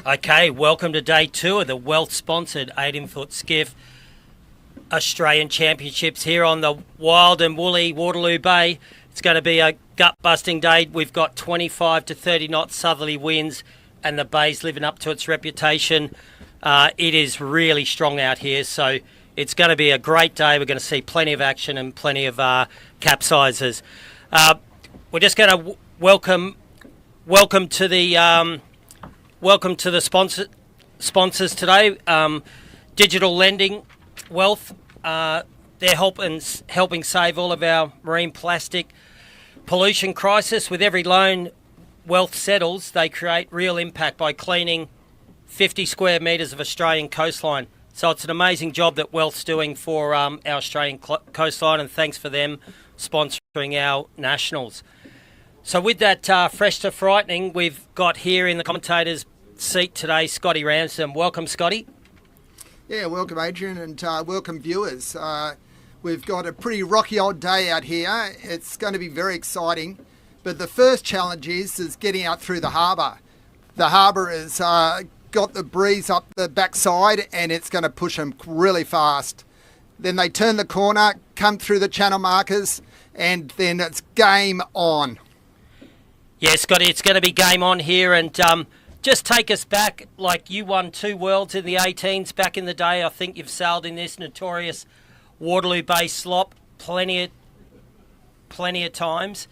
Okay, welcome to day 2 of the Wealth-sponsored 18-foot skiff Australian Championships here on the wild and woolly Waterloo Bay. It's going to be a gut-busting day. We've got 25 to 30 knot southerly winds and the bay's living up to its reputation. It is really strong out here, so it's going to be a great day. We're going to see plenty of action and plenty of capsizes. We're just going to welcome to the sponsors today. Digital Lending Wealth. They're helping save all of our marine plastic pollution crisis. With every loan Wealth settles, they create real impact by cleaning 50 square metres of Australian coastline. So it's an amazing job that Wealth's doing for our Australian coastline, and thanks for them sponsoring our nationals. So with that fresh to frightening, we've got here in the commentator's seat today Scotty Ramsden. Welcome, Scotty. Yeah, welcome, Adrian, and welcome, viewers. We've got a pretty rocky old day out here. It's going to be very exciting, but the first challenge is getting out through the harbour. The harbour has got the breeze up the backside, and it's going to push them really fast. Then they turn the corner, come through the channel markers, and then it's game on. Yeah, Scotty, it's going to be game on here, and just take us back. Like, you won 2 worlds in the 18s back in the day. I think you've sailed in this notorious Waterloo Bay slop plenty of times.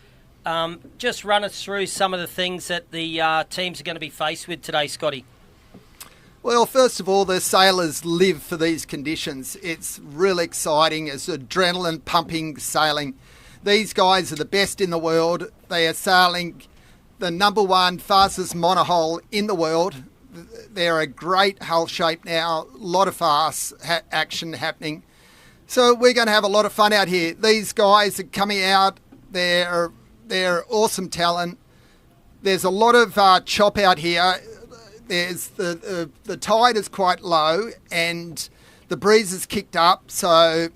Just run us through some of the things that the teams are going to be faced with today, Scotty. Well, first of all, the sailors live for these conditions. It's really exciting. It's adrenaline pumping sailing. These guys are the best in the world. They are sailing the #1 fastest monohull in the world. They're a great hull shape now, a lot of fast action happening. So we're going to have a lot of fun out here. These guys are coming out. They're awesome talent. There's a lot of chop out here. There's the tide is quite low and the breeze is kicked up, so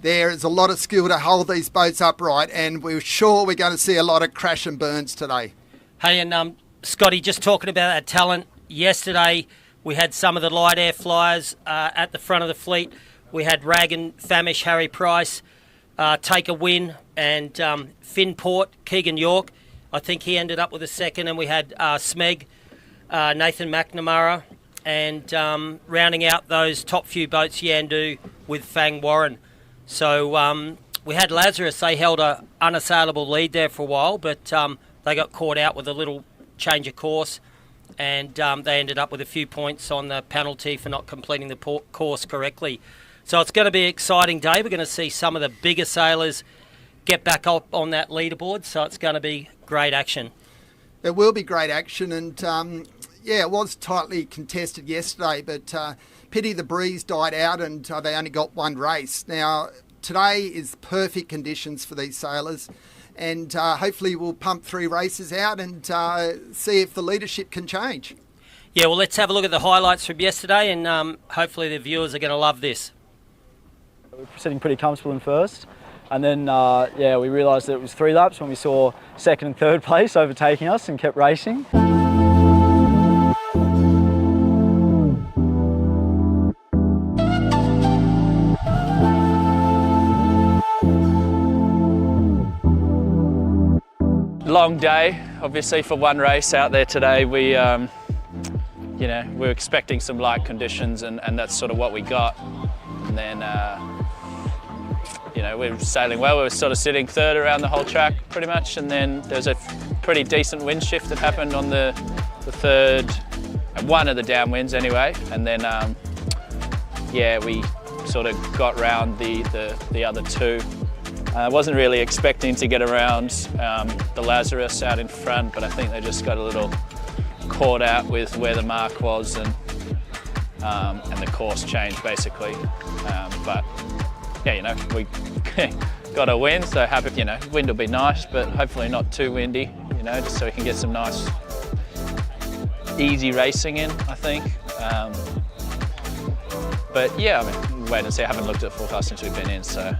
there is a lot of skill to hold these boats upright, and we're sure we're going to see a lot of crash and burns today. Hey, and Scotty, just talking about that talent, yesterday we had some of the light air flyers at the front of the fleet. We had Rag and Famish, Harry Price, take a win, and Finn Port, Keegan York, I think he ended up with a second, and we had Smeg, Nathan McNamara, and rounding out those top few boats, Yandu with Fang Warren. So we had Lazarus. They held a unassailable lead there for a while, but they got caught out with a little change of course, and they ended up with a few points on the penalty for not completing the course correctly. So it's going to be an exciting day. We're going to see some of the bigger sailors get back up on that leaderboard, so it's going to be great action. It will be great action, and yeah, it was tightly contested yesterday, but pity the breeze died out and they only got 1 race. Now, today is perfect conditions for these sailors, and hopefully we'll pump 3 races out and see if the leadership can change. Yeah, well, let's have a look at the highlights from yesterday, and hopefully the viewers are going to love this. We were sitting pretty comfortable in first, and then yeah, we realised that it was 3 laps when we saw second and third place overtaking us and kept racing. Long day, obviously, for one race out there today. We you know, we were expecting some light conditions, and that's sort of what we got. And then, you know, we were sailing well. We were sort of sitting third around the whole track pretty much, and then there's a pretty decent wind shift that happened on the third, one of the downwinds anyway, and then yeah, we sort of got round the other two. I wasn't really expecting to get around the Lazarus out in front, but I think they just got a little caught out with where the mark was, and the course changed basically. But yeah, you know, we got a win, so happy. You know, wind will be nice, but hopefully not too windy. You know, just so we can get some nice, easy racing in, I think. But yeah, I mean, wait and see. I haven't looked at the forecast since we've been in, so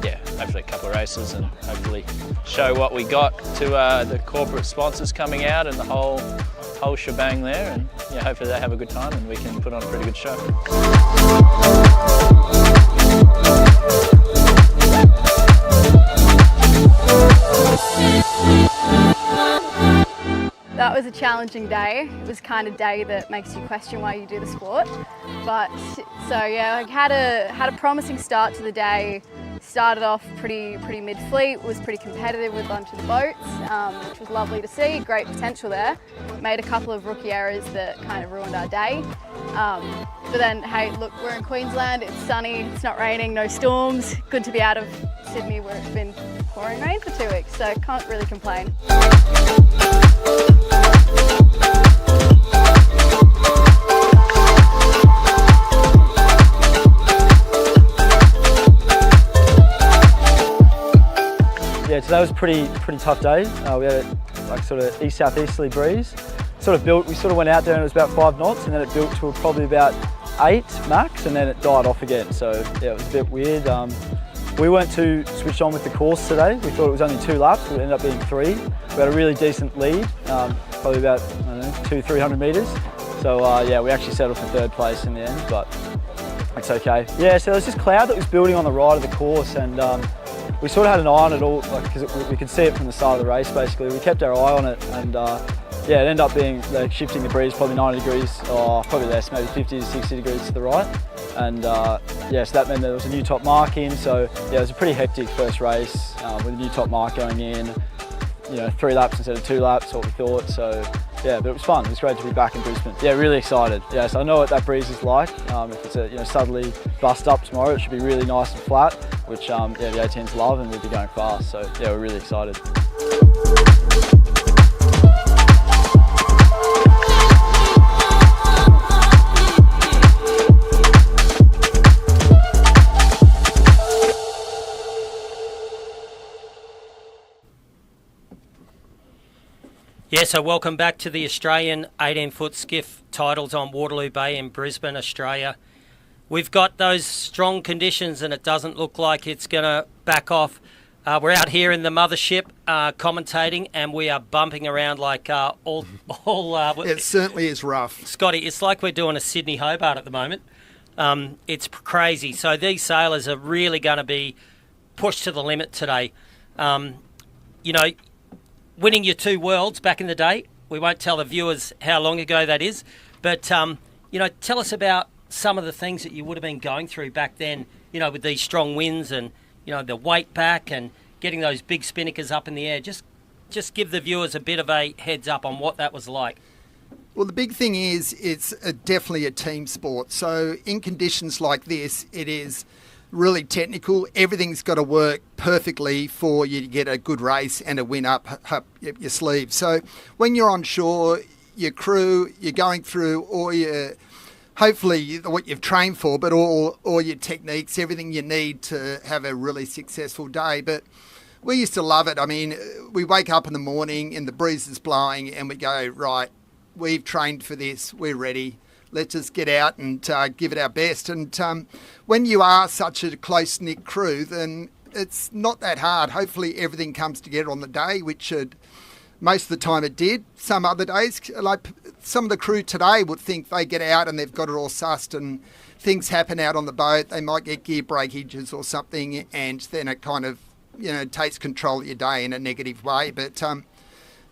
yeah, hopefully a couple of races and hopefully show what we got to the corporate sponsors coming out and the whole shebang there, and yeah, hopefully they have a good time and we can put on a pretty good show. That was a challenging day. It was kind of day that makes you question why you do the sport. But so yeah, I had a promising start to the day. Started off pretty mid-fleet, was pretty competitive with a bunch of the boats, which was lovely to see. Great potential there. Made a couple of rookie errors that kind of ruined our day. But then, hey, look, we're in Queensland, it's sunny, it's not raining, no storms. Good to be out of Sydney where it's been pouring rain for 2 weeks, so can't really complain. Yeah, today was a pretty tough day. We had a like sort of east-southeasterly breeze. We sort of went out there and it was about 5 knots, and then it built to probably about 8 max, and then it died off again. So yeah, it was a bit weird. We weren't too switched on with the course today. We thought it was only 2 laps, but it ended up being 3. We had a really decent lead, probably about, I don't know, 200-300 metres. So yeah, we actually settled for 3rd place in the end, but it's okay. Yeah, so there was this cloud that was building on the right of the course, and we sort of had an eye on it all, because we could see it from the start of the race basically. We kept our eye on it, and yeah, it ended up being shifting the breeze probably 90 degrees, or probably less, maybe 50 to 60 degrees to the right. And yeah, so that meant there was a new top mark in, so yeah, it was a pretty hectic first race with a new top mark going in. You know, 3 laps instead of 2 laps, what we thought, so yeah, but it was fun. It was great to be back in Brisbane. Yeah, really excited. Yeah, so I know what that breeze is like. If it's a, you know, suddenly bust up tomorrow, it should be really nice and flat, which yeah, the A10s love, and we'll be going fast. So yeah, we're really excited. Yeah, so welcome back to the Australian 18-foot skiff titles on Waterloo Bay in Brisbane, Australia. We've got those strong conditions and it doesn't look like it's going to back off. We're out here in the mothership commentating, and we are bumping around like all It certainly is rough. Scotty, it's like we're doing a Sydney Hobart at the moment. It's crazy. So these sailors are really going to be pushed to the limit today. You know, winning your 2 worlds back in the day, we won't tell the viewers how long ago that is, but, you know, tell us about some of the things that you would have been going through back then, you know, with these strong winds and, you know, the weight back and getting those big spinnakers up in the air. Just give the viewers a bit of a heads up on what that was like. Well, the big thing is it's definitely a team sport. So in conditions like this, it is really technical. Everything's got to work perfectly for you to get a good race and a win up your sleeve. So when you're on shore, your crew, you're going through all your, hopefully what you've trained for, but all your techniques, everything you need to have a really successful day. But we used to love it. I mean, we wake up in the morning and the breeze is blowing and we go, right, we've trained for this, we're ready. Let's just get out and give it our best. And when you are such a close-knit crew, then it's not that hard. Hopefully everything comes together on the day, which most of the time it did. Some other days, like some of the crew today would think they get out and they've got it all sussed and things happen out on the boat. They might get gear breakages or something, and then it kind of, you know, takes control of your day in a negative way. But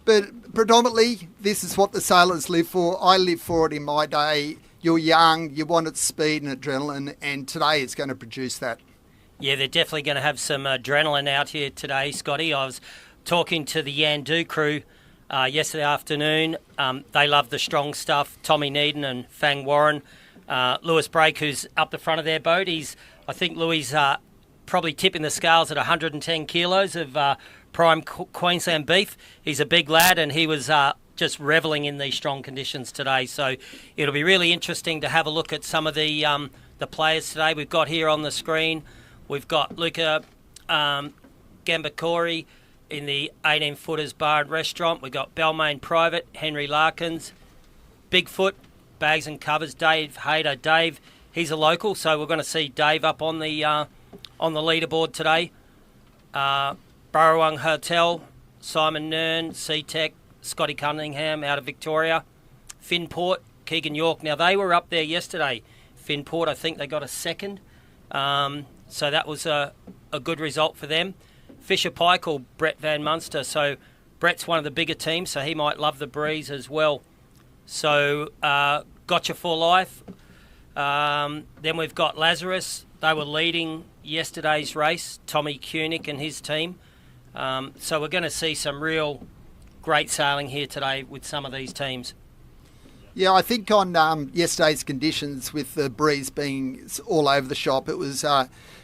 But predominantly, this is what the sailors live for. I lived for it in my day. You're young, you wanted speed and adrenaline, and today it's going to produce that. Yeah, they're definitely going to have some adrenaline out here today, Scotty. I was talking to the Yandu crew yesterday afternoon. They love the strong stuff. Tommy Needon and Fang Warren. Lewis Brake, who's up the front of their boat. I think Louis probably tipping the scales at 110 kilos of prime Queensland beef. He's a big lad, and he was just revelling in these strong conditions today. So it'll be really interesting to have a look at some of the players today. We've got here on the screen, we've got Luca Gambacori in the 18-footers bar and restaurant. We've got Balmain Private, Henry Larkins, Bigfoot, Bags and Covers, Dave Hayter. Dave, he's a local, so we're going to see Dave up on the leaderboard today. Burrawang Hotel, Simon Nern, SeaTech, Scotty Cunningham out of Victoria, Finport, Keegan York. Now, they were up there yesterday. Finport, I think they got a second. So that was a good result for them. Fisher Pike or Brett Van Munster. So Brett's one of the bigger teams, so he might love the breeze as well. So Gotcha for Life. Then we've got Lazarus. They were leading yesterday's race, Tommy Kunick and his team. So we're going to see some real great sailing here today with some of these teams. Yeah, I think on yesterday's conditions with the breeze being all over the shop, it was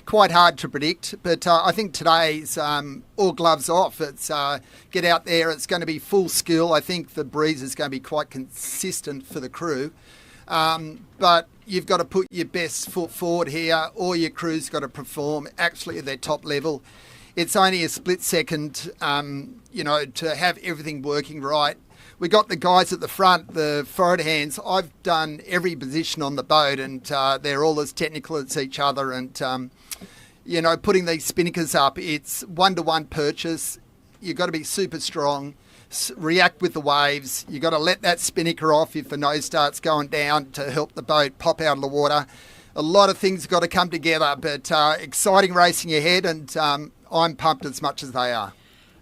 quite hard to predict. But I think today's all gloves off. It's get out there. It's going to be full skill. I think the breeze is going to be quite consistent for the crew. But you've got to put your best foot forward here. All your crew's got to perform actually at their top level. It's only a split second, to have everything working right. We got the guys at the front, the forward hands. I've done every position on the boat, and they're all as technical as each other. And, putting these spinnakers up, it's one-to-one purchase. You've got to be super strong, react with the waves. You've got to let that spinnaker off if the nose starts going down to help the boat pop out of the water. A lot of things have got to come together, but exciting racing ahead, and I'm pumped as much as they are.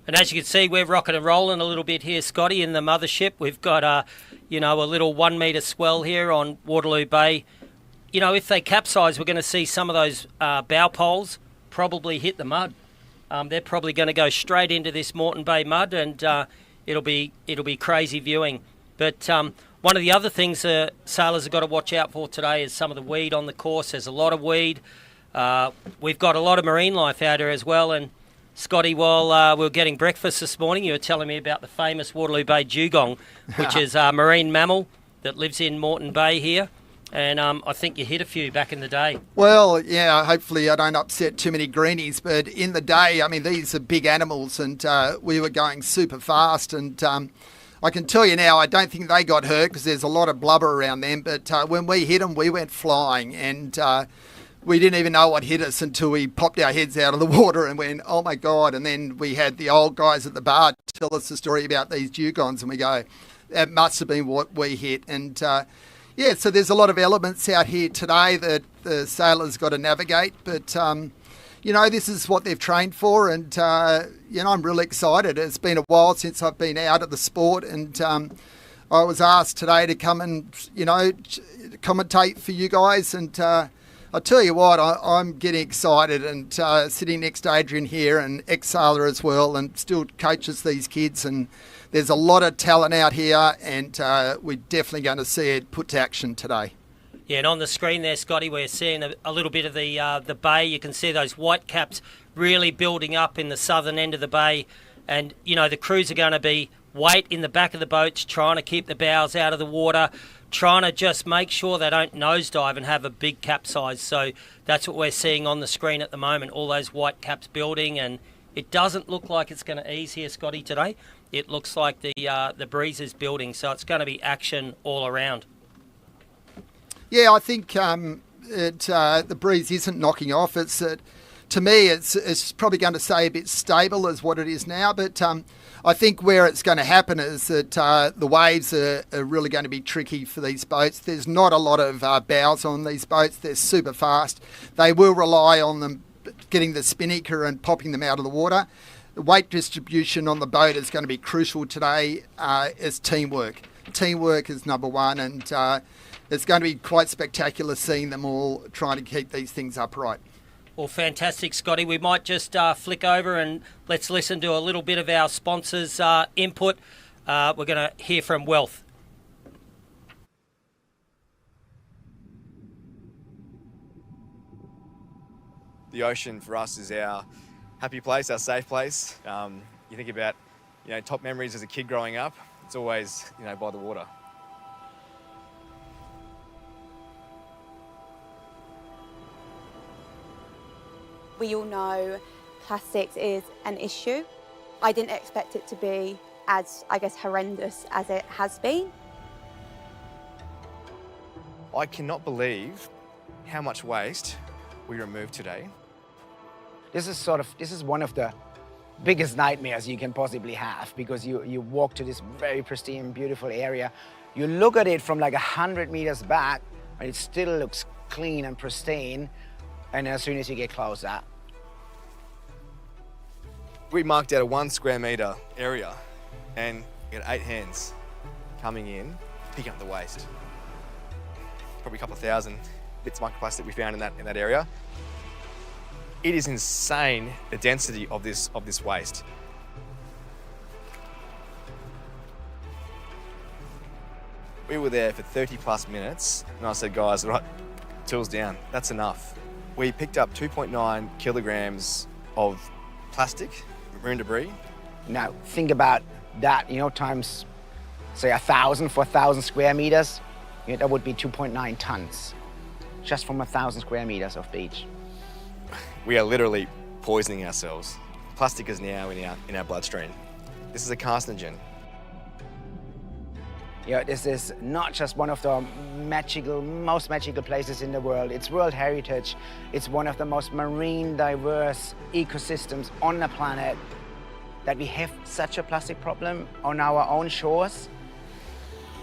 And as you can see, we're rocking and rolling a little bit here, Scotty, in the mothership. We've got a little 1 metre swell here on Waterloo Bay. If they capsize, we're going to see some of those bow poles probably hit the mud. They're probably going to go straight into this Moreton Bay mud, and it'll be crazy viewing. But one of the other things sailors have got to watch out for today is some of the weed on the course. There's a lot of weed. We've got a lot of marine life out here as well. And Scotty, while we were getting breakfast this morning, you were telling me about the famous Waterloo Bay dugong, which is a marine mammal that lives in Moreton Bay here. And I think you hit a few back in the day. Well, yeah, hopefully I don't upset too many greenies. But in the day, these are big animals, and we were going super fast. And I can tell you now, I don't think they got hurt because there's a lot of blubber around them. But when we hit them, we went flying. And we didn't even know what hit us until we popped our heads out of the water and went, oh, my God. And then we had the old guys at the bar tell us the story about these dugongs. And we go, that must have been what we hit. And so there's a lot of elements out here today that the sailors got to navigate. But, this is what they've trained for. And, I'm really excited. It's been a while since I've been out of the sport. And I was asked today to come and, commentate for you guys. And I'll tell you what, I'm getting excited, and sitting next to Adrian here, and ex-sailor as well, and still coaches these kids. And there's a lot of talent out here, and we're definitely going to see it put to action today. Yeah, and on the screen there, Scotty, we're seeing a little bit of the bay. You can see those white caps really building up in the southern end of the bay. And, the crews are going to be weight in the back of the boats, trying to keep the bows out of the water, trying to just make sure they don't nosedive and have a big capsize. So that's what we're seeing on the screen at the moment, all those white caps building. And it doesn't look like it's going to ease here, Scotty, today. It looks like the breeze is building, so it's going to be action all around. Yeah, I think the breeze isn't knocking off. It's to me, it's probably going to stay a bit stable as what it is now. But I think where it's going to happen is that the waves are really going to be tricky for these boats. There's not a lot of bows on these boats. They're super fast. They will rely on them getting the spinnaker and popping them out of the water. The weight distribution on the boat is going to be crucial today. Is teamwork. Teamwork is number one, and it's going to be quite spectacular seeing them all trying to keep these things upright. Well, fantastic, Scotty. We might just flick over and let's listen to a little bit of our sponsors' input. We're going to hear from Wealth. The ocean for us is our happy place, our safe place. You think about, top memories as a kid growing up. It's always, by the water. We all know plastics is an issue. I didn't expect it to be as, horrendous as it has been. I cannot believe how much waste we removed today. This is one of the biggest nightmares you can possibly have, because you walk to this very pristine, beautiful area. You look at it from like 100 meters back, and it still looks clean and pristine. And as soon as you get closer, We marked out a 1 square metre area, and we had 8 hands coming in, picking up the waste. Probably a couple of thousand bits of microplastic we found in that area. It is insane, the density of this waste. We were there for 30 plus minutes, and I said, guys, right, tools down, that's enough. We picked up 2.9 kilograms of plastic, marine debris. now think about that, times, say 1,000 for 1,000 square meters. That would be 2.9 tons, just from 1,000 square meters of beach. We are literally poisoning ourselves. Plastic is now in our bloodstream. This is a carcinogen. This is not just one of the most magical places in the world. It's World Heritage. It's one of the most marine diverse ecosystems on the planet. That we have such a plastic problem on our own shores,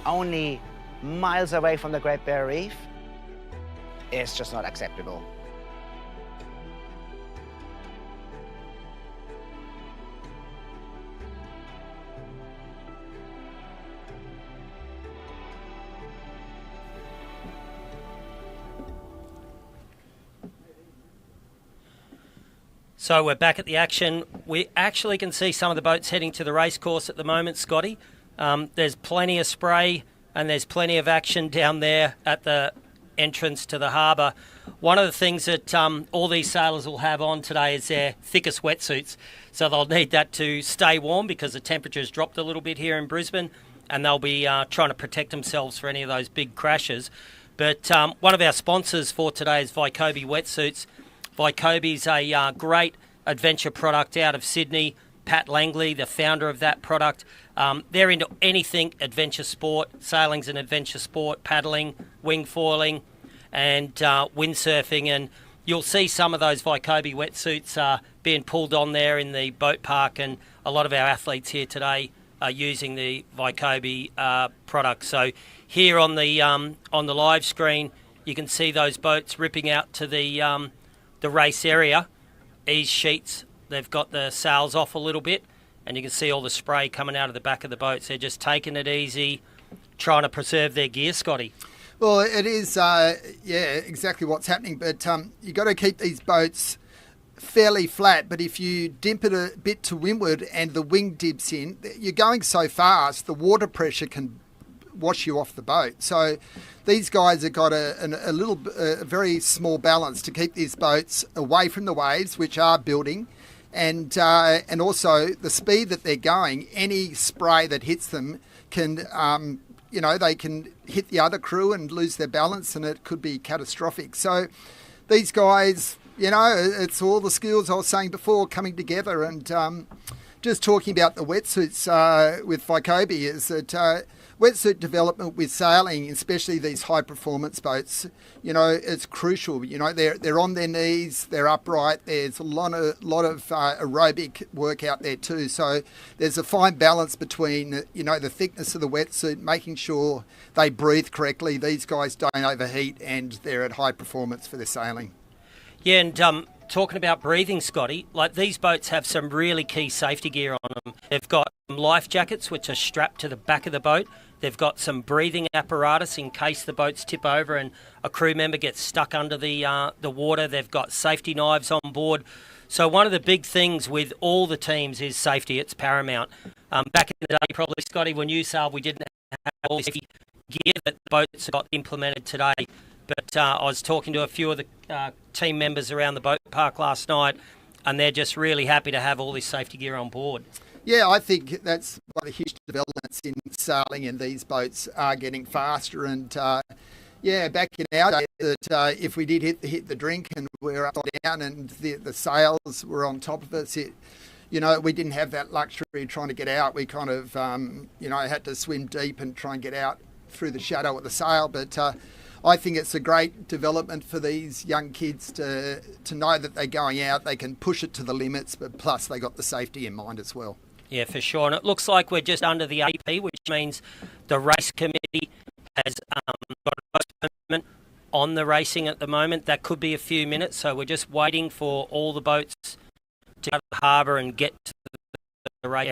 only miles away from the Great Barrier Reef, is just not acceptable. So we're back at the action. We actually can see some of the boats heading to the race course at the moment, Scotty. There's plenty of spray and there's plenty of action down there at the entrance to the harbour. One of the things that all these sailors will have on today is their thickest wetsuits. So they'll need that to stay warm because the temperature's dropped a little bit here in Brisbane, and they'll be trying to protect themselves for any of those big crashes. But one of our sponsors for today is Vycobi Wetsuits. Vycobi's a great adventure product out of Sydney. Pat Langley, the founder of that product. They're into anything adventure sport. Sailing's an adventure sport, paddling, wing foiling, and windsurfing. And you'll see some of those Vycobi wetsuits being pulled on there in the boat park, and a lot of our athletes here today are using the Vycobi product. So here on the live screen, you can see those boats ripping out to the race area. Ease sheets, they've got the sails off a little bit, and you can see all the spray coming out of the back of the boats. They're just taking it easy, trying to preserve their gear, Scotty. Well, it is, exactly what's happening. But you've got to keep these boats fairly flat. But if you dimp it a bit to windward and the wing dips in, you're going so fast, the water pressure can wash you off the boat. So these guys have got a very small balance to keep these boats away from the waves, which are building, and also the speed that they're going. Any spray that hits them can, they can hit the other crew and lose their balance, and it could be catastrophic. So these guys, it's all the skills I was saying before coming together. And just talking about the wetsuits with Vycobi is that wetsuit development with sailing, especially these high performance boats, it's crucial. They're on their knees, they're upright. There's a lot of aerobic work out there too. So there's a fine balance between, the thickness of the wetsuit, making sure they breathe correctly. These guys don't overheat, and they're at high performance for their sailing. Yeah, and talking about breathing, Scotty, like these boats have some really key safety gear on them. They've got life jackets which are strapped to the back of the boat. They've got some breathing apparatus in case the boats tip over and a crew member gets stuck under the water. They've got safety knives on board. So one of the big things with all the teams is safety. It's paramount. Back in the day, probably, Scotty, when you sailed, we didn't have all the gear that the boats got implemented today. But I was talking to a few of the team members around the boat park last night, and they're just really happy to have all this safety gear on board. Yeah, I think that's one of the huge developments in sailing, and these boats are getting faster. And back in our day, that if we did hit the drink and we were upside down and the sails were on top of us, we didn't have that luxury of trying to get out. We kind of, had to swim deep and try and get out through the shadow of the sail. But I think it's a great development for these young kids to know that they're going out, they can push it to the limits, but plus they got the safety in mind as well. Yeah, for sure. And it looks like we're just under the AP, which means the race committee has got a postponement on the racing at the moment. That could be a few minutes, so we're just waiting for all the boats to go to the harbour and get to the race.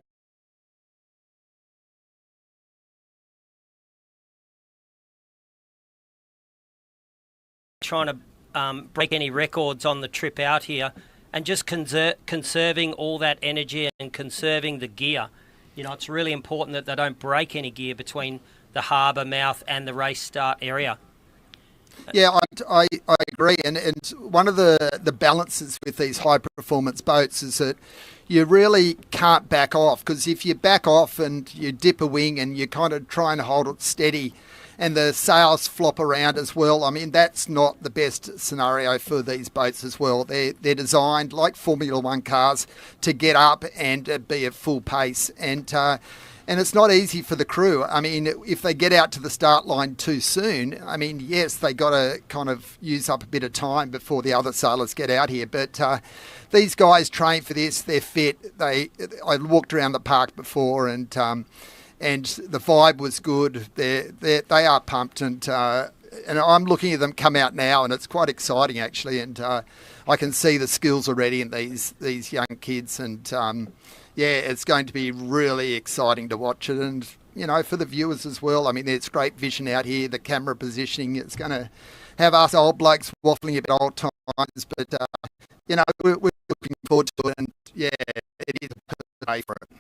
Trying to break any records on the trip out here, and just conserving all that energy and conserving the gear. It's really important that they don't break any gear between the harbour mouth and the race start area. Yeah, I agree. And one of the balances with these high performance boats is that you really can't back off, because if you back off and you dip a wing and you kind of try and hold it steady and the sails flop around as well, I mean, that's not the best scenario for these boats as well. They're designed like Formula One cars to get up and be at full pace. And it's not easy for the crew. I mean, if they get out to the start line too soon, I mean, yes, they got to kind of use up a bit of time before the other sailors get out here. But these guys train for this. They're fit. I walked around the park before, and the vibe was good. They are pumped, and I'm looking at them come out now, and it's quite exciting actually. And I can see the skills already in these young kids, and it's going to be really exciting to watch it. And for the viewers as well. I mean, there's great vision out here. The camera positioning, it's going to have us old blokes waffling a bit old times, but we're looking forward to it. And it is a perfect day for it.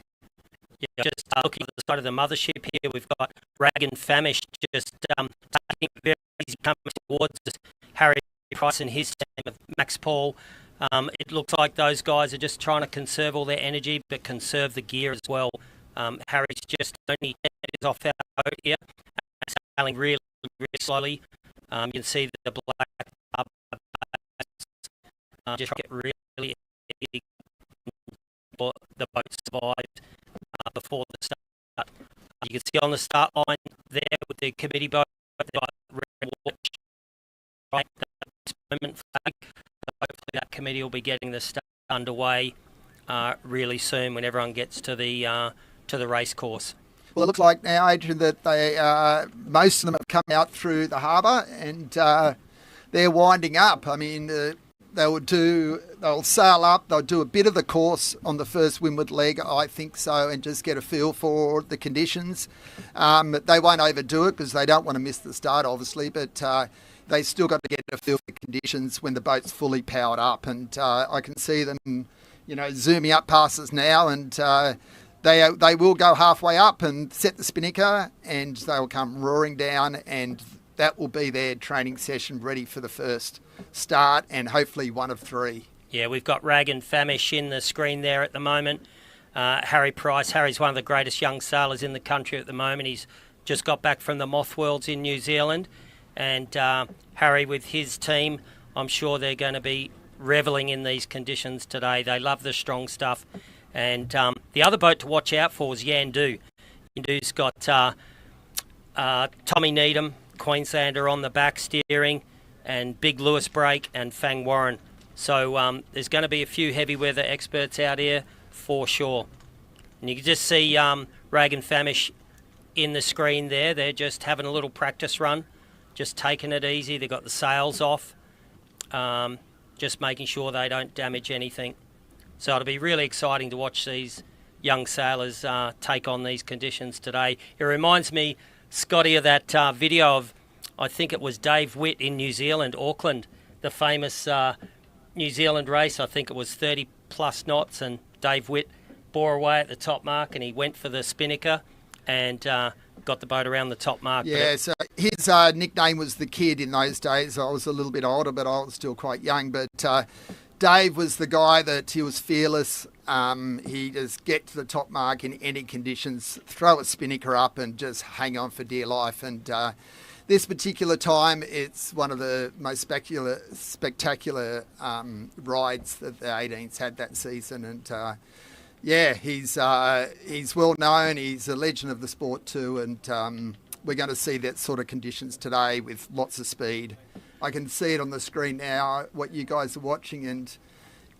Yeah, just looking at the side of the mothership here, we've got Rag and Famish just taking very easy coming towards us. Harry Price and his team of Max Paul. It looks like those guys are just trying to conserve all their energy, but conserve the gear as well. Harry's just only 10 metres off our boat here, sailing really, really slowly. You can see the black just get really easy. The boat survived before the start. You can see on the start line there with the committee boat, they've got red watch, right, the moment flag. Hopefully that committee will be getting the start underway really soon when everyone gets to the race course. Well, it looks like now, Adrian, that they most of them have come out through the harbour, and they're winding up. I mean, they'll sail up, they'll do a bit of the course on the first windward leg, I think so, and just get a feel for the conditions. They won't overdo it because they don't want to miss the start, obviously, but they still got to get a feel for the conditions when the boat's fully powered up. And I can see them, zooming up past us now, and they will go halfway up and set the spinnaker, and they'll come roaring down, and that will be their training session ready for the first start, and hopefully one of three. Yeah, we've got Rag and Famish in the screen there at the moment. Harry Price. Harry's one of the greatest young sailors in the country at the moment. He's just got back from the Moth Worlds in New Zealand. And Harry with his team, I'm sure they're going to be revelling in these conditions today. They love the strong stuff. And the other boat to watch out for is Yandu. Yandu's got Tommy Needham, Queenslander, on the back steering, and Big Lewis Brake and Fang Warren. So there's going to be a few heavy weather experts out here for sure. And you can just see Rag and Famish in the screen there. They're just having a little practice run, just taking it easy. They've got the sails off. just making sure they don't damage anything. So it'll be really exciting to watch these young sailors take on these conditions today. It reminds me, Scotty, of that video of, I think it was Dave Witt in New Zealand, Auckland, the famous New Zealand race. I think it was 30 plus knots, and Dave Witt bore away at the top mark, and he went for the spinnaker and got the boat around the top mark. Yeah, so his nickname was the Kid in those days. I was a little bit older, but I was still quite young. But Dave was the guy that he was fearless. He just get to the top mark in any conditions, throw a spinnaker up and just hang on for dear life. And this particular time, it's one of the most spectacular rides that the 18s had that season. And yeah, he's well known. He's a legend of the sport too. And we're going to see that sort of conditions today with lots of speed. I can see it on the screen now, what you guys are watching, and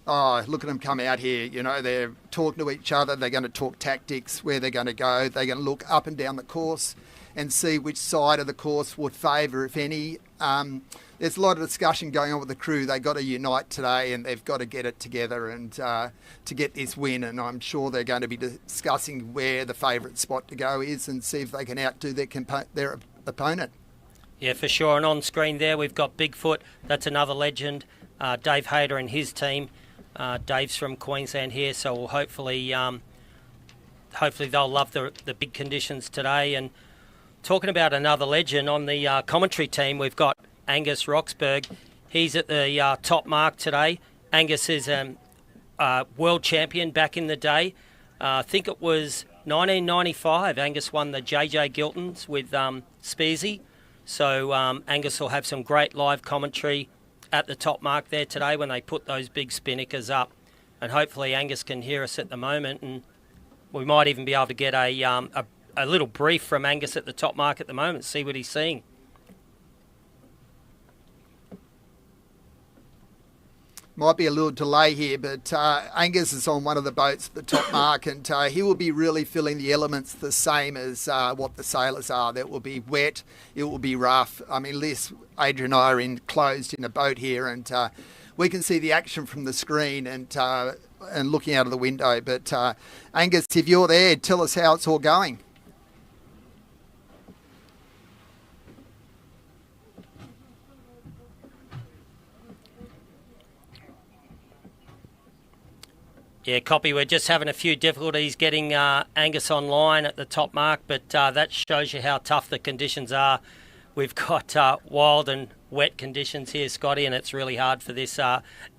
look at them come out here. You know, they're talking to each other. They're going to talk tactics, where they're going to go. They're going to look up and down the course and see which side of the course would favour, if any. There's a lot of discussion going on with the crew. They've got to unite today, and they've got to get it together and to get this win. And I'm sure they're going to be discussing where the favourite spot to go is and see if they can outdo their opponent. Yeah, for sure. And on screen there, we've got Bigfoot. That's another legend, Dave Hayter and his team. Dave's from Queensland here, so we'll hopefully they'll love the big conditions today. And talking about another legend, on the commentary team, we've got Angus Roxburgh. He's at the top mark today. Angus is a world champion back in the day. I think it was 1995. Angus won the JJ Giltons with Spearsy. So Angus will have some great live commentary at the top mark there today when they put those big spinnakers up. And hopefully Angus can hear us at the moment, and we might even be able to get a little brief from Angus at the top mark at the moment, see what he's seeing. Might be a little delay here, but Angus is on one of the boats at the top mark, and he will be really feeling the elements the same as what the sailors are. That will be wet, it will be rough. I mean, Liz, Adrian and I are enclosed in a boat here, and we can see the action from the screen and looking out of the window. But Angus, if you're there, tell us how it's all going. Yeah, copy. We're just having a few difficulties getting Angus online at the top mark, but that shows you how tough the conditions are. We've got wild and wet conditions here, Scotty, and it's really hard for this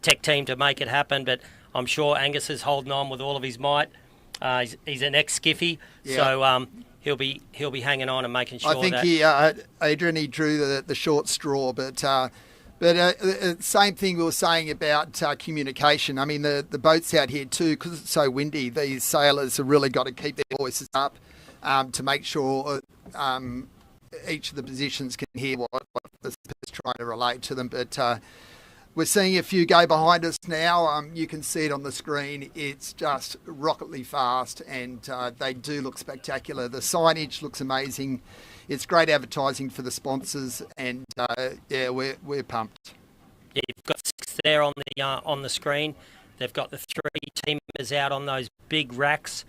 tech team to make it happen, but I'm sure Angus is holding on with all of his might. He's an ex-skiffy, so he'll be hanging on and making sure that... I think Adrian, he drew the short straw, but same thing we were saying about communication. I mean, the boats out here too, because it's so windy, these sailors have really got to keep their voices up to make sure each of the positions can hear what the skipper's trying to relate to them. But we're seeing a few go behind us now. You can see it on the screen. It's just rocketly fast, and they do look spectacular. The signage looks amazing. It's great advertising for the sponsors, and yeah, we're pumped. Yeah, you've got 6 there on the screen. They've got the 3 team members out on those big racks,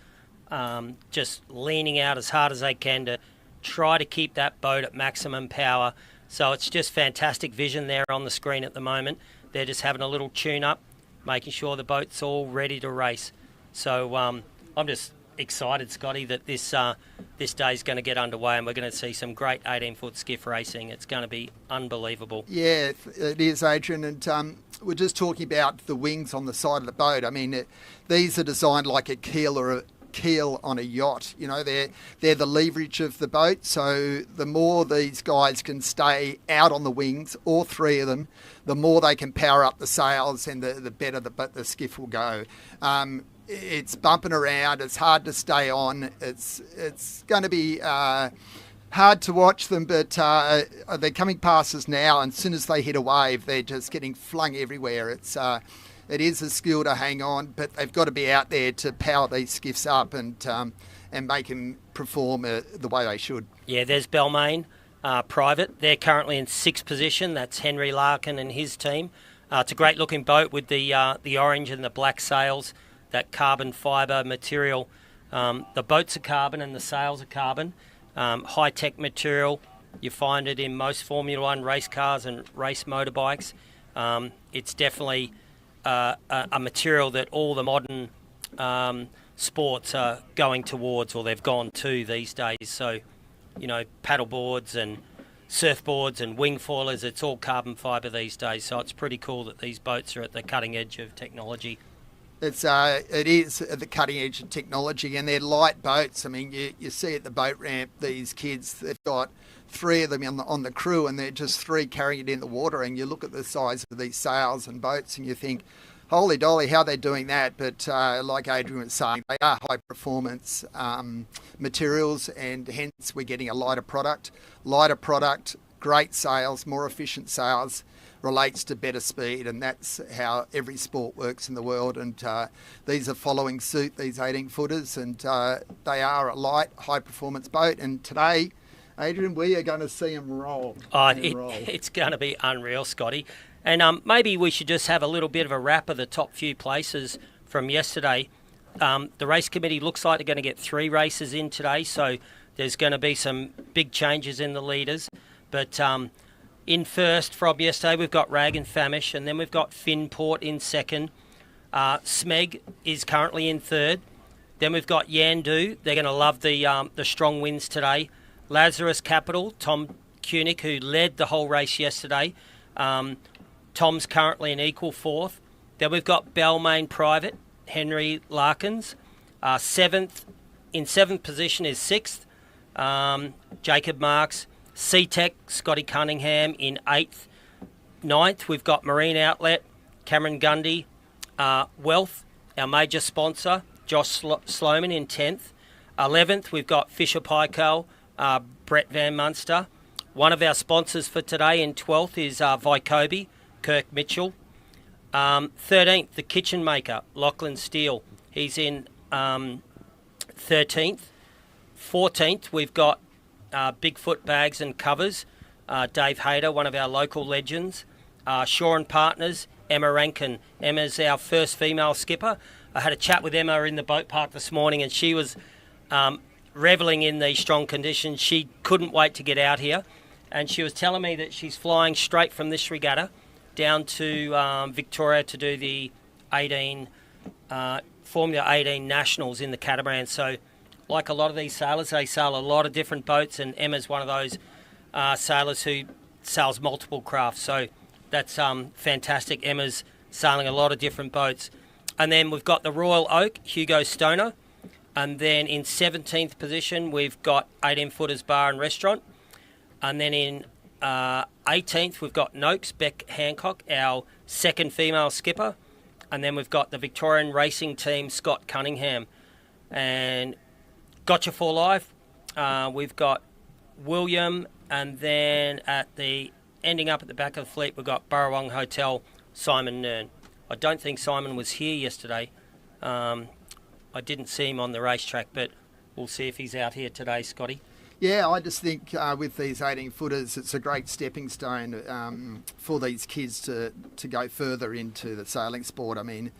just leaning out as hard as they can to try to keep that boat at maximum power. So it's just fantastic vision there on the screen at the moment. They're just having a little tune-up, making sure the boat's all ready to race. So I'm just excited, Scotty, that this day is going to get underway, and we're going to see some great 18-foot skiff racing. It's going to be unbelievable. Yeah, it is, Adrian, and we're just talking about the wings on the side of the boat. I mean, these are designed like a keel on a yacht. You know, they're the leverage of the boat, so the more these guys can stay out on the wings, all 3 of them, the more they can power up the sails, and the better the skiff will go. It's bumping around. It's hard to stay on. It's going to be hard to watch them, but they're coming past us now, and as soon as they hit a wave, they're just getting flung everywhere. It is a skill to hang on, but they've got to be out there to power these skiffs up and make them perform the way they should. Yeah, there's Balmain, private. They're currently in 6th position. That's Henry Larkin and his team. It's a great looking boat with the orange and the black sails, that carbon fibre material. The boats are carbon and the sails are carbon. High-tech material. You find it in most Formula One race cars and race motorbikes. It's definitely a material that all the modern sports are going towards, or they've gone to these days. So, paddle boards and surfboards and wing foilers, it's all carbon fibre these days. So it's pretty cool that these boats are at the cutting edge of technology. It is at the cutting edge of technology, and they're light boats. I mean, you see at the boat ramp these kids, they've got 3 of them on the crew, and they're just 3 carrying it in the water, and you look at the size of these sails and boats and you think, holy dolly, how they're doing that. But like Adrian was saying, they are high performance materials, and hence we're getting a lighter product, great sails, more efficient sails, relates to better speed, and that's how every sport works in the world. And these are following suit, these 18-footers, and they are a light, high-performance boat. And today, Adrian, we are going to see them roll. It's going to be unreal, Scotty. And maybe we should just have a little bit of a wrap of the top few places from yesterday. The race committee looks like they're going to get 3 races in today, so there's going to be some big changes in the leaders. But in first from yesterday, we've got Rag and Famish, and then we've got Finport in second. Smeg is currently in third. Then we've got Yandu. They're going to love the strong wins today. Lazarus Capital, Tom Kunick, who led the whole race yesterday. Tom's currently in equal fourth. Then we've got Balmain Private, Henry Larkins. In seventh position is sixth, Jacob Marks. C-Tech, Scotty Cunningham in 8th. 9th, we've got Marine Outlet, Cameron Gundy. Wealth, our major sponsor, Josh Sloman in 10th. 11th, we've got Fisher Paykel, Brett Van Munster. One of our sponsors for today in 12th is Vycobi, Kirk Mitchell. 13th, the Kitchen Maker, Lachlan Steele. He's in 13th. 14th, we've got Bigfoot Bags and Covers, Dave Hayter, one of our local legends. Shaw and Partners, Emma Rankin. Emma's our first female skipper. I had a chat with Emma in the boat park this morning, and she was revelling in the strong conditions. She couldn't wait to get out here, and she was telling me that she's flying straight from this regatta down to Victoria to do the Formula 18 Nationals in the catamaran. So like a lot of these sailors, they sail a lot of different boats, and Emma's one of those sailors who sails multiple crafts. So that's fantastic. Emma's sailing a lot of different boats. And then we've got the Royal Oak, Hugo Stoner. And then in 17th position, we've got 18-footers Bar and Restaurant. And then in 18th, we've got Noakes, Beck Hancock, our second female skipper. And then we've got the Victorian Racing Team, Scott Cunningham. And Gotcha for Life, we've got William, and then ending up at the back of the fleet, we've got Burrawong Hotel, Simon Nern. I don't think Simon was here yesterday. I didn't see him on the racetrack, but we'll see if he's out here today, Scotty. Yeah, I just think with these 18-footers, it's a great stepping stone for these kids to go further into the sailing sport. I mean,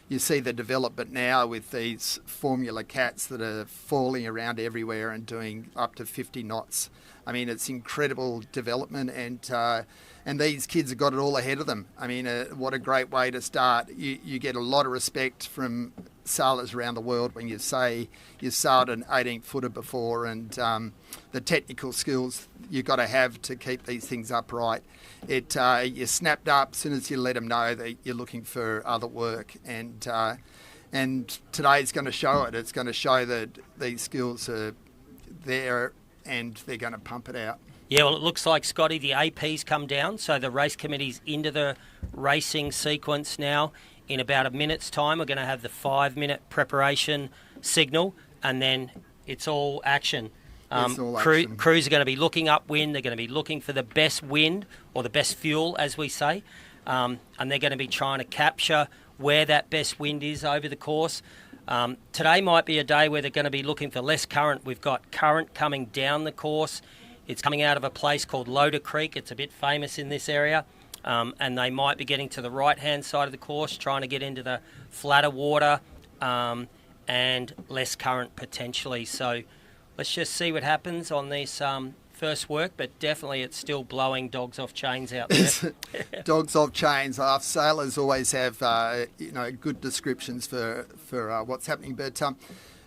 you see the development now with these Formula Cats that are falling around everywhere and doing up to 50 knots. I mean, it's incredible development, and these kids have got it all ahead of them. I mean, what a great way to start. You get a lot of respect from sailors around the world when you say you've sailed an 18-footer before, and the technical skills you've got to have to keep these things upright. You're snapped up as soon as you let them know that you're looking for other work, and today's going to show it. It's going to show that these skills are there and they're going to pump it out. Yeah, well, it looks like, Scotty, the AP's come down, so the race committee's into the racing sequence now. In about a minute's time, we're going to have the 5-minute preparation signal, and then it's all action. Crews are going to be looking upwind. They're going to be looking for the best wind, or the best fuel, as we say, and they're going to be trying to capture where that best wind is over the course. Today might be a day where they're going to be looking for less current. We've got current coming down the course. It's coming out of a place called Loader Creek. It's a bit famous in this area. and they might be getting to the right-hand side of the course, trying to get into the flatter water and less current potentially. So let's just see what happens on this first work, but definitely it's still blowing dogs off chains out there. Dogs off chains. Sailors always have good descriptions for what's happening, but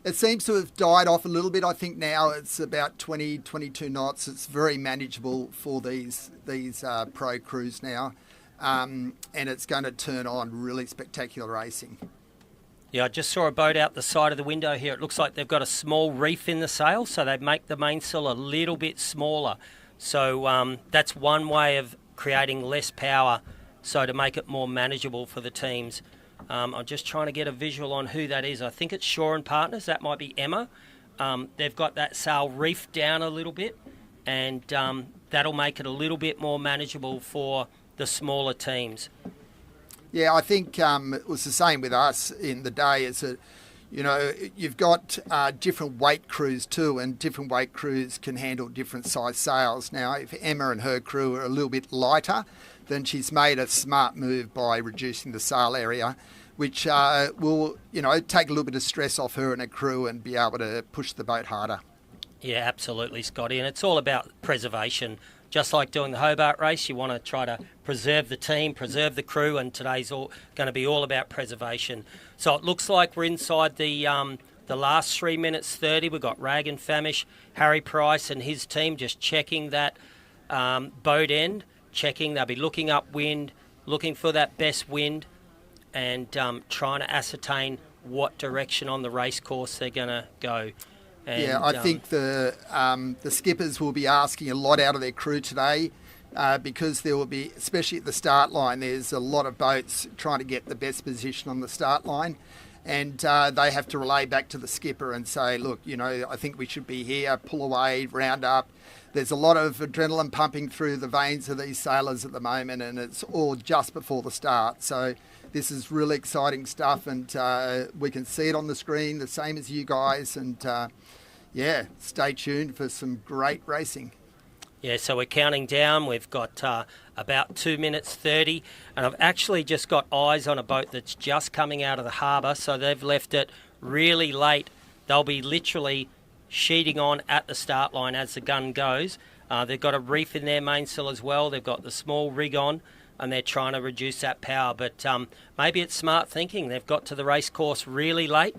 it seems to have died off a little bit. I think now it's about 20, 22 knots. It's very manageable for these pro crews now, and it's going to turn on really spectacular racing. Yeah, I just saw a boat out the side of the window here. It looks like they've got a small reef in the sail, so they make the mainsail a little bit smaller. So that's one way of creating less power, so to make it more manageable for the teams. I'm just trying to get a visual on who that is. I think it's Shaw and Partners. That might be Emma. They've got that sail reefed down a little bit, and that'll make it a little bit more manageable for the smaller teams. Yeah, I think it was the same with us in the day. Is that, you've got different weight crews too, and different weight crews can handle different size sails. Now, if Emma and her crew are a little bit lighter, then she's made a smart move by reducing the sail area, which will, take a little bit of stress off her and her crew and be able to push the boat harder. Yeah, absolutely, Scotty. And it's all about preservation. Just like doing the Hobart race, you want to try to preserve the team, preserve the crew, and today's going to be all about preservation. So it looks like we're inside the last 3 minutes 30. We've got Rag and Famish, Harry Price and his team just checking that boat end, checking. They'll be looking upwind, looking for that best wind, and trying to ascertain what direction on the race course they're going to go. And, I think the skippers will be asking a lot out of their crew today because there will be, especially at the start line, there's a lot of boats trying to get the best position on the start line, and they have to relay back to the skipper and say, look, I think we should be here, pull away, round up. There's a lot of adrenaline pumping through the veins of these sailors at the moment, and it's all just before the start. So this is really exciting stuff, and we can see it on the screen, the same as you guys, and stay tuned for some great racing. Yeah, so we're counting down. We've got about 2 minutes 30, and I've actually just got eyes on a boat that's just coming out of the harbour, so they've left it really late. They'll be literally sheeting on at the start line as the gun goes. They've got a reef in their mainsail as well. They've got the small rig on, and they're trying to reduce that power. But maybe it's smart thinking. They've got to the race course really late,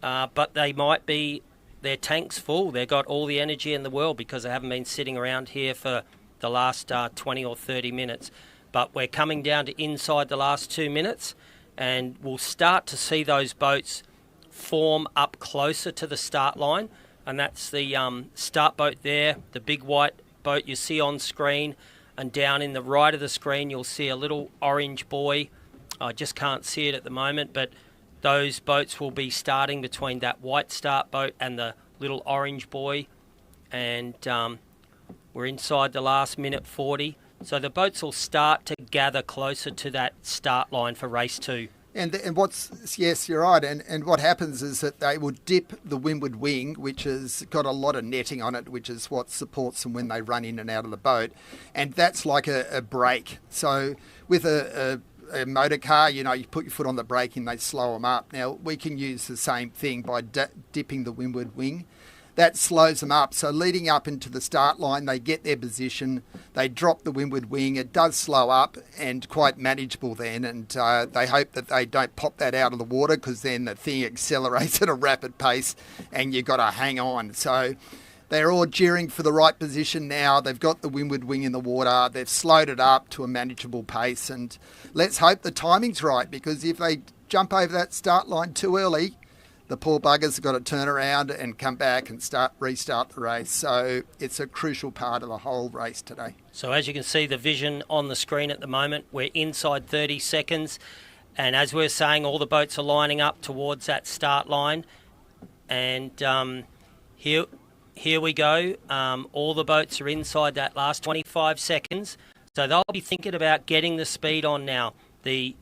but they might be... Their tank's full. They've got all the energy in the world because they haven't been sitting around here for the last 20 or 30 minutes. But we're coming down to inside the last 2 minutes, and we'll start to see those boats form up closer to the start line. And that's the start boat there, the big white boat you see on screen. And down in the right of the screen, you'll see a little orange buoy. I just can't see it at the moment, but those boats will be starting between that white start boat and the little orange buoy, and we're inside the last minute 40. So the boats will start to gather closer to that start line for race 2. And yes, you're right. And what happens is that they will dip the windward wing, which has got a lot of netting on it, which is what supports them when they run in and out of the boat. And that's like a brake. So with a motor car, you put your foot on the brake and they slow them up. Now, we can use the same thing by dipping the windward wing. That slows them up. So leading up into the start line, they get their position, they drop the windward wing. It does slow up and quite manageable then. And they hope that they don't pop that out of the water, because then the thing accelerates at a rapid pace and you've got to hang on. So they're all jeering for the right position now. They've got the windward wing in the water. They've slowed it up to a manageable pace. And let's hope the timing's right, because if they jump over that start line too early, the poor buggers have got to turn around and come back and restart the race. So it's a crucial part of the whole race today. So as you can see, the vision on the screen at the moment, we're inside 30 seconds. And as we're saying, all the boats are lining up towards that start line. And here we go. All the boats are inside that last 25 seconds. So they'll be thinking about getting the speed on now. The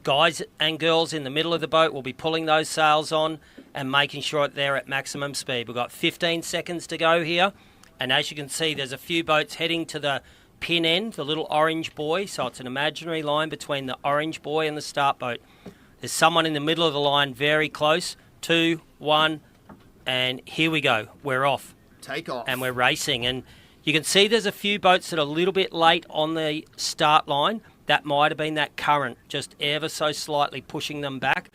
guys and girls in the middle of the boat will be pulling those sails on and making sure that they're at maximum speed. We've got 15 seconds to go here. And as you can see, there's a few boats heading to the pin end, the little orange buoy. So it's an imaginary line between the orange buoy and the start boat. There's someone in the middle of the line very close. 2, 1, and here we go. We're off. Take off. And we're racing. And you can see there's a few boats that are a little bit late on the start line. That might have been that current, just ever so slightly pushing them back.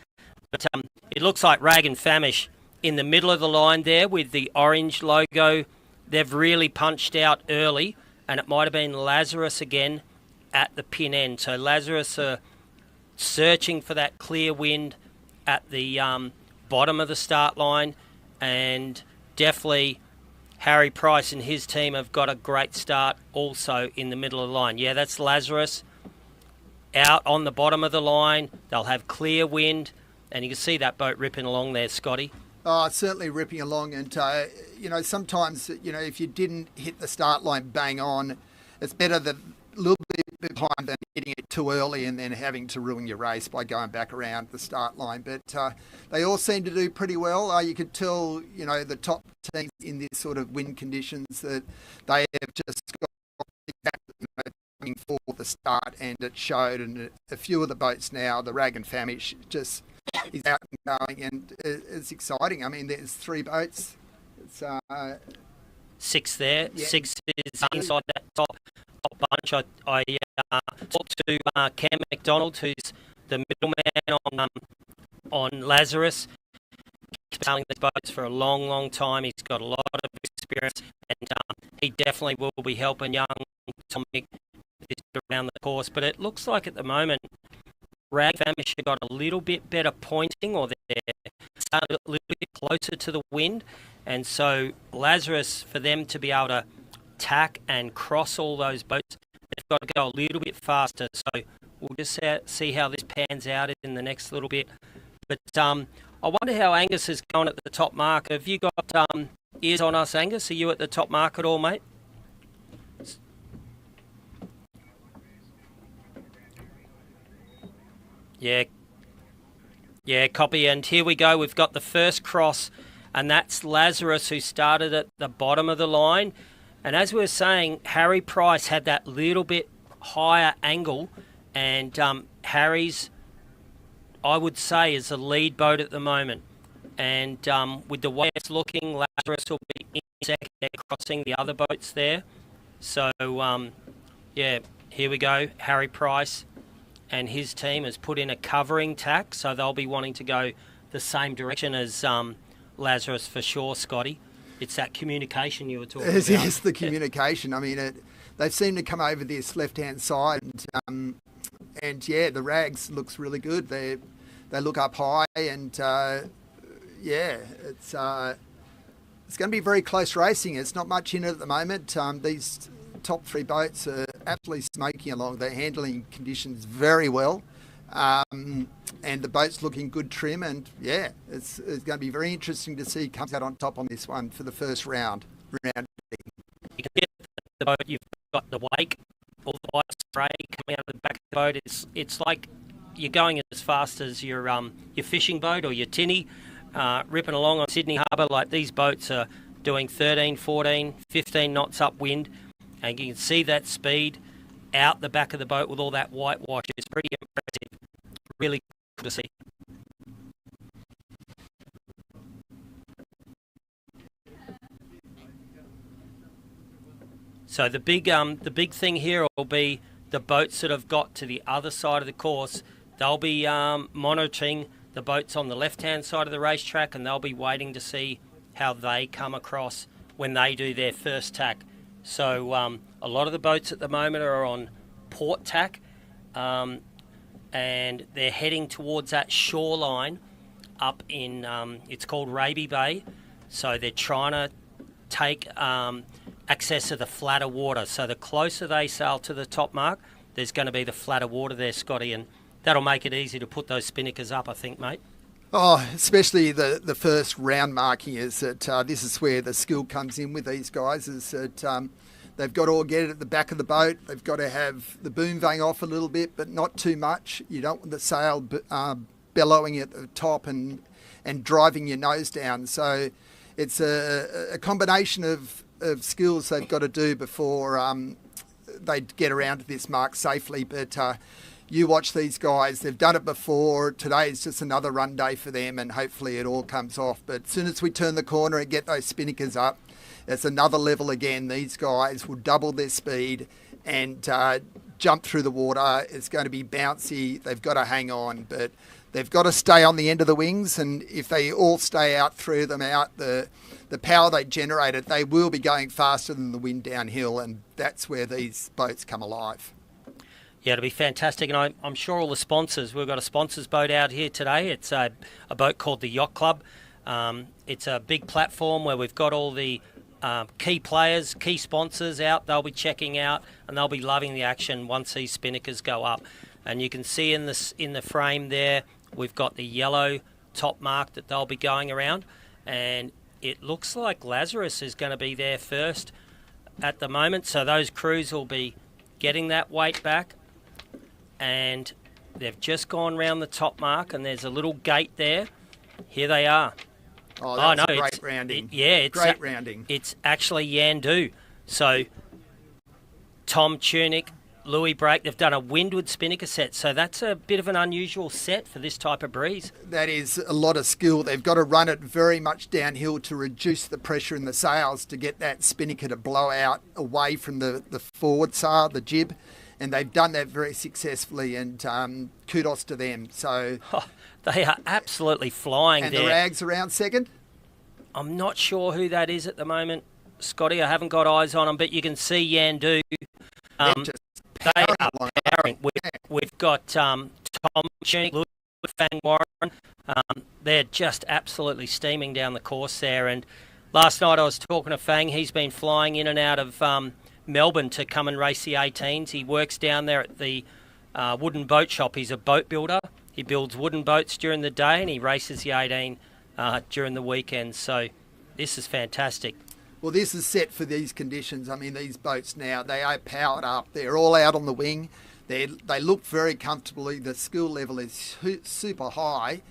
But it looks like Rag and Famish in the middle of the line there with the orange logo. They've really punched out early, and it might have been Lazarus again at the pin end. So Lazarus are searching for that clear wind at the bottom of the start line, and definitely Harry Price and his team have got a great start also in the middle of the line. Yeah, that's Lazarus out on the bottom of the line. They'll have clear wind, and you can see that boat ripping along there, Scotty. Oh, certainly ripping along. And, sometimes, if you didn't hit the start line bang on, it's better that a little bit behind than hitting it too early and then having to ruin your race by going back around the start line. But they all seem to do pretty well. You could tell, the top teams in this sort of wind conditions that they have just got coming for the start, and it showed. And a few of the boats now, the Rag and Famish, just is out and going, and it's exciting. I mean, there's 3 boats. It's 6 there. Yeah. 6 is inside that top bunch. I talked to Cam McDonald, who's the middleman on Lazarus. He's been sailing these boats for a long, long time. He's got a lot of experience, and he definitely will be helping young Tom Mick around the course. But it looks like at the moment Rag Famish have got a little bit better pointing, or they're a little bit closer to the wind, and so Lazarus, for them to be able to tack and cross all those boats, they've got to go a little bit faster. So we'll just see how this pans out in the next little bit. But I wonder how Angus is going at the top mark. Have you got ears on us, Angus? Are you at the top mark at all, mate? Yeah, copy. And here we go. We've got the first cross, and that's Lazarus, who started at the bottom of the line. And as we were saying, Harry Price had that little bit higher angle, and Harry's, I would say, is the lead boat at the moment. And with the way it's looking, Lazarus will be in second. They're crossing the other boats there. So, here we go. Harry Price and his team has put in a covering tack, so they'll be wanting to go the same direction as Lazarus for sure, Scotty. It's that communication you were talking about. Yes, the communication. I mean, they seem to come over this left-hand side, and the Rags looks really good. They look up high, and it's going to be very close racing. It's not much in it at the moment. These top 3 boats are absolutely smoking along. They're handling conditions very well, and the boat's looking good trim, and it's going to be very interesting to see who comes out on top on this one for the first round. You can get the boat, you've got the wake, all the white spray coming out of the back of the boat. It's like you're going as fast as your fishing boat or your tinny, ripping along on Sydney Harbour. Like, these boats are doing 13, 14, 15 knots upwind, and you can see that speed out the back of the boat with all that whitewash. It's pretty impressive. Really cool to see. So the big thing here will be the boats that have got to the other side of the course. They'll be monitoring the boats on the left-hand side of the racetrack, and they'll be waiting to see how they come across when they do their first tack. So a lot of the boats at the moment are on port tack, and they're heading towards that shoreline up in, it's called Raby Bay. So they're trying to take access to the flatter water. So the closer they sail to the top mark, there's going to be the flatter water there, Scotty, and that'll make it easy to put those spinnakers up, I think, mate. Oh, especially the first round marking is that this is where the skill comes in with these guys, is that they've got to all get it at the back of the boat. They've got to have the boom vang off a little bit, but not too much. You don't want the sail bellowing at the top and driving your nose down. So it's a combination of skills they've got to do before they'd get around to this mark safely. But you watch these guys, they've done it before. Today is just another run day for them, and hopefully it all comes off. But as soon as we turn the corner and get those spinnakers up, it's another level again. These guys will double their speed and jump through the water. It's going to be bouncy. They've got to hang on, but they've got to stay on the end of the wings. And if they all stay out, through them out, the power they generated, they will be going faster than the wind downhill, and that's where these boats come alive. Yeah, it'll be fantastic, and I'm sure all the sponsors, we've got a sponsors boat out here today. It's a boat called the Yacht Club. It's a big platform where we've got all the key players, key sponsors out. They'll be checking out, and they'll be loving the action once these spinnakers go up. And you can see in the frame there, we've got the yellow top mark that they'll be going around, and it looks like Lazarus is going to be there first at the moment. So those crews will be getting that weight back, and they've just gone round the top mark, and there's a little gate there. Here they are. Oh, that's a great rounding. It's great rounding. It's actually Yandu. So Tom Tunick, Louis Brake, they've done a windward spinnaker set. So that's a bit of an unusual set for this type of breeze. That is a lot of skill. They've got to run it very much downhill to reduce the pressure in the sails to get that spinnaker to blow out away from the forward sail, the jib. And they've done that very successfully, and kudos to them. So they are absolutely flying and there. And the Rags around second? I'm not sure who that is at the moment, Scotty. I haven't got eyes on them, but you can see Yandu. They are powering. We've got Tom Tunick, Louis Fang Warren. They're just absolutely steaming down the course there. And last night I was talking to Fang. He's been flying in and out of Melbourne to come and race the 18s. He works down there at the wooden boat shop. He's a boat builder. He builds wooden boats during the day, and he races the 18 during the weekend. So this is fantastic. Well, this is set for these conditions. I mean, these boats now, they are powered up. They're all out on the wing. They look very comfortably. The skill level is super high.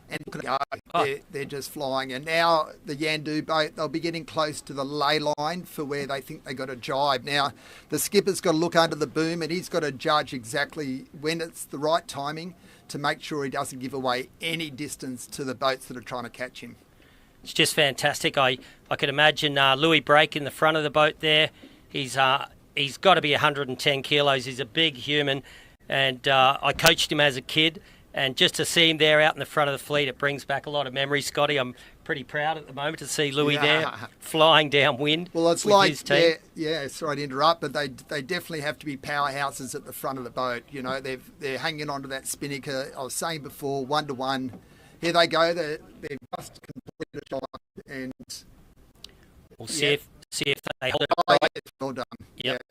And they're just flying. And now the Yandu boat, they'll be getting close to the ley line for where they think they got to jibe. Now, the skipper's got to look under the boom, and he's got to judge exactly when it's the right timing to make sure he doesn't give away any distance to the boats that are trying to catch him. It's just fantastic. I could imagine Louis Brake in the front of the boat there. He's got to be 110 kilos. He's a big human, and I coached him as a kid. And just to see him there out in the front of the fleet, it brings back a lot of memories, Scotty. I'm pretty proud at the moment to see Louis there flying downwind. Well, it's with like, his team. Sorry to interrupt, but they definitely have to be powerhouses at the front of the boat. You know, they're hanging onto that spinnaker. I was saying before, 1-to-1. Here they go. They've just completed a shot, and we'll see if they hold it right. right. Well done. Yep.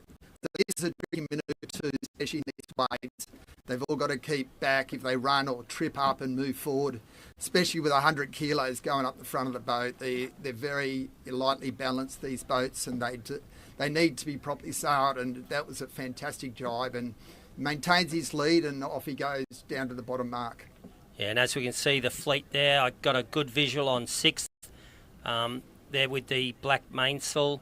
So this is a tricky manoeuvre too, especially in these waves. They've all got to keep back if they run or trip up and move forward, especially with 100 kilos going up the front of the boat. They're very lightly balanced, these boats, and they need to be properly sailed, and that was a fantastic jibe, and maintains his lead, and off he goes down to the bottom mark. Yeah, and as we can see the fleet there, I got a good visual on 6th there with the black mainsail,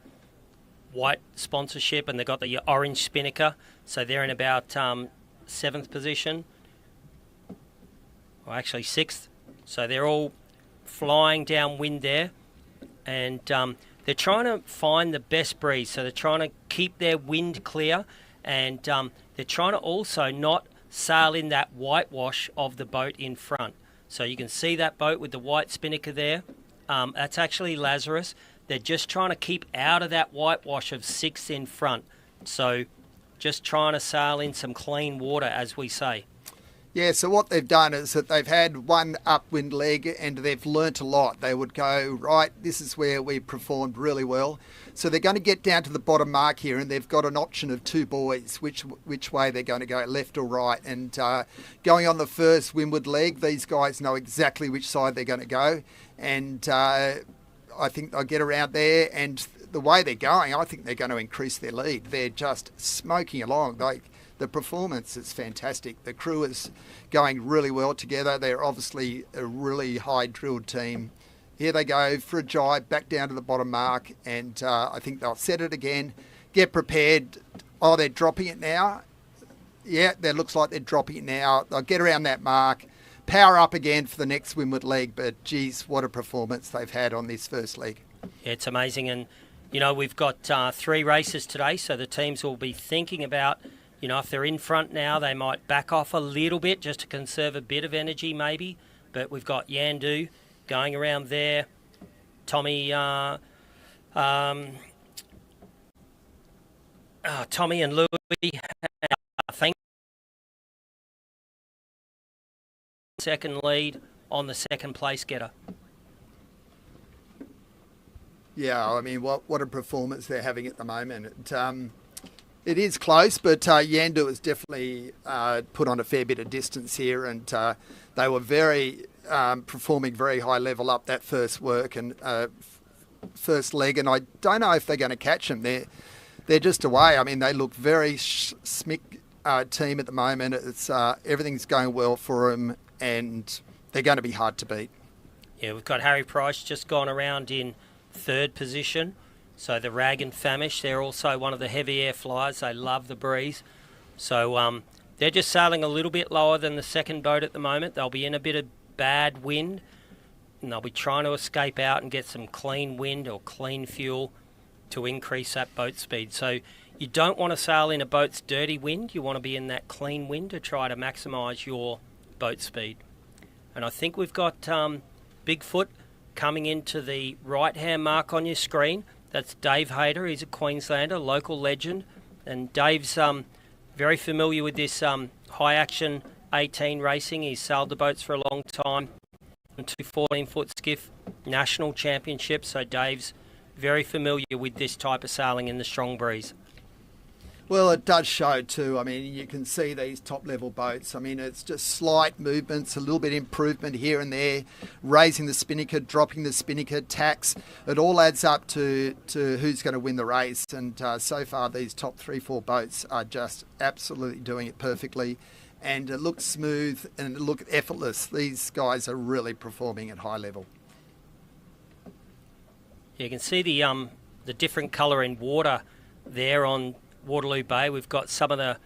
white sponsorship, and they've got the orange spinnaker, so they're in about 7th position, or actually 6th. So they're all flying downwind there, and they're trying to find the best breeze. So they're trying to keep their wind clear, and they're trying to also not sail in that whitewash of the boat in front. So you can see that boat with the white spinnaker there. That's actually Lazarus. They're just trying to keep out of that whitewash of 6 in front. So just trying to sail in some clean water, as we say. Yeah, so what they've done is that they've had one upwind leg, and they've learnt a lot. They would go, right, this is where we performed really well. So they're going to get down to the bottom mark here, and they've got an option of 2 buoys, which way they're going to go, left or right. And going on the first windward leg, these guys know exactly which side they're going to go. And I think they'll get around there, and the way they're going, I think they're going to increase their lead. They're just smoking along. The performance is fantastic. The crew is going really well together. They're obviously a really high-drilled team. Here they go for a jibe back down to the bottom mark, and I think they'll set it again, get prepared Oh, they're dropping it now. Yeah, that looks like they're dropping it now. They'll get around that mark, power up again for the next windward leg. But geez, what a performance they've had on this first leg. Yeah, it's amazing. And, we've got 3 races today, so the teams will be thinking about, if they're in front now, they might back off a little bit just to conserve a bit of energy maybe. But we've got Yandu going around there. Tommy and Louis, I think, second lead on the second place getter. Yeah, I mean, what a performance they're having at the moment. It is close, but Yandu has definitely put on a fair bit of distance here, and they were performing very high level up that first work and first leg, and I don't know if they're going to catch them. They're just away. I mean, they look very smick team at the moment. It's everything's going well for them, and they're going to be hard to beat. Yeah, we've got Harry Price just gone around in 3rd position. So the Rag and Famish, they're also one of the heavy air flyers. They love the breeze. So they're just sailing a little bit lower than the second boat at the moment. They'll be in a bit of bad wind, and they'll be trying to escape out and get some clean wind or clean fuel to increase that boat speed. So you don't want to sail in a boat's dirty wind. You want to be in that clean wind to try to maximise your boat speed. And I think we've got Bigfoot coming into the right-hand mark on your screen. That's Dave Hayter. He's a Queenslander, local legend. And Dave's very familiar with this high-action 18 racing. He's sailed the boats for a long time. And 2 14-foot skiff national championships. So Dave's very familiar with this type of sailing in the strong breeze. Well, it does show too. I mean, you can see these top-level boats. I mean, it's just slight movements, a little bit improvement here and there, raising the spinnaker, dropping the spinnaker, tacks. It all adds up to who's going to win the race. And so far, these top 3-4 boats are just absolutely doing it perfectly. And it looks smooth and it looks effortless. These guys are really performing at high level. You can see the different colour in water there on Waterloo Bay. We've got some of the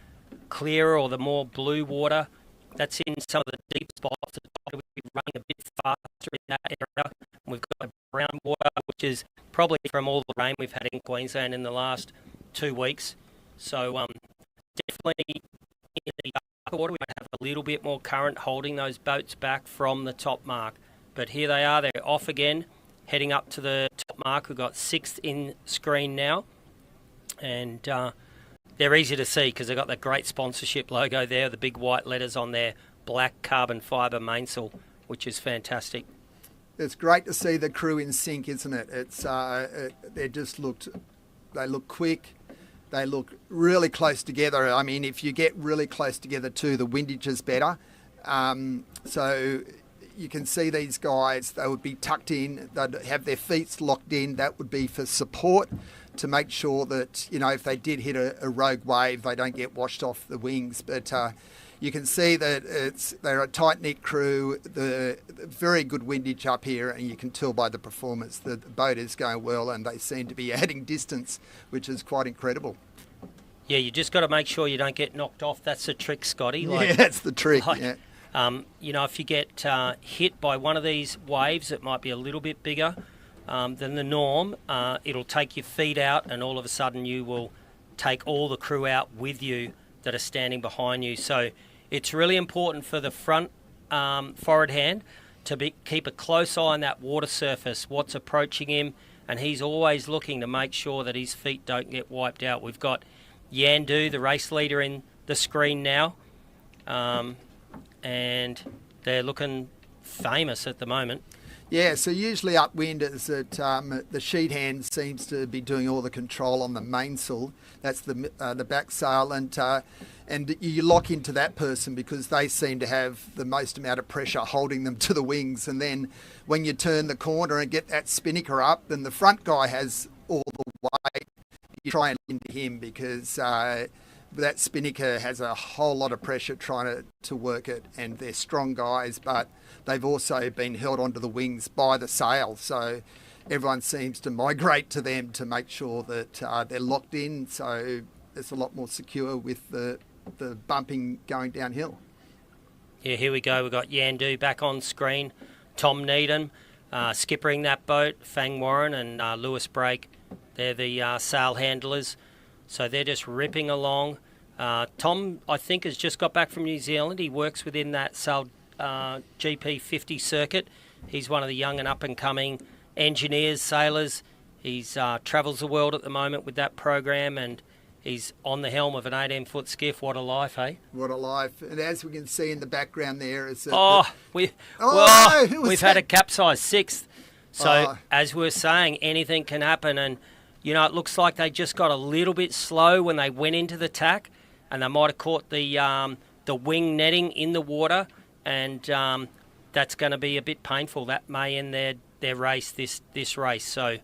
clearer or the more blue water. That's in some of the deep spots. The tide will be running a bit faster in that area. We've got brown water, which is probably from all the rain we've had in Queensland in the last 2 weeks. So definitely in the darker water, we might have a little bit more current holding those boats back from the top mark. But here they are. They're off again, heading up to the top mark. We've got 6th in screen now. And they're easy to see because they've got that great sponsorship logo there, the big white letters on their black carbon fibre mainsail, which is fantastic. It's great to see the crew in sync, isn't it? It's they look quick, they look really close together. I mean, if you get really close together too, the windage is better. So you can see these guys, they would be tucked in, they'd have their feet locked in. That would be for support, to make sure that, if they did hit a rogue wave, they don't get washed off the wings. But you can see that they're a tight-knit crew, the very good windage up here, and you can tell by the performance that the boat is going well, and they seem to be adding distance, which is quite incredible. Yeah, you just got to make sure you don't get knocked off. That's the trick, Scotty. Yeah, that's the trick, yeah. If you get hit by one of these waves, it might be a little bit bigger than the norm. It'll take your feet out, and all of a sudden you will take all the crew out with you that are standing behind you. So it's really important for the front forward hand to keep a close eye on that water surface, what's approaching him, and he's always looking to make sure that his feet don't get wiped out. We've got Yandu, the race leader, in the screen now, and they're looking famous at the moment. Yeah, so usually upwind is that the sheet hand seems to be doing all the control on the mainsail. That's the back sail, and you lock into that person because they seem to have the most amount of pressure holding them to the wings. And then when you turn the corner and get that spinnaker up, then the front guy has all the weight. You try and into him because that spinnaker has a whole lot of pressure trying to work it, and they're strong guys, but they've also been held onto the wings by the sail. So everyone seems to migrate to them to make sure that they're locked in. So it's a lot more secure with the bumping going downhill. Yeah, here we go. We've got Yandu back on screen. Tom Needham skippering that boat. Fang Warren and Lewis Brake. They're the sail handlers. So they're just ripping along. Tom, I think, has just got back from New Zealand. He works within that sail GP 50 circuit. He's one of the young and up-and-coming engineers, sailors. He's travels the world at the moment with that program, and he's on the helm of an 18-foot skiff. What a life, eh? What a life. And as we can see in the background there is... We've had a capsize sixth. So, as we were saying, anything can happen. And, you know, it looks like they just got a little bit slow when they went into the tack, and they might have caught the wing netting in the water, and that's going to be a bit painful. That may end their race, this race. So...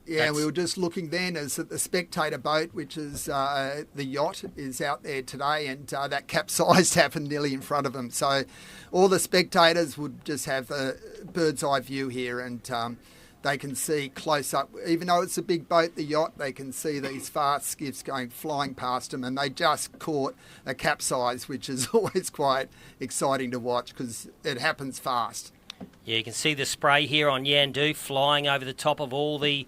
Yeah, and we were just looking then as the spectator boat, which is the yacht, is out there today, and that capsized happened nearly in front of them. So all the spectators would just have a bird's eye view here, and they can see close up. Even though it's a big boat, the yacht, they can see these fast skiffs flying past them, and they just caught a capsize, which is always quite exciting to watch because it happens fast. Yeah, you can see the spray here on Yandu flying over the top of all the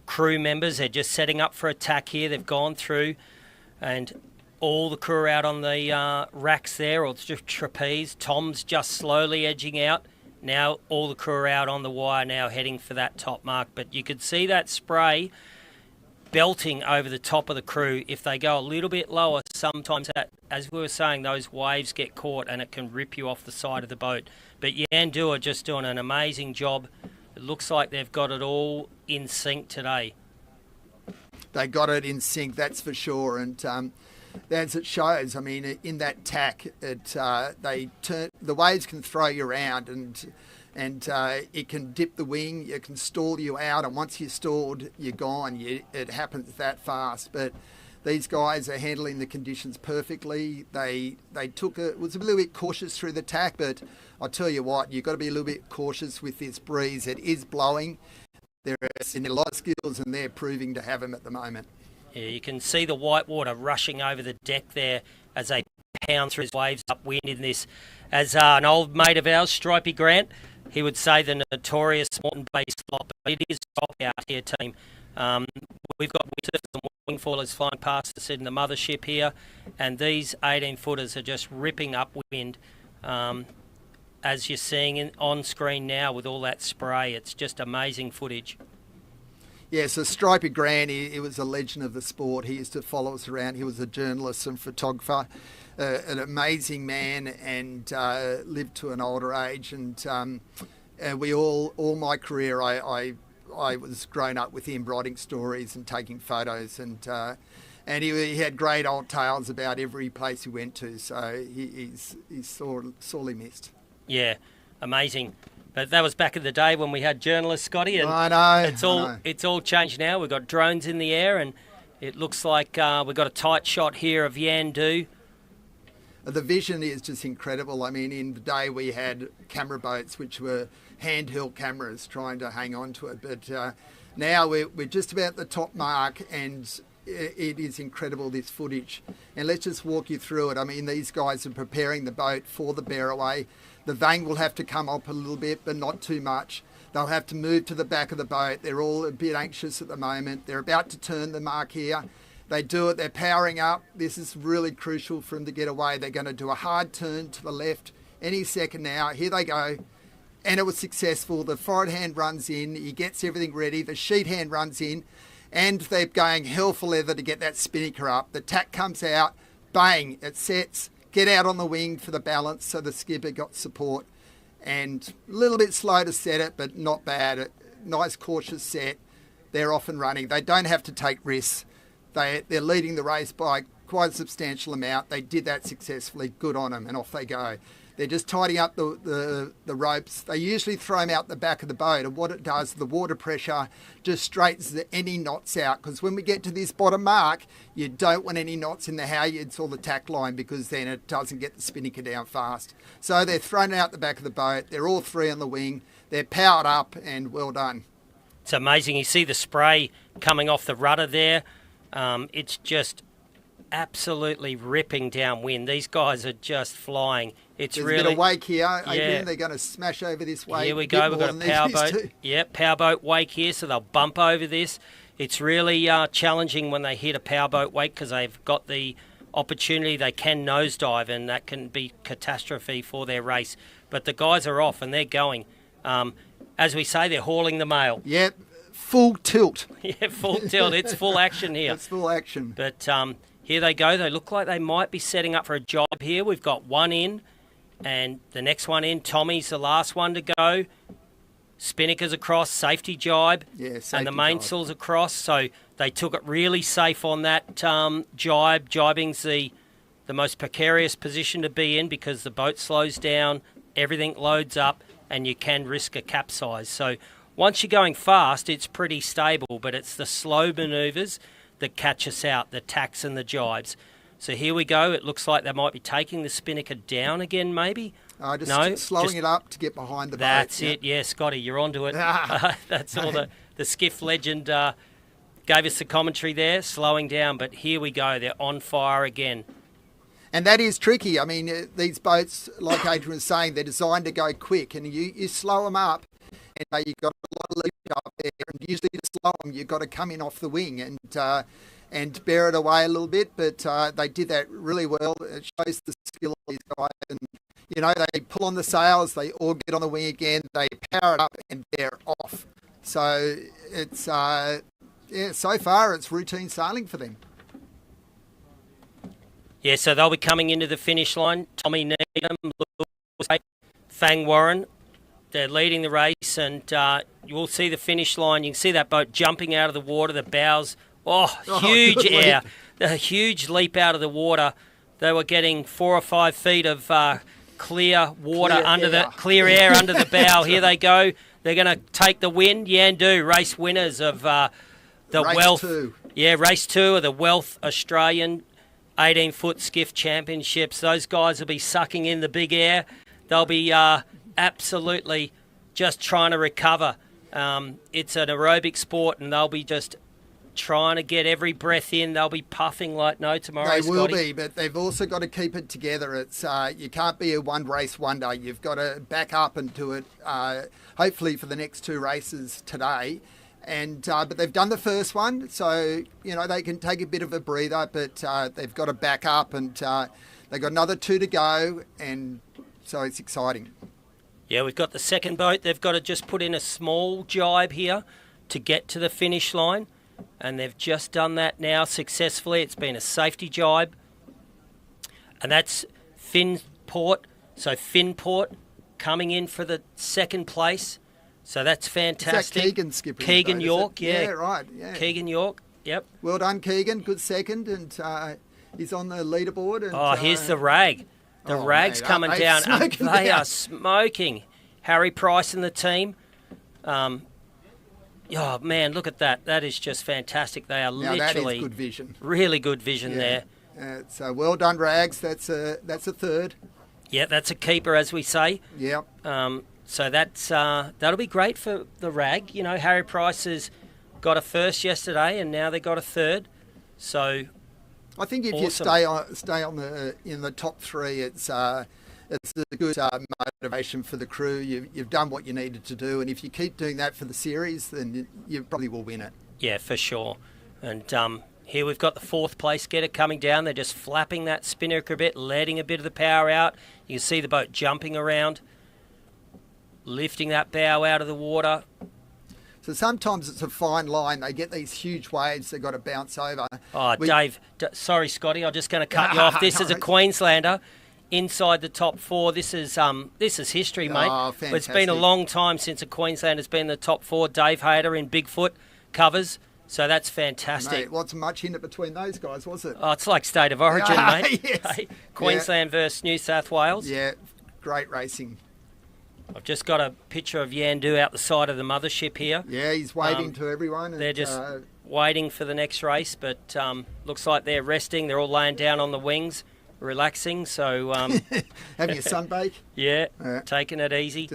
crew members. They're just setting up for attack here. They've gone through, and all the crew are out on the racks there, or trapeze. Tom's just slowly edging out. Now all the crew are out on the wire now, heading for that top mark. But you could see that spray belting over the top of the crew. If they go a little bit lower, sometimes, as we were saying, those waves get caught and it can rip you off the side of the boat. But Yandu are just doing an amazing job. It looks like they've got it all in sync today. They got it in sync, that's for sure. And as it shows, I mean, in that tack, the waves can throw you around, and it can dip the wing, it can stall you out, and once you're stalled, you're gone. It happens that fast. But these guys are handling the conditions perfectly. They was a little bit cautious through the tack, but I'll tell you what, you've got to be a little bit cautious with this breeze. It is blowing. There is a lot of skills, and they're proving to have them at the moment. Yeah, you can see the white water rushing over the deck there as they pound through waves upwind in this. As an old mate of ours, Stripey Grant, he would say the notorious Morton-based lot, but it is top out here, team. We've got wingfoilers flying past us in the mothership here, and these 18-footers are just ripping upwind. As you're seeing on screen now with all that spray, it's just amazing footage. Yeah, so Stripey Grant, he was a legend of the sport. He used to follow us around. He was a journalist and photographer, an amazing man, and lived to an older age. And we all my career, I was grown up with him, writing stories and taking photos, and he had great old tales about every place he went to. So he's sorely missed. Yeah, amazing. But that was back in the day when we had journalists, Scotty. And I know. It's all changed now. We've got drones in the air, and it looks like we've got a tight shot here of Yandu. The vision is just incredible. I mean, in the day we had camera boats, which were handheld cameras trying to hang on to it. But now we're just about the top mark, and it is incredible, this footage. And let's just walk you through it. I mean, these guys are preparing the boat for the bear away. The vane will have to come up a little bit, but not too much. They'll have to move to the back of the boat. They're all a bit anxious at the moment. They're about to turn the mark here. They do it, they're powering up. This is really crucial for them to get away. They're going to do a hard turn to the left any second now. Here they go. And it was successful. The forward hand runs in. He gets everything ready. The sheet hand runs in. And they're going hell for leather to get that spinnaker up. The tack comes out. Bang, it sets. Get out on the wing for the balance, so the skipper got support. And a little bit slow to set it, but not bad. Nice cautious set. They're off and running. They don't have to take risks. They're leading the race by quite a substantial amount. They did that successfully. Good on them, and off they go. They're just tidying up the ropes. They usually throw them out the back of the boat, and what it does, the water pressure just straightens any knots out, because when we get to this bottom mark, you don't want any knots in the halyards or the tack line, because then it doesn't get the spinnaker down fast. So they're thrown out the back of the boat. They're all three on the wing. They're powered up, and well done. It's amazing. You see the spray coming off the rudder there. It's just absolutely ripping downwind. These guys are just flying. It's There's really a bit of wake here, Adrian. Yeah. They're going to smash over this wake. Here we go. We've got a powerboat. Yep, powerboat wake here, so they'll bump over this. It's really challenging when they hit a powerboat wake because they've got the opportunity. They can nosedive, and that can be catastrophe for their race. But the guys are off, and they're going. As we say, they're hauling the mail. Yep, full tilt. Yeah, full tilt. It's full action here. It's full action. But here they go. They look like they might be setting up for a job here. We've got one in, and the next one in. Tommy's the last one to go. Spinnaker's across, safety jibe, Yeah, safety and the jibe. mainsail's across. So they took it really safe on that jibe. Jibing's the most precarious position to be in because the boat slows down, everything loads up, and you can risk a capsize. So once you're going fast, it's pretty stable, but it's the slow manoeuvres that catch us out, the tacks and the jibes. So here we go. It looks like they might be taking the spinnaker down again, maybe. Slowing it up to get behind the boat. That's it. Yeah, Scotty, you're onto it. That's all the skiff legend gave us the commentary there, slowing down. But here we go. They're on fire again. And that is tricky. I mean, these boats, like Adrian was saying, they're designed to go quick, and you slow them up, and you've got a lot of leap up there. And usually to slow them, you've got to come in off the wing and bear it away a little bit. But they did that really well. It shows the skill of these guys. And you know, they pull on the sails, they all get on the wing again, they power it up, and they're off. So it's so far it's routine sailing for them. Yeah, so they'll be coming into the finish line. Tommy Needham, Fang Warren, they're leading the race, and you will see the finish line. You can see that boat jumping out of the water, the bows. Huge air, a huge leap out of the water. They were getting 4 or 5 feet of clear water clear air under the bow. Here they go. They're going to take the win. Yandu, race winners of the race Wealth. 2. Yeah, race 2 of the Wealth Australian 18-foot skiff championships. Those guys will be sucking in the big air. They'll be absolutely just trying to recover. It's an aerobic sport, and they'll be just trying to get every breath in. They'll be puffing like no tomorrow. They will Scotty. be, but they've also got to keep it together. It's you can't be a one race wonder. You've got to back up and do it. Hopefully for the next 2 races today, and but they've done the first one, so you know they can take a bit of a breather. But they've got to back up, and they've got another 2 to go, and so it's exciting. Yeah, we've got the second boat. They've got to just put in a small jibe here to get to the finish line. And they've just done that now successfully. It's been a safety jibe. And that's Finport. So Finport coming in for the second place. So that's fantastic. Is that Keegan skipping? Keegan York, yeah. Yeah, right. Yeah. Keegan York, yep. Well done, Keegan. Good second, and he's on the leaderboard. And, Here's the rag. The rag's mate, coming aren't they down. smoking They down? are smoking. Harry Price and the team. Oh, man, look at that. That is just fantastic. They are Now literally that is good vision. really good vision there. So well done, Rags. That's a third. Yeah, that's a keeper, as we say. Yeah. So that's that'll be great for the rag. You know, Harry Price has got a first yesterday, and now they got a third. So I think if awesome. you stay on in the top 3, it's a good motivation for the crew. You've done what you needed to do, and if you keep doing that for the series, then you probably will win it. Yeah, for sure. And here we've got the 4th place getter coming down. They're just flapping that spinnaker a bit, letting a bit of the power out. You can see the boat jumping around, lifting that bow out of the water. So sometimes it's a fine line. They get these huge waves they've got to bounce over. Oh, Dave, sorry, Scotty, I'm just going to cut you off. This is a Queenslander inside the top 4. This is history, mate. Oh, It's been a fantastic. long time since a Queenslander's been in the top 4. Dave Hayter in Bigfoot covers, so that's fantastic. Mate, wasn't much in it between those guys, was it? Oh, it's like State of Origin, mate. Yes. Hey, Queensland versus New South Wales. Yeah, great racing. I've just got a picture of Yandu out the side of the mothership here. Yeah, he's waving to everyone. And, They're just waiting for the next race, but looks like they're resting. They're all laying down on the wings, relaxing. So having a sunbake. Yeah, taking it easy.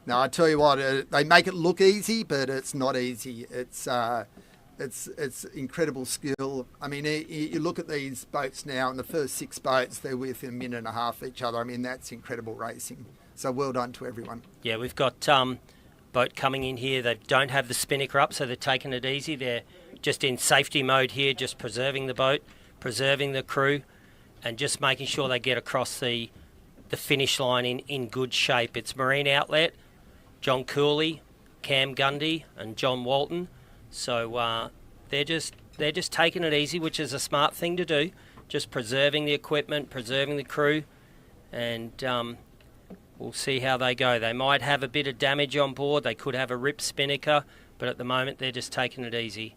No, I tell you what, they make it look easy, but it's not easy. It's It's incredible skill. I mean, you look at these boats now, and the first 6 boats, they're within a minute and a half each other. I mean, that's incredible racing. So well done to everyone. Yeah, we've got boat coming in here. They don't have the spinnaker up, so they're taking it easy. They're just in safety mode here, just preserving the boat, preserving the crew, and just making sure they get across the finish line in good shape. It's Marine Outlet, John Cooley, Cam Gundy, and John Walton. So they're just taking it easy, which is a smart thing to do. Just preserving the equipment, preserving the crew, and we'll see how they go. They might have a bit of damage on board. They could have a ripped spinnaker, but at the moment they're just taking it easy.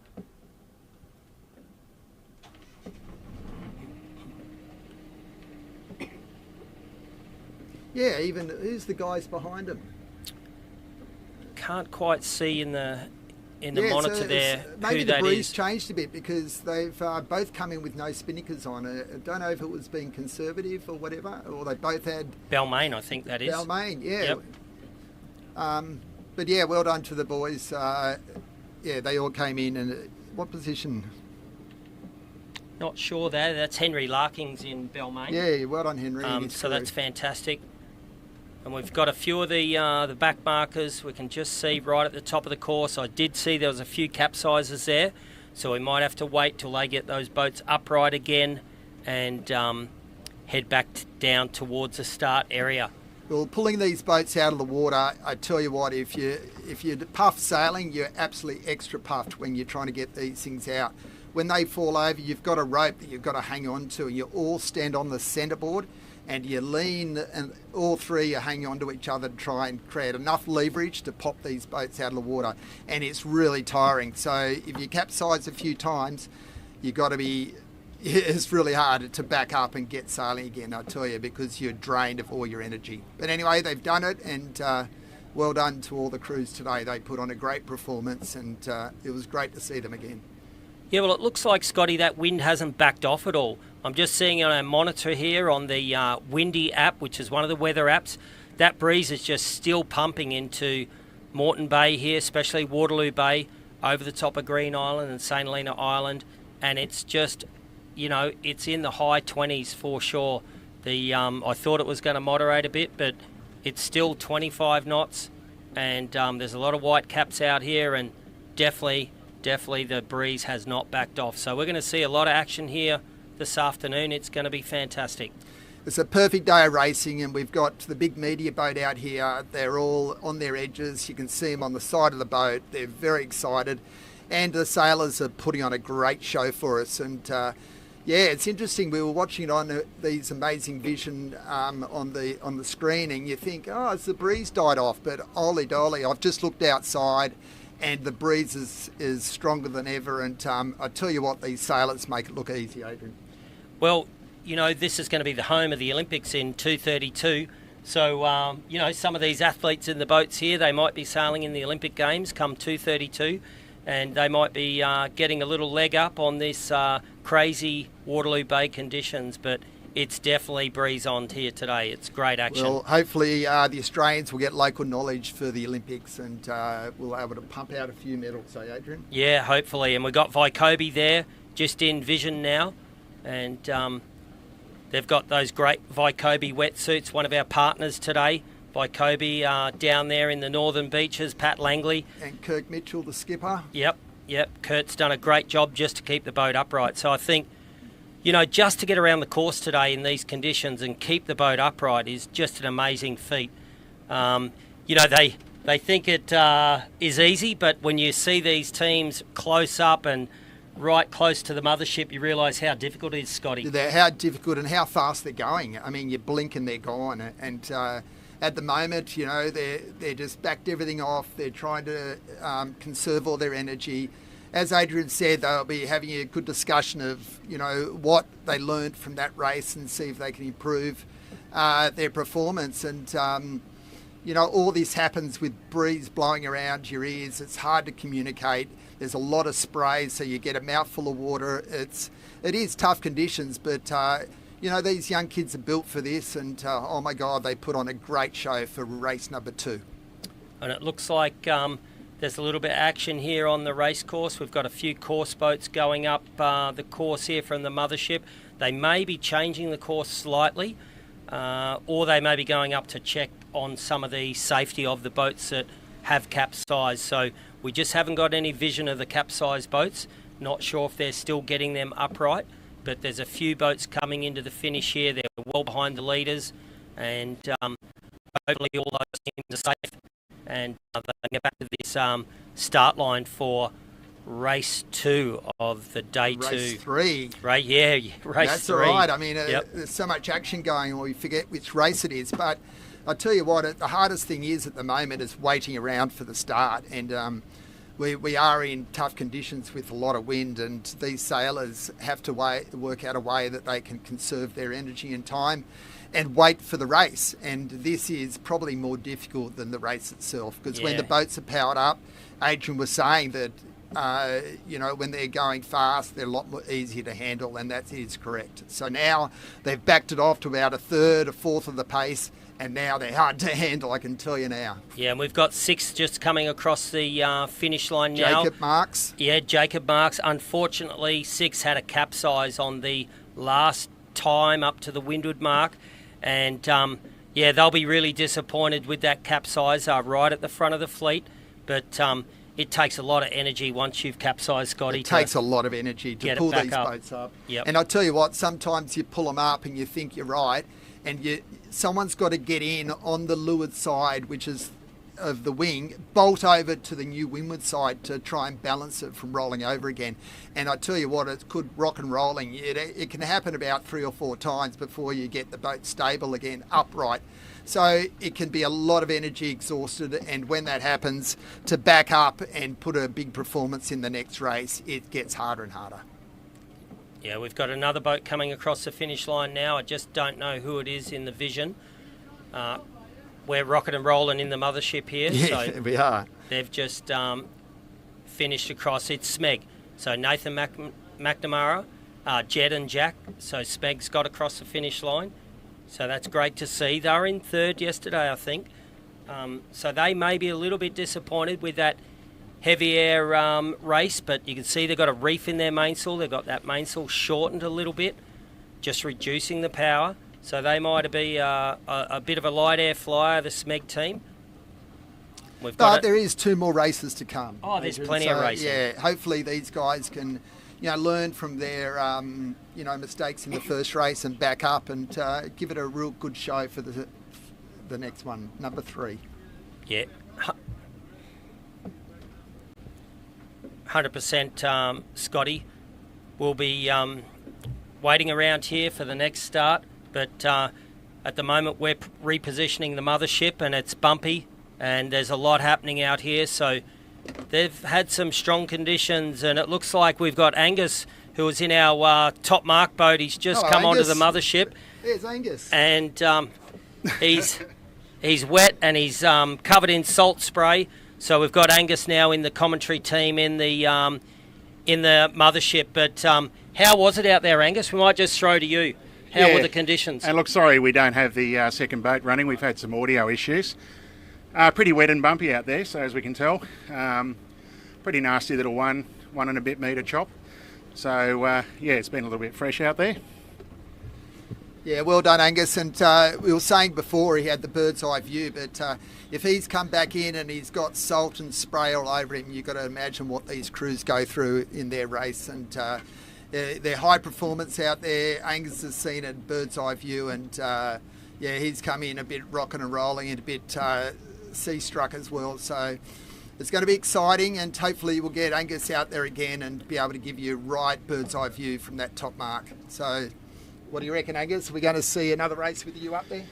Yeah, even who's the guys behind them? Can't quite see in the monitor there maybe who the that breeze is. changed a bit because they've both come in with no spinnakers on. I don't know if it was being conservative or whatever, or they both had... Balmain, I think that is. Balmain, yeah. Yep. But yeah, well done to the boys. Yeah, they all came in, and what position? Not sure there. That's Henry Larkins in Balmain. Yeah, well done, Henry. So that's fantastic. And we've got a few of the back markers. We can just see right at the top of the course. I did see there was a few capsizes there, so we might have to wait till they get those boats upright again and head back down towards the start area. Well, pulling these boats out of the water, I tell you what, if you're puff sailing, you're absolutely extra puffed when you're trying to get these things out. When they fall over, you've got a rope that you've got to hang on to, and you all stand on the centreboard, and you lean, and all three are hanging onto each other to try and create enough leverage to pop these boats out of the water. And it's really tiring. So if you capsize a few times, you've got to be... It's really hard to back up and get sailing again, I tell you, because you're drained of all your energy. But anyway, they've done it, and well done to all the crews today. They put on a great performance, and it was great to see them again. Yeah, well, it looks like, Scotty, that wind hasn't backed off at all. I'm just seeing on our monitor here on the Windy app, which is one of the weather apps, that breeze is just still pumping into Moreton Bay here, especially Waterloo Bay, over the top of Green Island and St Helena Island, and it's just, you know, it's in the high 20s for sure. I thought it was going to moderate a bit, but it's still 25 knots, and there's a lot of white caps out here, and definitely the breeze has not backed off. So we're going to see a lot of action here this afternoon. It's going to be fantastic. It's a perfect day of racing, and we've got the big media boat out here. They're all on their edges. You can see them on the side of the boat. They're very excited, and the sailors are putting on a great show for us. And yeah, it's interesting. We were watching it on these amazing vision on the screen, and you think, oh, has the breeze died off? But holy dolly, I've just looked outside, and the breeze is stronger than ever. And I tell you what, these sailors make it look easy, Adrian. Well, you know, this is going to be the home of the Olympics in 232. So, you know, some of these athletes in the boats here, they might be sailing in the Olympic Games come 232, and they might be getting a little leg up on this crazy Waterloo Bay conditions. But it's definitely breeze on here today. It's great action. Well, hopefully the Australians will get local knowledge for the Olympics, and we'll be able to pump out a few medals, eh, Adrian? Yeah, hopefully. And we've got Vycobi there, just in vision now. And they've got those great Vycobi wetsuits, one of our partners today. Vycobi down there in the northern beaches, Pat Langley. And Kirk Mitchell, the skipper. Yep. Kurt's done a great job just to keep the boat upright. So I think, you know, just to get around the course today in these conditions and keep the boat upright is just an amazing feat. You know, they think it is easy, but when you see these teams close up and right close to the mothership, you realise how difficult it is, Scotty. How difficult and how fast they're going. I mean, you blink and they're gone. And at the moment, you know, they're just backed everything off. They're trying to conserve all their energy. As Adrian said, they'll be having a good discussion of, you know, what they learned from that race and see if they can improve their performance. And, you know, all this happens with breeze blowing around your ears. It's hard to communicate. There's a lot of spray, so you get a mouthful of water. It is tough conditions, but, you know, these young kids are built for this, and, oh, my God, they put on a great show for race number 2. And it looks like There's a little bit of action here on the race course. We've got a few course boats going up the course here from the mothership. They may be changing the course slightly, or they may be going up to check on some of the safety of the boats that have capsized. So we just haven't got any vision of the capsized boats. Not sure if they're still getting them upright, but there's a few boats coming into the finish here. They're well behind the leaders, and hopefully all those teams are safe, and they can get back to this start line for race 2 of the day 2. Race 3. Right, yeah, race That's 3. all right. I mean, Yep. there's so much action going on, we forget which race it is. But I tell you what, the hardest thing is at the moment is waiting around for the start. And we are in tough conditions with a lot of wind, and these sailors have to work out a way that they can conserve their energy and time and wait for the race. And this is probably more difficult than the race itself, because when the boats are powered up, Adrian was saying that when they're going fast, they're a lot more easier to handle, and that is correct. So now they've backed it off to about a third, a fourth of the pace, and now they're hard to handle, I can tell you now. Yeah, and we've got 6 just coming across the finish line now. Jacob Marks. Yeah, Jacob Marks. Unfortunately, 6 had a capsize on the last time up to the windward mark, and they'll be really disappointed with that capsize right at the front of the fleet, but it takes a lot of energy once you've capsized, Scotty. It takes a lot of energy to pull these boats up. Yep. And I tell you what, sometimes you pull them up and you think you're right, and someone's got to get in on the leeward side, which is of the wing, bolt over to the new windward side to try and balance it from rolling over again. And I tell you what, it's good rock and rolling. It can happen about 3 or 4 times before you get the boat stable again, upright. So it can be a lot of energy exhausted, and when that happens, to back up and put a big performance in the next race, it gets harder and harder. Yeah, we've got another boat coming across the finish line now. I just don't know who it is in the vision. We're rocking and rolling in the mothership here. Yeah, so we are. They've just finished across. It's Smeg. So Nathan McNamara, Jed and Jack. So Smeg's got across the finish line. So that's great to see. They were in 3rd yesterday, I think. So they may be a little bit disappointed with that heavy air race, but you can see they've got a reef in their mainsail. They've got that mainsail shortened a little bit, just reducing the power. So they might be a bit of a light air flyer, the Smeg team. But there is 2 more races to come. Oh, there's plenty of racing. Yeah, hopefully these guys can, learn from their, mistakes in the first race and back up and give it a real good show for the next one, number 3. Yeah. 100% Scotty will be waiting around here for the next start, but at the moment we're repositioning the mothership, and it's bumpy and there's a lot happening out here, so they've had some strong conditions, and it looks like we've got Angus, who was in our top mark boat. He's just come onto the mothership. There's Angus. And he's wet and he's covered in salt spray. So we've got Angus now in the commentary team in the mothership. But how was it out there, Angus? We might just throw to you. How were the conditions? And look, sorry we don't have the second boat running. We've had some audio issues. Pretty wet and bumpy out there, so as we can tell. Pretty nasty little one and a bit metre chop. So, it's been a little bit fresh out there. Yeah, well done, Angus. And we were saying before he had the bird's eye view, but if he's come back in and he's got salt and spray all over him, you've got to imagine what these crews go through in their race. And they're high performance out there. Angus has seen a bird's eye view, and he's come in a bit rocking and rolling and a bit sea struck as well. So it's going to be exciting, and hopefully we'll get Angus out there again and be able to give you a right bird's eye view from that top mark. So what do you reckon, Angus? Are we going to see another race with you up there?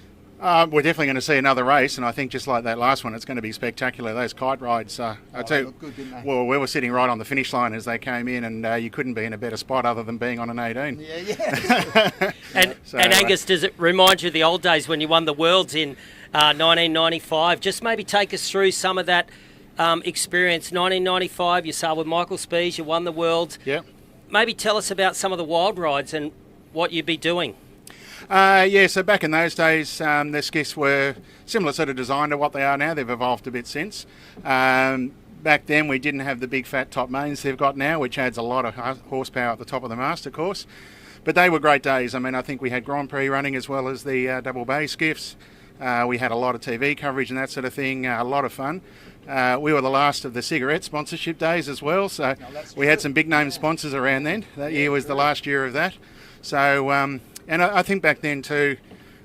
We're definitely going to see another race, and I think just like that last one, it's going to be spectacular. Those kite rides, I tell you, good, didn't they? well, we were sitting right on the finish line as they came in, and you couldn't be in a better spot other than being on an 18. Yeah. And Angus, does it remind you of the old days when you won the Worlds in 1995? Just maybe take us through some of that experience. 1995, you sailed with Michael Spees, you won the Worlds. Yeah. Maybe tell us about some of the wild rides and what you'd be doing. So back in those days, the SKIFFS were similar sort of design to what they are now. They've evolved a bit since. back then we didn't have the big fat top mains they've got now, which adds a lot of horsepower at the top of the mast, of course. But they were great days. I mean, I think we had Grand Prix running as well as the double bay skiffs. We had a lot of TV coverage and that sort of thing, a lot of fun. We were the last of the cigarette sponsorship days as well, so we had some big name sponsors around then. That year was the last year of that. So, and I think back then too,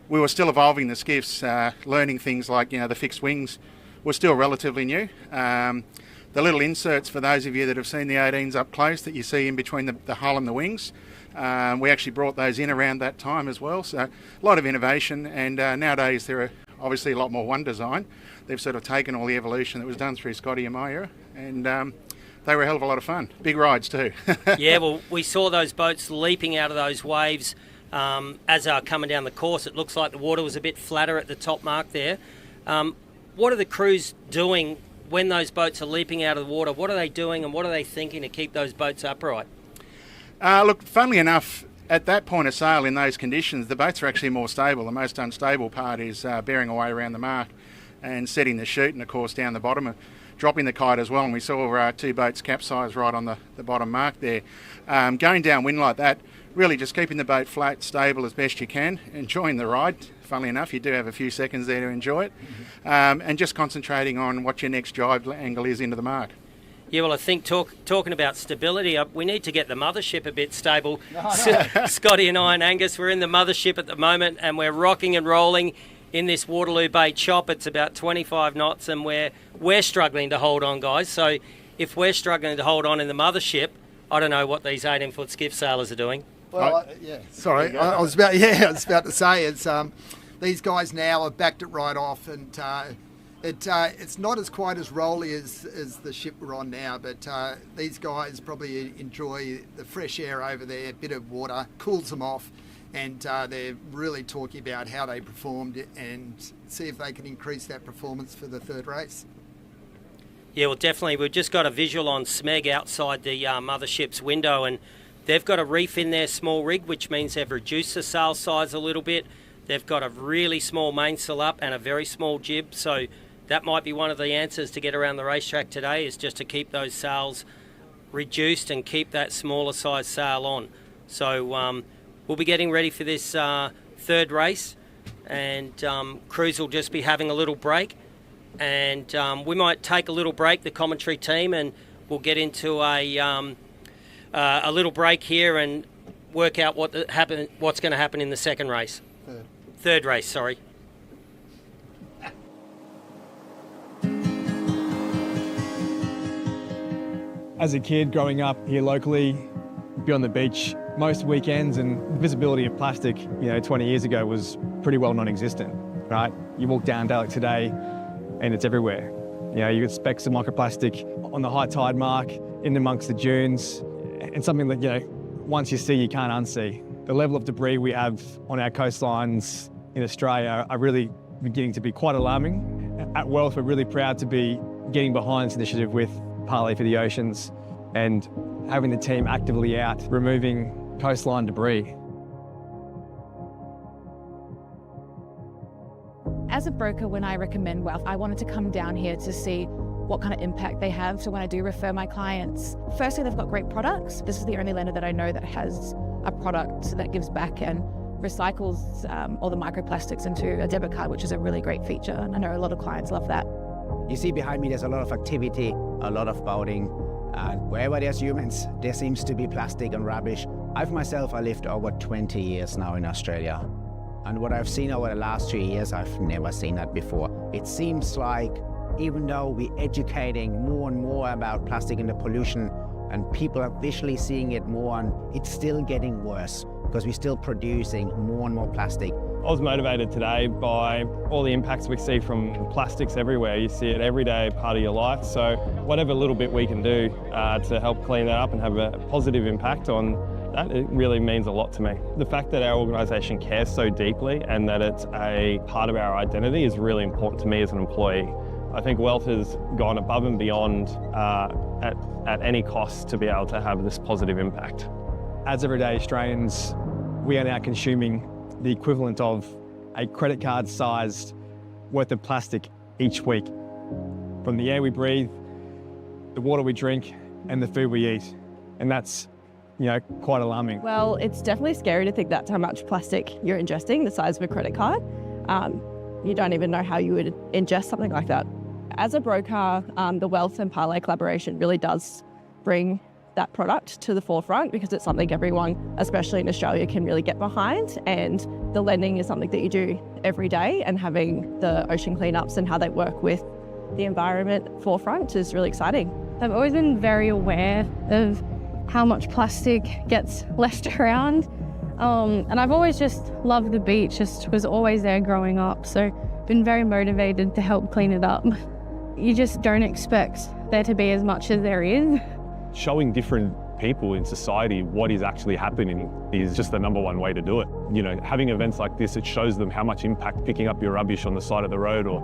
we were still evolving the skiffs, learning things like, you know, the fixed wings were still relatively new. The little inserts, for those of you that have seen the 18s up close that you see in between the hull and the wings, we actually brought those in around that time as well. So a lot of innovation, and nowadays there are obviously a lot more one design. They've sort of taken all the evolution that was done through Scotty and my era, and they were a hell of a lot of fun. Big rides too. Yeah, well, we saw those boats leaping out of those waves as they were coming down the course. It looks like the water was a bit flatter at the top mark there. What are the crews doing when those boats are leaping out of the water? What are they doing and what are they thinking to keep those boats upright? Look, funnily enough, at that point of sail in those conditions, the boats are actually more stable. The most unstable part is bearing away around the mark and setting the chute and, of course, down the bottom, dropping the kite as well. And we saw two boats capsize right on the bottom mark there. Going downwind like that, really just keeping the boat flat, stable as best you can, enjoying the ride. Funnily enough, you do have a few seconds there to enjoy it, and just concentrating on what your next jibe angle is into the mark. Yeah, well, I think talking about stability, we need to get the mothership a bit stable. Scotty and I and Angus, we're in the mothership at the moment and we're rocking and rolling in this Waterloo Bay chop. It's about 25 knots and we're struggling to hold on, guys. So if we're struggling to hold on in the mothership, I don't know what these 18-foot skiff sailors are doing. Well, yeah. Sorry, I was about to say it's these guys now have backed it right off, and it's not as quite as rolly as the ship we're on now. But these guys probably enjoy the fresh air over there. A bit of water cools them off, and they're really talking about how they performed and see if they can increase that performance for the third race. Yeah, well, definitely. We've just got a visual on Smeg outside the mothership's window, and they've got a reef in their small rig, which means they've reduced the sail size a little bit. They've got a really small mainsail up and a very small jib, so that might be one of the answers to get around the racetrack today, is just to keep those sails reduced and keep that smaller size sail on. So we'll be getting ready for this third race, and crews will just be having a little break, and we might take a little break, the commentary team, and we'll get into a little break here and work out what's going to happen in the second race. Third race, sorry. As a kid growing up here locally, be on the beach most weekends, and visibility of plastic, 20 years ago was pretty well non-existent, right? You walk down Dalek today and it's everywhere. You get specks of microplastic on the high tide mark, in amongst the dunes, and something that, once you see, you can't unsee. The level of debris we have on our coastlines in Australia are really beginning to be quite alarming. At Wealth, we're really proud to be getting behind this initiative with Parley for the Oceans and having the team actively out removing coastline debris. As a broker, when I recommend Wealth, I wanted to come down here to see what kind of impact they have. So when I do refer my clients, firstly, they've got great products. This is the only lender that I know that has a product that gives back and recycles all the microplastics into a debit card, which is a really great feature. And I know a lot of clients love that. You see behind me, there's a lot of activity, a lot of boating. And wherever there's humans, there seems to be plastic and rubbish. I lived over 20 years now in Australia. And what I've seen over the last 3 years, I've never seen that before. It seems like even though we're educating more and more about plastic and the pollution, and people are visually seeing it more, and it's still getting worse because we're still producing more and more plastic. I was motivated today by all the impacts we see from plastics everywhere. You see it every day, part of your life. So whatever little bit we can do to help clean that up and have a positive impact on that, it really means a lot to me. The fact that our organisation cares so deeply and that it's a part of our identity is really important to me as an employee. I think Wealth has gone above and beyond at any cost to be able to have this positive impact. As everyday Australians, we are now consuming the equivalent of a credit card sized worth of plastic each week. From the air we breathe, the water we drink and the food we eat. And that's, quite alarming. Well, it's definitely scary to think that's how much plastic you're ingesting, the size of a credit card. You don't even know how you would ingest something like that. As a broker, the Wealth and Parlay collaboration really does bring that product to the forefront because it's something everyone, especially in Australia, can really get behind. And the lending is something that you do every day, and having the ocean cleanups and how they work with the environment forefront is really exciting. I've always been very aware of how much plastic gets left around. And I've always just loved the beach, just was always there growing up. So been very motivated to help clean it up. You just don't expect there to be as much as there is. Showing different people in society what is actually happening is just the number one way to do it. Having events like this, it shows them how much impact picking up your rubbish on the side of the road or,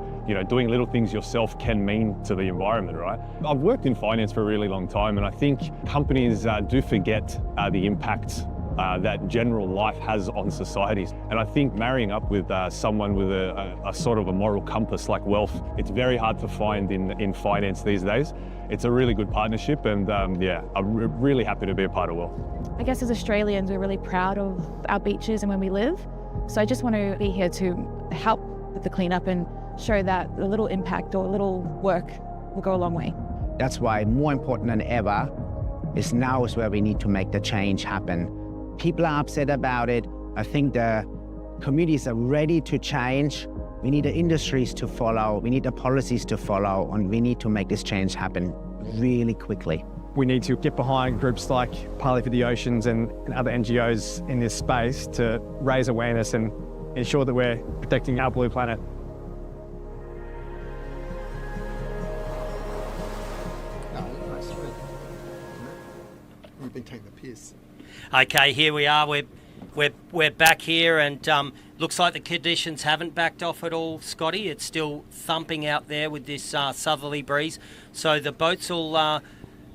doing little things yourself can mean to the environment, right? I've worked in finance for a really long time, and I think companies do forget the impact that general life has on societies. And I think marrying up with someone with a sort of a moral compass like Wealth, it's very hard to find in finance these days. It's a really good partnership, and I'm really happy to be a part of Wealth. I guess as Australians, we're really proud of our beaches and where we live. So I just want to be here to help with the cleanup and show that a little impact or a little work will go a long way. That's why more important than ever is now is where we need to make the change happen. People are upset about it. I think the communities are ready to change. We need the industries to follow. We need the policies to follow, and we need to make this change happen really quickly. We need to get behind groups like Parley for the Oceans and other NGOs in this space to raise awareness and ensure that we're protecting our blue planet. We've been taking the piss. Okay, here we are. We're back here, and looks like the conditions haven't backed off at all, Scotty. It's still thumping out there with this southerly breeze. So the boats will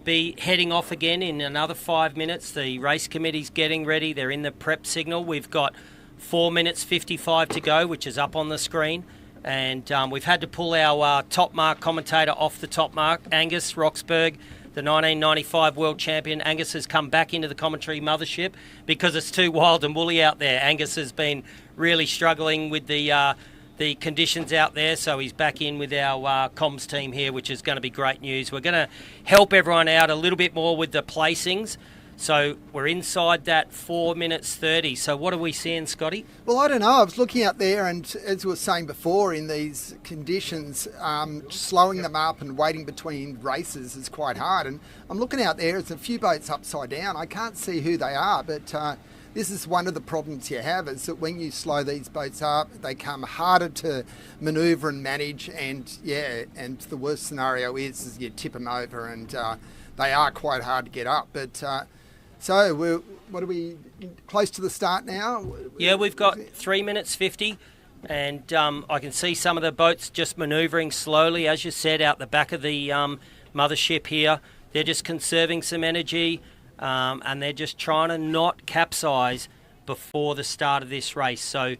be heading off again in another 5 minutes. The race committee's getting ready. They're in the prep signal. We've got 4 minutes 55 to go, which is up on the screen. And we've had to pull our top mark commentator off the top mark, Angus Roxburgh, the 1995 world champion. Angus has come back into the commentary mothership because it's too wild and woolly out there. Angus has been really struggling with the conditions out there, so he's back in with our comms team here, which is going to be great news. We're going to help everyone out a little bit more with the placings. So we're inside that 4 minutes 30. So what are we seeing, Scotty? Well, I don't know. I was looking out there, and as we were saying before, in these conditions, slowing them up and waiting between races is quite hard. And I'm looking out there, there's a few boats upside down. I can't see who they are, but this is one of the problems you have, is that when you slow these boats up, they come harder to manoeuvre and manage. And the worst scenario is you tip them over, and they are quite hard to get up. But so what are we, close to the start now? Yeah, we've got 3 minutes 50, and I can see some of the boats just manoeuvring slowly, as you said, out the back of the mothership here. They're just conserving some energy, and they're just trying to not capsize before the start of this race. So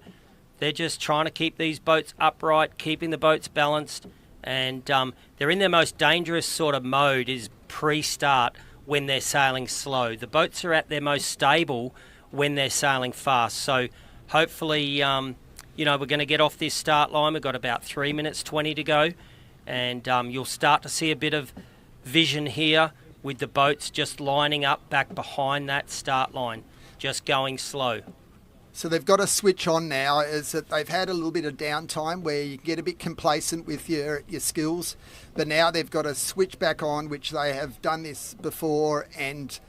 they're just trying to keep these boats upright, keeping the boats balanced, and they're in their most dangerous sort of mode is pre-start, when they're sailing slow. The boats are at their most stable when they're sailing fast. So hopefully, we're going to get off this start line. We've got about 3 minutes 20 to go, and you'll start to see a bit of vision here with the boats just lining up back behind that start line, just going slow. So they've got a switch on now, is that they've had a little bit of downtime where you get a bit complacent with your skills, but now they've got to switch back on, which they have done this before, and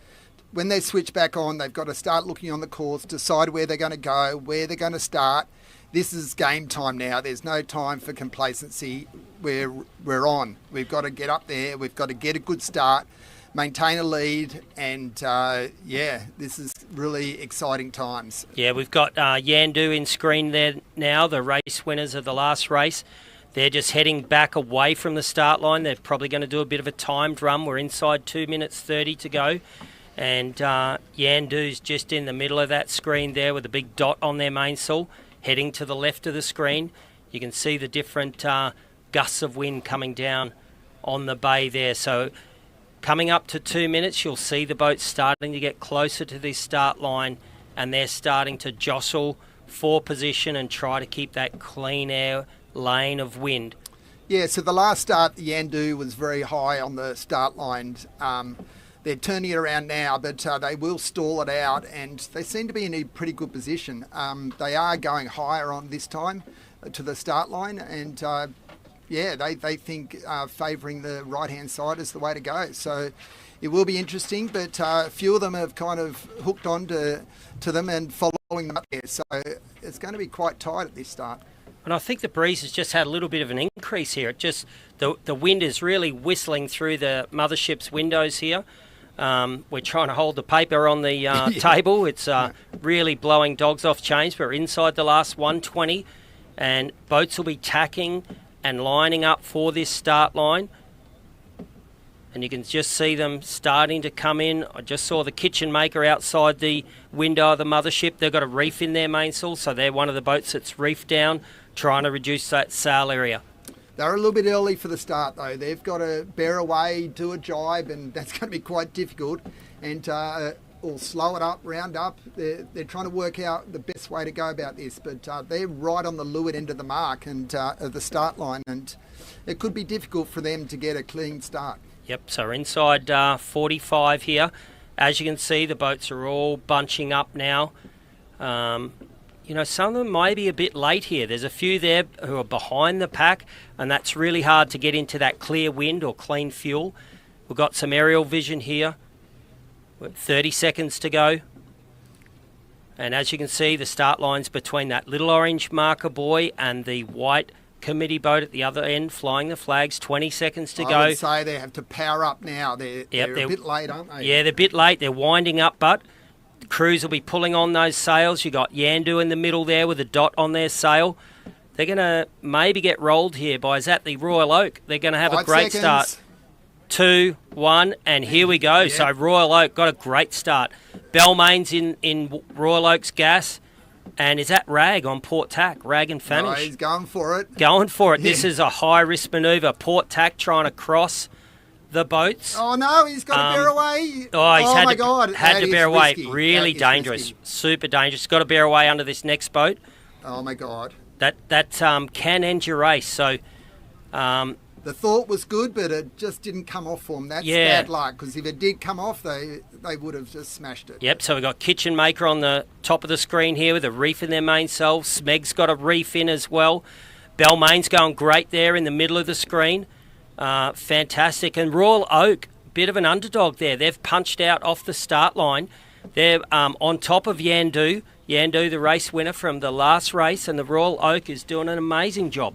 when they switch back on, they've got to start looking on the course, decide where they're going to go, where they're going to start. This is game time now. There's no time for complacency. We're on. We've got to get up there. We've got to get a good start, maintain a lead, and this is really exciting times. Yeah, we've got Yandu in screen there now, the race winners of the last race. They're just heading back away from the start line. They're probably going to do a bit of a timed run. We're inside 2 minutes 30 to go, and Yandu's just in the middle of that screen there with a big dot on their mainsail, heading to the left of the screen. You can see the different gusts of wind coming down on the bay there. So Coming up to 2 minutes, you'll see the boats starting to get closer to this start line, and they're starting to jostle for position and try to keep that clean air lane of wind. Yeah, so the last start, the Yandu was very high on the start line. They're turning it around now, but they will stall it out, and they seem to be in a pretty good position. They are going higher on this time to the start line, and they think favouring the right-hand side is the way to go. So it will be interesting, but a few of them have kind of hooked on to them and following them up there. So it's going to be quite tight at this start. And I think the breeze has just had a little bit of an increase here. It just the wind is really whistling through the mothership's windows here. We're trying to hold the paper on the table. It's really blowing dogs off chains. We're inside the last 120, and boats will be tacking and lining up for this start line. And you can just see them starting to come in. I just saw the kitchen maker outside the window of the mothership. They've got a reef in their mainsail, so they're one of the boats that's reefed down, trying to reduce that sail area. They're a little bit early for the start, though. They've got to bear away, do a jibe, and that's going to be quite difficult. And or slow it up, round up. They're trying to work out the best way to go about this, but they're right on the leeward end of the mark and of the start line, and it could be difficult for them to get a clean start. Yep, so we're inside 45 here. As you can see, the boats are all bunching up now. Some of them may be a bit late here. There's a few there who are behind the pack, and that's really hard to get into that clear wind or clean fuel. We've got some aerial vision here. We've got 30 seconds to go. And as you can see, the start line's between that little orange marker buoy and the white committee boat at the other end flying the flags. 20 seconds to go. I would say they have to power up now. They're a bit late, aren't they? Yeah, they're a bit late. They're winding up, but the crews will be pulling on those sails. You got Yandu in the middle there with a dot on their sail. They're going to maybe get rolled here by, is that the Royal Oak? They're going to have 5 a great seconds. start. 2, 1, and here we go. Yep. So Royal Oak got a great start. Balmain's in Royal Oak's gas. And is that Rag on Port Tack? Rag and Famish. No, he's going for it. Going for it. Yeah. This is a high-risk manoeuvre. Port Tack trying to cross the boats. Oh, no, he's got to bear away. Had to That bear is away. risky. Really That is dangerous. risky. Super dangerous. Got to bear away under this next boat. Oh, my God. That can end your race. So the thought was good, but it just didn't come off for them. That's bad luck, because if it did come off, they would have just smashed it. Yep, so we've got Kitchen Maker on the top of the screen here with a reef in their mainsail. Smeg's got a reef in as well. Balmain's going great there in the middle of the screen. Fantastic. And Royal Oak, bit of an underdog there. They've punched out off the start line. They're on top of Yandu. Yandu, the race winner from the last race, and the Royal Oak is doing an amazing job.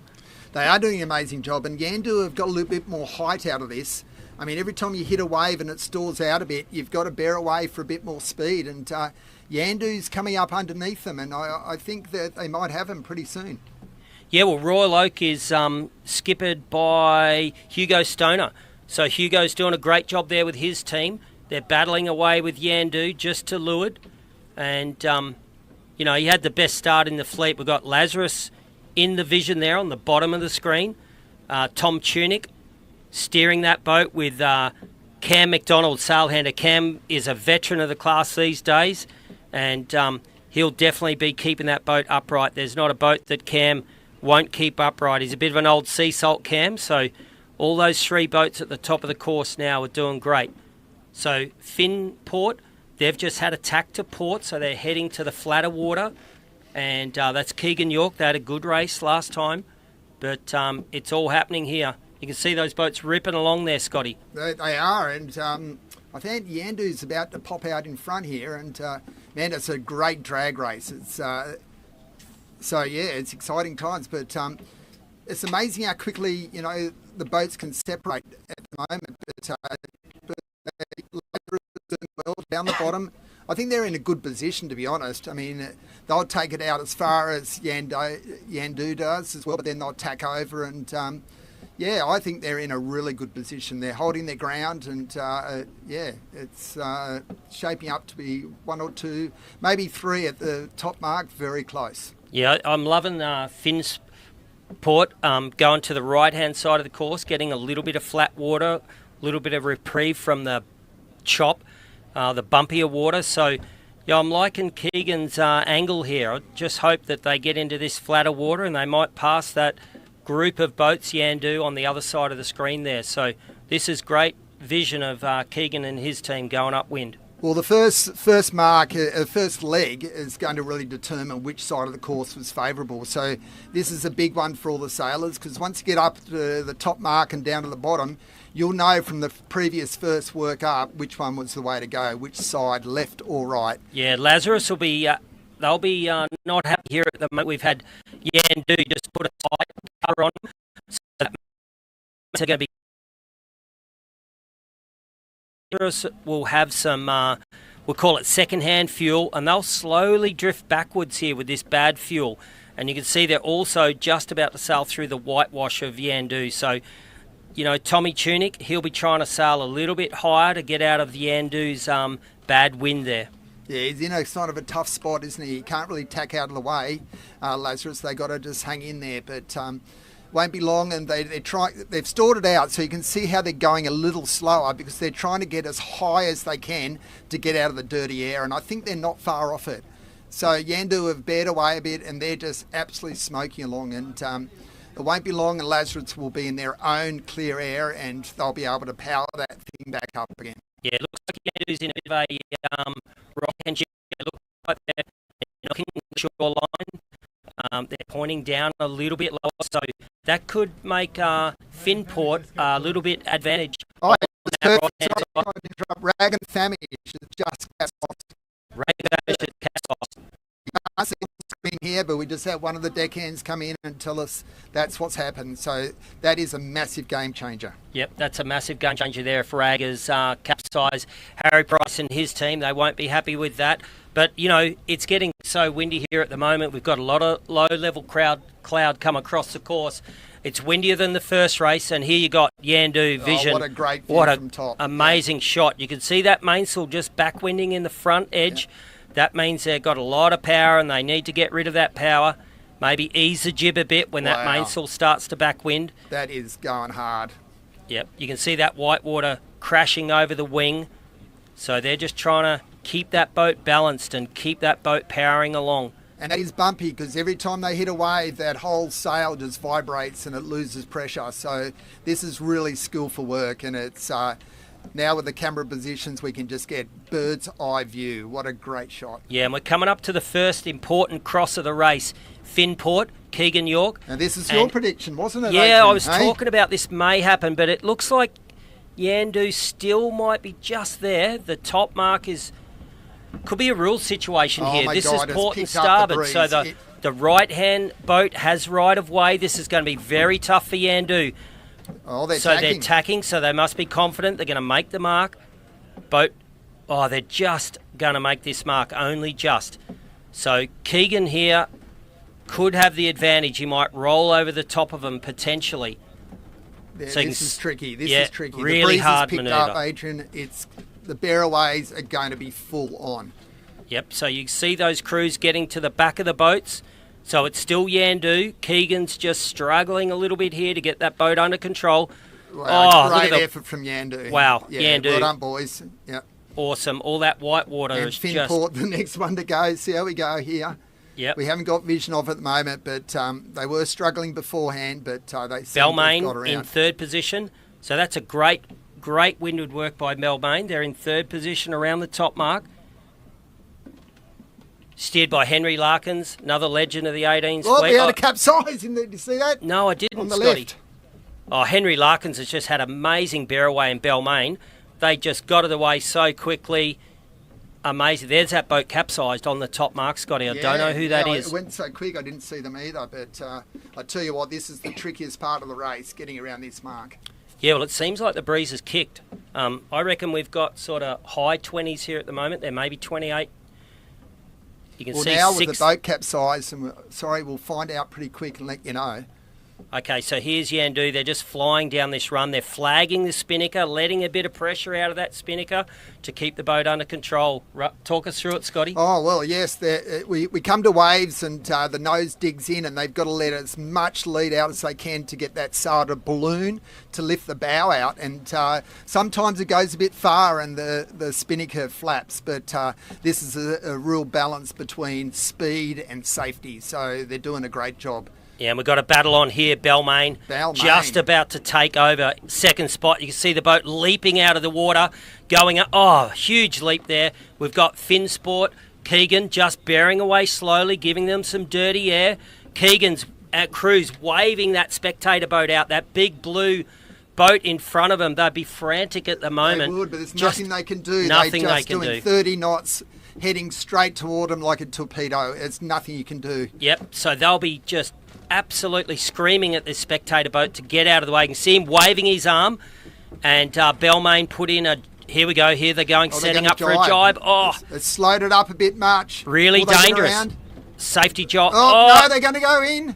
They are doing an amazing job, and Yandu have got a little bit more height out of this. I mean, every time you hit a wave and it stalls out a bit, you've got to bear away for a bit more speed, and Yandu's coming up underneath them, and I think that they might have him pretty soon. Yeah, well, Royal Oak is skippered by Hugo Stoner. So Hugo's doing a great job there with his team. They're battling away with Yandu just to leeward. And, he had the best start in the fleet. We've got Lazarus in the vision there on the bottom of the screen. Tom Tunick steering that boat with Cam McDonald, sailhander. Cam is a veteran of the class these days, and he'll definitely be keeping that boat upright. There's not a boat that Cam won't keep upright. He's a bit of an old sea salt, Cam, so all those 3 boats at the top of the course now are doing great. So Finn Port, they've just had a tack to port, so they're heading to the flatter water. And that's Keegan York. They had a good race last time, but it's all happening here. You can see those boats ripping along there, Scotty. They are, and I think Yandu's about to pop out in front here, and man, it's a great drag race. It's it's exciting times, but it's amazing how quickly the boats can separate at the moment. But doing well down the bottom. I think they're in a good position, to be honest. I mean, they'll take it out as far as Yandu does as well, but then they'll tack over. And, I think they're in a really good position. They're holding their ground, and, it's shaping up to be 1 or 2, maybe 3 at the top mark, very close. Yeah, I'm loving Finn's Port going to the right-hand side of the course, getting a little bit of flat water little bit of reprieve from the chop, the bumpier water. So, yeah, I'm liking Keegan's angle here. I just hope that they get into this flatter water and they might pass that group of boats, Yandu, on the other side of the screen there. So this is great vision of Keegan and his team going upwind. Well, the first mark, first leg is going to really determine which side of the course was favourable. So this is a big one for all the sailors, because once you get up to the top mark and down to the bottom, you'll know from the previous first work up which one was the way to go, which side, left or right. Yeah, Lazarus will be, they'll be not happy here at the moment. We've had Yandu just put a side cover on them. So that they're going to be... will have some, we'll call it second-hand fuel, and they'll slowly drift backwards here with this bad fuel. And you can see they're also just about to sail through the whitewash of Yandu. So, you know, Tommy Tunick, he'll be trying to sail a little bit higher to get out of Yandu's bad wind there. Yeah, he's in a sort of a tough spot, isn't he? He can't really tack out of the way, Lazarus. They got to just hang in there, but... won't be long, and they've stored it out, so you can see how they're going a little slower because they're trying to get as high as they can to get out of the dirty air, and I think they're not far off it. So Yandu have bared away a bit, and they're just absolutely smoking along, and it won't be long and Lazarus will be in their own clear air and they'll be able to power that thing back up again. Yeah, it looks like Yandu's in a bit of a right-hand shift. It looks like they're knocking the shoreline. They're pointing down a little bit lower, so that could make Finport a little bit advantaged. Oh, Rag and Famish is just cast off. Rag and Famish is cast off. You can't see the screen here, but we just had one of the deckhands come in and tell us that's what's happened. So that is a massive game changer. Yep, that's a massive game changer there if Raggers capsize. Harry Price and his team, they won't be happy with that. But, you know, it's getting so windy here at the moment. We've got a lot of low-level cloud come across the course. It's windier than the first race, and here you got Yandu vision. Oh, what a great view from top. Amazing shot. You can see that mainsail just backwinding in the front edge. Yeah. That means they've got a lot of power, and they need to get rid of that power. Maybe ease the jib a bit when that mainsail starts to backwind. That is going hard. Yep, you can see that white water crashing over the wing. So they're just trying to keep that boat balanced and keep that boat powering along. And it is bumpy because every time they hit a wave, that whole sail just vibrates and it loses pressure. So this is really skillful work, and it's now with the camera positions, we can just get bird's eye view. What a great shot. Yeah, and we're coming up to the first important cross of the race. Finport, Keegan York. And this is your prediction, wasn't it? Yeah, Adrian, I was talking about this may happen, but it looks like Yandu still might be just there. The top mark could be a rule situation here. My this God, is port and starboard, so the right-hand boat has right of way. This is going to be very tough for Yandu. Oh, they're tacking, so they must be confident they're going to make the mark. Boat, they're just going to make this mark, only just. So Keegan here could have the advantage. He might roll over the top of them potentially. Yeah, so this is tricky. This is tricky. Really the breeze hard picked manoeuvre. Up, Adrian. The bearaways are going to be full on. Yep. So you see those crews getting to the back of the boats. So it's still Yandu. Keegan's just struggling a little bit here to get that boat under control. Wow, great effort from Yandu. Wow, yeah, Yandu. Well done, boys. Yep. Awesome. All that white water and is Finport, the next one to go. See how we go here. Yep. We haven't got vision of it at the moment, but they were struggling beforehand, but they Balmain got around. In third position. So that's a great windward work by Balmain. They're in third position around the top mark. Steered by Henry Larkins, another legend of the 18s. Oh, they had a capsize in there. Did you see that? No, I didn't, on the Scotty. Left. Oh, Henry Larkins has just had amazing bearaway in Balmain. They just got it away so quickly. Amazing. There's that boat capsized on the top mark, Scotty. I don't know who that is. It went so quick, I didn't see them either. But I tell you what, this is the trickiest part of the race, getting around this mark. Yeah, well, it seems like the breeze has kicked. I reckon we've got sort of high 20s here at the moment. There may be 28. You can see now with the boat capsized, and we'll find out pretty quick and let you know. Okay, so here's Yandu. They're just flying down this run. They're flagging the spinnaker, letting a bit of pressure out of that spinnaker to keep the boat under control. Talk us through it, Scotty. Oh, well, yes. We come to waves and the nose digs in and they've got to let as much lead out as they can to get that sail to balloon to lift the bow out. And sometimes it goes a bit far and the spinnaker flaps. But this is a real balance between speed and safety. So they're doing a great job. Yeah, and we've got a battle on here, Balmain. Just about to take over. Second spot. You can see the boat leaping out of the water, going up. Oh, huge leap there. We've got Finsport, Keegan just bearing away slowly, giving them some dirty air. Keegan's crew's waving that spectator boat out, that big blue boat in front of them. They'd be frantic at the moment. They would, but there's nothing they can do. Nothing They're they just can doing do. 30 knots, heading straight toward them like a torpedo. It's nothing you can do. Yep, so they'll be just absolutely screaming at this spectator boat to get out of the way. You can see him waving his arm, and Balmain put in a... Here we go, here they're going, setting up for a jibe. Oh, it's slowed it up a bit much. Really dangerous. Safety jibe. Oh, no, they're going to go in.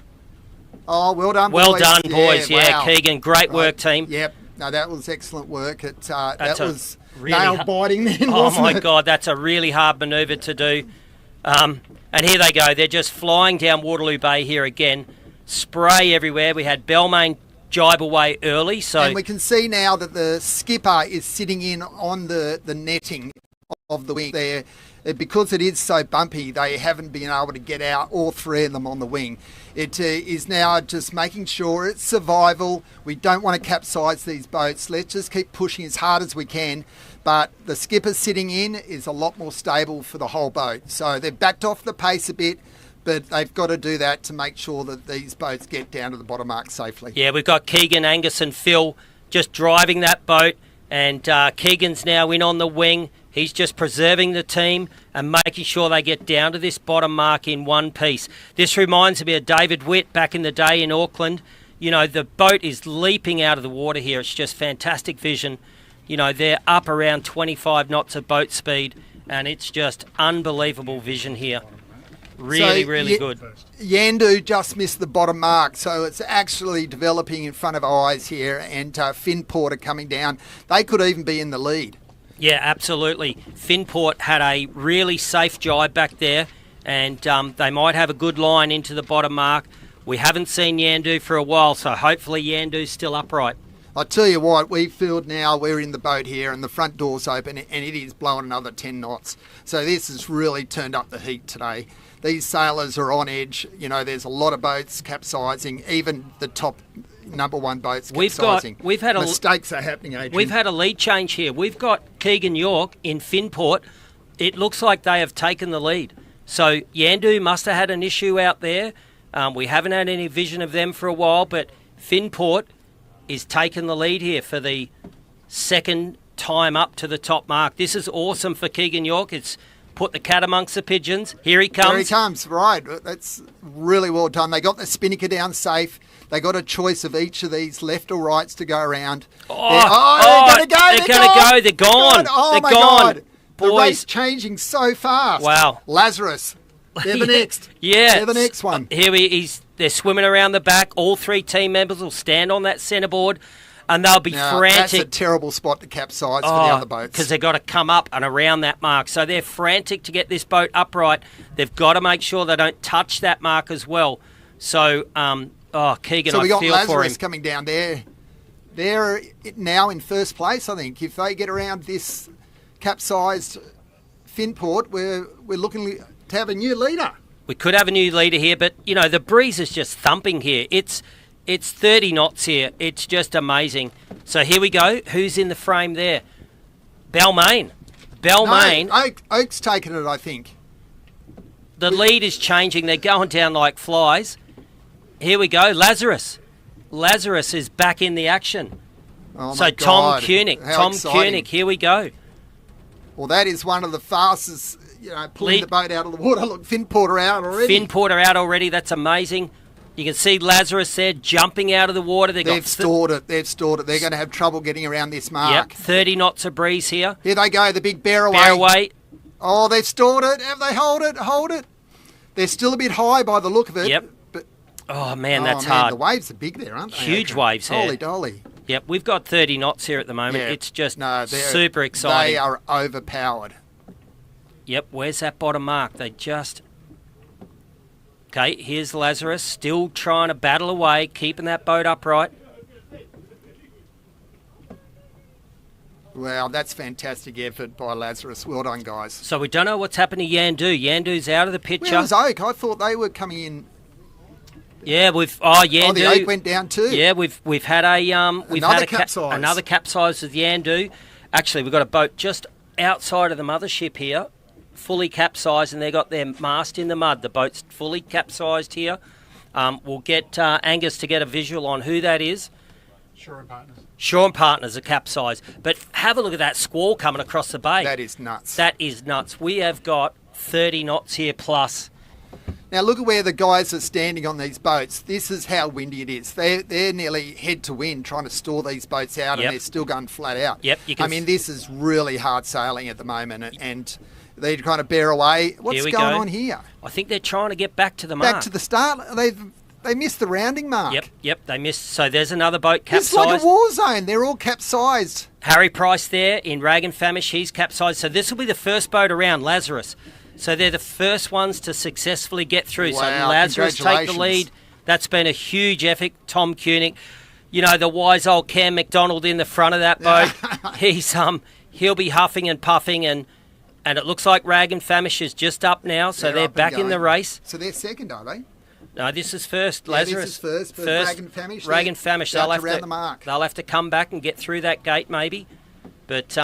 Oh, well done, boys. Well done, boys. Yeah, wow. Keegan, great work, team. Yep, no, that was excellent work. That was really nail-biting then, Oh, wasn't my it? God, that's a really hard manoeuvre to do. And here they go. They're just flying down Waterloo Bay here again. Spray everywhere. We had Balmain jibe away early. And we can see now that the skipper is sitting in on the netting of the wing there. Because it is so bumpy, they haven't been able to get out, all three of them on the wing. It is now just making sure it's survival. We don't want to capsize these boats. Let's just keep pushing as hard as we can. But the skipper sitting in is a lot more stable for the whole boat. So they've backed off the pace a bit, but they've got to do that to make sure that these boats get down to the bottom mark safely. Yeah, we've got Keegan, Angus and Phil just driving that boat, and Keegan's now in on the wing. He's just preserving the team and making sure they get down to this bottom mark in one piece. This reminds me of David Witt back in the day in Auckland. You know, the boat is leaping out of the water here. It's just fantastic vision. You know, they're up around 25 knots of boat speed, and it's just unbelievable vision here. Really good. Yandu just missed the bottom mark, so it's actually developing in front of our eyes here, and Finport are coming down. They could even be in the lead. Yeah, absolutely. Finport had a really safe jibe back there, and they might have a good line into the bottom mark. We haven't seen Yandu for a while, so hopefully Yandu's still upright. I tell you what, we feel now we're in the boat here and the front door's open and it is blowing another 10 knots. So this has really turned up the heat today. These sailors are on edge. You know, there's a lot of boats capsizing, even the top number one boats capsizing. Mistakes are happening, Adrian. We've had a lead change here. We've got Keegan York in Finport. It looks like they have taken the lead. So Yandu must have had an issue out there. We haven't had any vision of them for a while, but Finport is taking the lead here for the second time up to the top mark. This is awesome for Keegan York. It's put the cat amongst the pigeons. Here he comes. Here he comes, right. That's really well done. They got the spinnaker down safe. They got a choice of each of these left or rights to go around. They're going to go. They're gone. Oh, they're my gone. God. The race changing so fast. Wow. Lazarus. They're the next. Yeah. They're the next one. They're swimming around the back. All three team members will stand on that centreboard and they'll be frantic. That's a terrible spot to capsize for the other boats. Because they've got to come up and around that mark. So they're frantic to get this boat upright. They've got to make sure they don't touch that mark as well. So, Keegan, so we got feel Lazarus for him. coming down there. They're now in first place, I think. If they get around this capsized Finport, we're looking to have a new leader. We could have a new leader here, but, you know, the breeze is just thumping here. It's 30 knots here. It's just amazing. So here we go. Who's in the frame there? Balmain. No, Oak's taken it, I think. The lead is changing. They're going down like flies. Here we go. Lazarus. Lazarus is back in the action. Oh, so my God. Tom Koenig, here we go. Well, that is one of the fastest, pulling the boat out of the water. Look, Finport are out already. Finport are out already. That's amazing. You can see Lazarus there jumping out of the water. They've stored it. They're going to have trouble getting around this mark. Yep, 30 knots of breeze here. Here they go, the big bear away. Bear away. Oh, they've stored it. Have they hold it? Hold it. They're still a bit high by the look of it. Yep. But Oh, man, that's man, hard. The waves are big there, aren't they? Huge Adrian? waves here. Holy dolly. Yep, we've got 30 knots here at the moment. Yeah. It's just No, super exciting. They are overpowered. Yep, where's that bottom mark? They just... Okay, here's Lazarus, still trying to battle away, keeping that boat upright. Wow, that's fantastic effort by Lazarus. Well done, guys. So we don't know what's happened to Yandu. Yandu's out of the picture. Where was Oak? I thought they were coming in. Yeah, Yandu. Oh, the Oak went down too. Yeah, we've had a another capsize. Another capsize with Yandu. Actually, we've got a boat just outside of the mothership here, fully capsized, and they got their mast in the mud. The boat's fully capsized here. We'll get Angus to get a visual on who that is. Shaw and Partners are capsized. But have a look at that squall coming across the bay. That is nuts. That is nuts. We have got 30 knots here plus. Now look at where the guys are standing on these boats. This is how windy it is. They're nearly head to wind trying to store these boats out, and they're still going flat out. Yep. I mean, this is really hard sailing at the moment, and they're trying to bear away. What's going on here? I think they're trying to get back to the mark. Back to the start. They missed the rounding mark. Yep, they missed. So there's another boat capsized. It's like a war zone. They're all capsized. Harry Price there in Rag and Famish, he's capsized. So this will be the first boat around, Lazarus. So they're the first ones to successfully get through. Wow, so Lazarus take the lead. That's been a huge effort. Tom Koenig, you know, the wise old Cam McDonald in the front of that boat. He'll be huffing and puffing, and it looks like Rag and Famish is just up now. So they're back in the race. So they're second, are they? No, this is first. Yeah, Lazarus. this is first. Rag and Famish. Rag and Famish. They'll have to come back and get through that gate maybe. But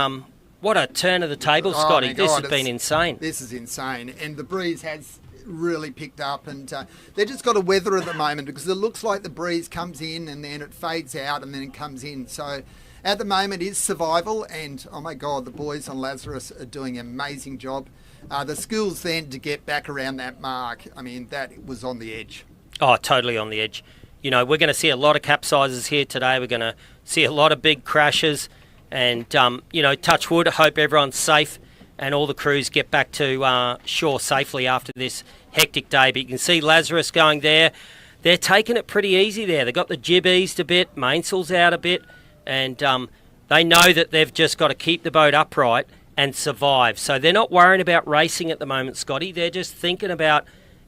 what a turn of the table, Scotty. This has been insane. This is insane. And the breeze has really picked up, and they've just got to weather at the moment, because it looks like the breeze comes in and then it fades out and then it comes in. So at the moment is survival, and oh my God, the boys on Lazarus are doing an amazing job. The skills then to get back around that mark, I mean, that was on the edge. Oh, totally on the edge. You know, we're going to see a lot of capsizes here today. We're going to see a lot of big crashes. And, you know, touch wood, I hope everyone's safe and all the crews get back to shore safely after this hectic day. But you can see Lazarus going there. They're taking it pretty easy there. They've got the jib eased a bit, mainsail's out a bit, and they know that they've just got to keep the boat upright and survive. So they're not worrying about racing at the moment, Scotty. They're just thinking about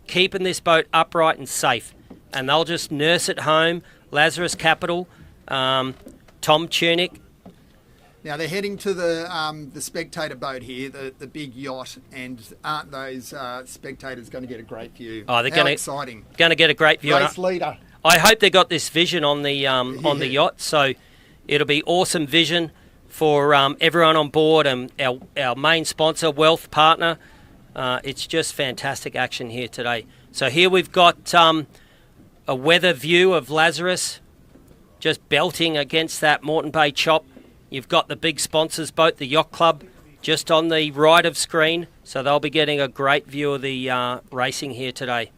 keeping this boat upright and safe. And they'll just nurse it home. Lazarus Capital, Tom Tunick. Now they're heading to the spectator boat here, the big yacht, and aren't those spectators going to get a great view? Oh, they're exciting! Going to get a great view. Race leader. I hope they got this vision on the yacht, so it'll be awesome vision for everyone on board, and our main sponsor, Wealth Partner. It's just fantastic action here today. So here we've got a weather view of Lazarus just belting against that Moreton Bay chop. You've got the big sponsors boat, the Yacht Club, just on the right of screen. So they'll be getting a great view of the racing here today.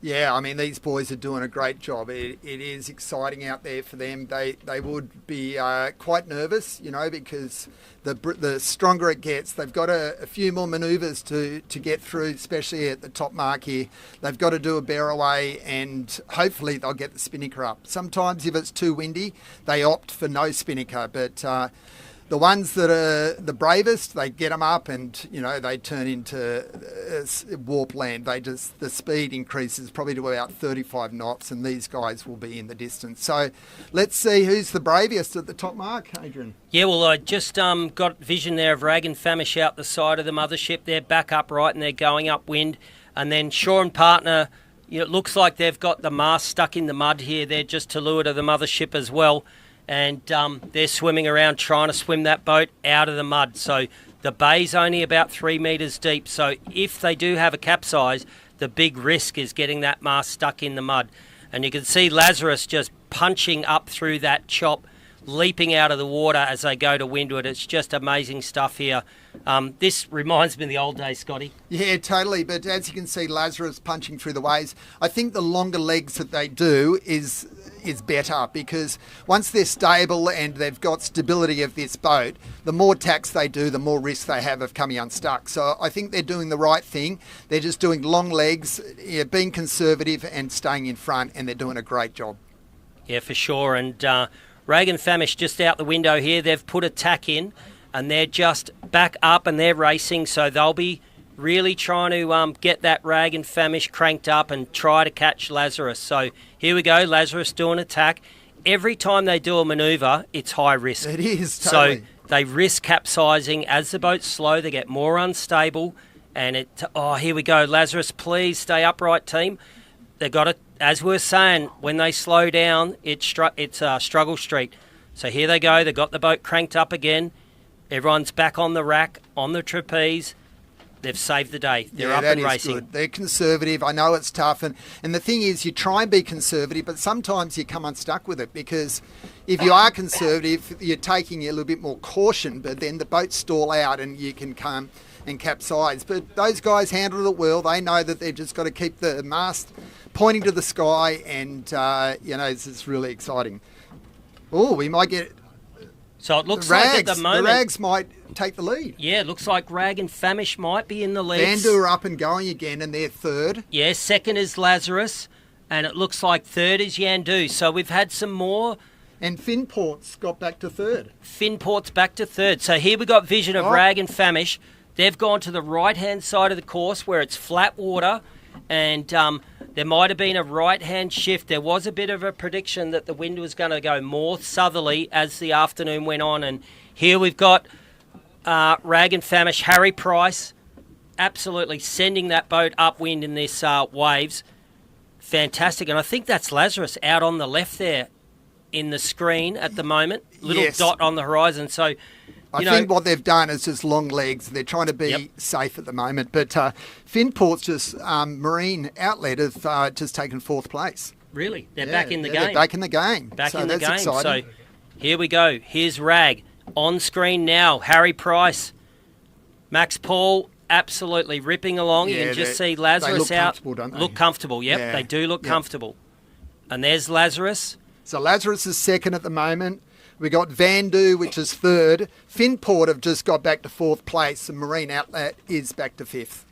Yeah, I mean, these boys are doing a great job. It is exciting out there for them. They would be quite nervous, you know, because the stronger it gets, they've got a few more manoeuvres to get through, especially at the top mark here. They've got to do a bear away, and hopefully they'll get the spinnaker up. Sometimes if it's too windy, they opt for no spinnaker, but the ones that are the bravest, they get them up, and you know, they turn into warp land. The speed increases probably to about 35 knots, and these guys will be in the distance. So let's see who's the bravest at the top mark, Adrian. Yeah, well, I just got vision there of Rag and Famish out the side of the mothership. They're back upright and they're going upwind, and then Shaw and Partner. You know, it looks like they've got the mast stuck in the mud here. They're just to leeward of the mothership as well. And they're swimming around trying to swim that boat out of the mud. So the bay's only about 3 metres deep. So if they do have a capsize, the big risk is getting that mast stuck in the mud. And you can see Lazarus just punching up through that chop, leaping out of the water as they go to windward. It's just amazing stuff here. This reminds me of the old days, Scotty. Yeah, totally. But as you can see, Lazarus punching through the waves. I think the longer legs that they do is, is better, because once they're stable and they've got stability of this boat, the more tacks they do, the more risk they have of coming unstuck. So I think they're doing the right thing. They're just doing long legs, being conservative and staying in front, and they're doing a great job. Yeah, for sure. And Rag and Famish just out the window here, they've put a tack in and they're just back up and they're racing, so they'll be really trying to get that Rag and Famish cranked up and try to catch Lazarus. So here we go, Lazarus doing a tack. Every time they do a manoeuvre, it's high risk. It is, totally. So they risk capsizing. As the boat's slow, they get more unstable. And here we go, Lazarus, please stay upright, team. They've got to, as we were saying, when they slow down, it's struggle street. So here they go, they've got the boat cranked up again. Everyone's back on the rack, on the trapeze. They've saved the day. They're up and racing. Good. They're conservative. I know it's tough. And the thing is, you try and be conservative, but sometimes you come unstuck with it, because if you are conservative, you're taking a little bit more caution, but then the boats stall out and you can come and capsize. But those guys handled it well. They know that they've just got to keep the mast pointing to the sky, and, it's really exciting. Oh, we might get... So it looks like at the moment... The Rags might take the lead. Yeah, it looks like Rag and Famish might be in the lead. Vandu are up and going again, and they're third. Yeah, second is Lazarus, and it looks like third is Yandu. So we've had some more... And Finport's got back to third. Finport's back to third. So here we got vision of Rag and Famish. They've gone to the right-hand side of the course where it's flat water, and there might have been a right-hand shift. There was a bit of a prediction that the wind was going to go more southerly as the afternoon went on. And here we've got Rag and Famish, Harry Price, absolutely sending that boat upwind in this waves. Fantastic. And I think that's Lazarus out on the left there in the screen at the moment. Little dot on the horizon. So... I think what they've done is just long legs. They're trying to be safe at the moment. But Finport's just Marine Outlet have just taken fourth place. Really? They're back in the game? They're back in the game. Back in the game. Exciting. So here we go. Here's Rag. On screen now, Harry Price. Max Paul absolutely ripping along. You can just see Lazarus they look comfortable, don't they? Look comfortable, they do look comfortable. And there's Lazarus. So Lazarus is second at the moment. We got Vandu, which is third. Finport have just got back to fourth place, and Marine Outlet is back to fifth.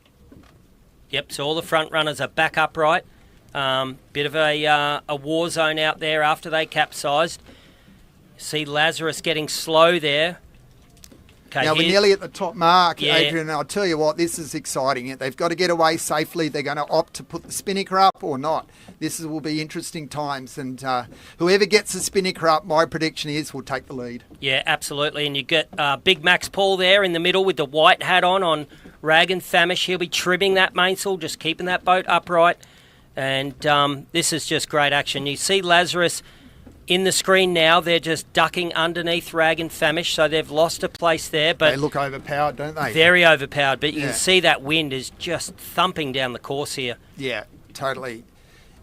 Yep, so all the front runners are back upright. Bit of a war zone out there after they capsized. See Lazarus getting slow there. Okay, now, we're nearly at the top mark, Adrian, and I'll tell you what, this is exciting. They've got to get away safely. They're going to opt to put the spinnaker up or not. This will be interesting times, and whoever gets the spinnaker up, my prediction is, will take the lead. Yeah, absolutely, and you get Big Max Paul there in the middle with the white hat on Rag and Famish. He'll be trimming that mainsail, just keeping that boat upright, and this is just great action. You see Lazarus... in the screen now, they're just ducking underneath Rag and Famish, so they've lost a place there. But they look overpowered, don't they? Very overpowered, but you can see that wind is just thumping down the course here. Yeah, totally.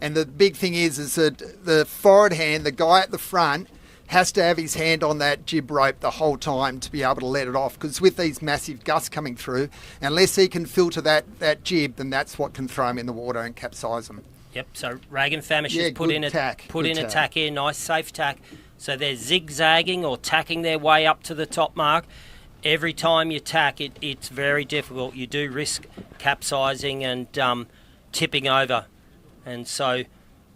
And the big thing is that the forward hand, the guy at the front, has to have his hand on that jib rope the whole time to be able to let it off, because with these massive gusts coming through, unless he can filter that jib, then that's what can throw him in the water and capsize him. Yep, so Rag and Famish has put in a tack here, nice safe tack. So they're zigzagging or tacking their way up to the top mark. Every time you tack, it's very difficult. You do risk capsizing and tipping over. And so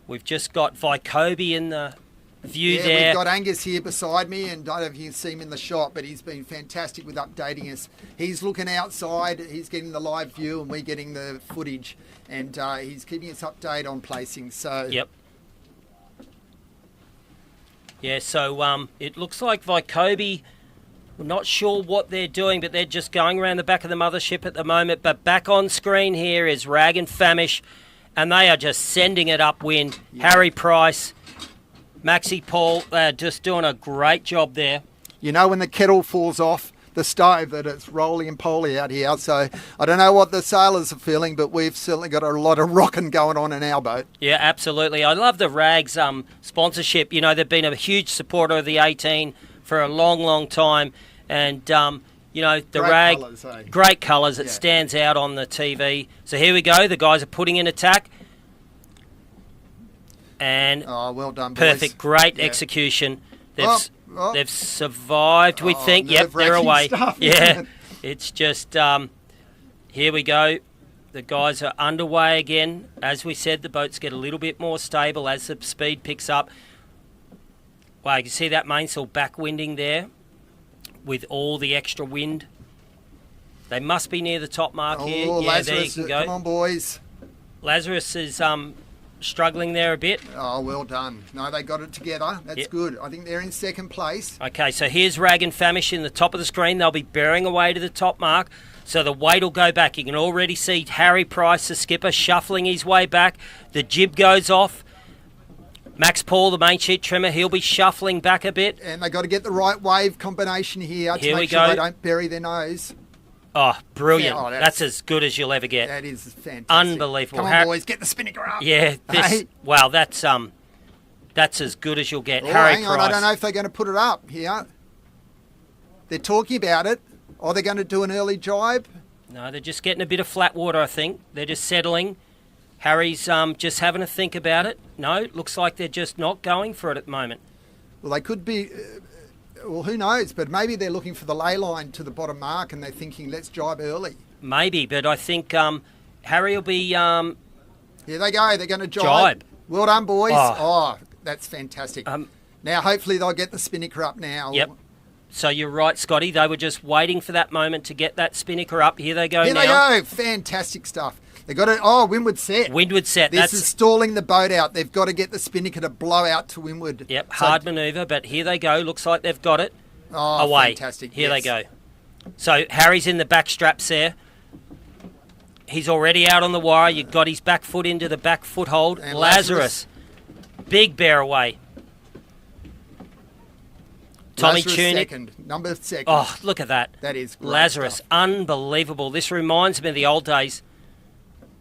we've just got Vycobi in the view there. We've got Angus here beside me, and I don't know if you can see him in the shot, but he's been fantastic with updating us. He's looking outside, he's getting the live view, and we're getting the footage, and he's keeping us updated on placing. So yep. Yeah, so it looks like Vycobi, we're not sure what they're doing, but they're just going around the back of the mothership at the moment. But back on screen here is Rag and Famish, and they are just sending it upwind. Yeah. Harry Price, Maxi Paul, they're just doing a great job there. You know, when the kettle falls off the stove, that it's roly and poly out here. So I don't know what the sailors are feeling, but we've certainly got a lot of rocking going on in our boat. Yeah, absolutely. I love the Rags sponsorship. You know, they've been a huge supporter of the 18 for a long, long time. And, you know, the Rag, colours, eh? Great colours. It stands out on the TV. So here we go. The guys are putting in attack. And well done, boys. perfect, great Yeah. execution. They've Oh. they've survived. We think. Yep, they're nerve-wracking away. stuff, Yeah, isn't it? it's just here we go. The guys are underway again. As we said, the boats get a little bit more stable as the speed picks up. Wow, you can see that mainsail backwinding there with all the extra wind. They must be near the top mark here. Oh, Yeah, Lazarus, there you can go. come on, boys. Lazarus is struggling there a bit. Oh, well done. No, they got it together. That's Yep. good. I think they're in second place. Okay, so here's Rag and Famish in the top of the screen. They'll be bearing away to the top mark. So the weight will go back. You can already see Harry Price, the skipper, shuffling his way back. The jib goes off. Max Paul, the main sheet trimmer, he'll be shuffling back a bit. And they got to get the right wave combination here Here to we make sure go. they don't bury their nose. Oh, brilliant. Yeah, that's as good as you'll ever get. That is fantastic. Unbelievable. Come on, boys, get the spinnaker up. Yeah, this, Hey. wow, that's as good as you'll get. Oh, Harry hang Price. on, I don't know if they're going to put it up here. They're talking about it. Are they going to do an early jibe? No, they're just getting a bit of flat water, I think. They're just settling. Harry's just having a think about it. No, looks like they're just not going for it at the moment. Well, they could be. Well, who knows? But maybe they're looking for the ley line to the bottom mark and they're thinking, let's jibe early. Maybe, but I think Harry will be... Here they go. They're going to jibe. Jibe. Well done, boys. Oh. Oh, that's fantastic. Now, hopefully they'll get the spinnaker up now. Yep. So you're right, Scotty. They were just waiting for that moment to get that spinnaker up. Here they go Here now. they go. Fantastic stuff. They got it. Oh, windward set. Windward set. This That's is stalling the boat out. They've got to get the spinnaker to blow out to windward. Yep, So- hard manoeuvre, but here they go. Looks like they've got it. Oh, away. fantastic. Here Yes. they go. So Harry's in the back straps there. He's already out on the wire. You've got his back foot into the back foothold. And Lazarus. Big bear away. Tommy Lazarus Tunic. second. Number second. Oh, look at that. That is great Lazarus. stuff. Unbelievable. This reminds me of the old days.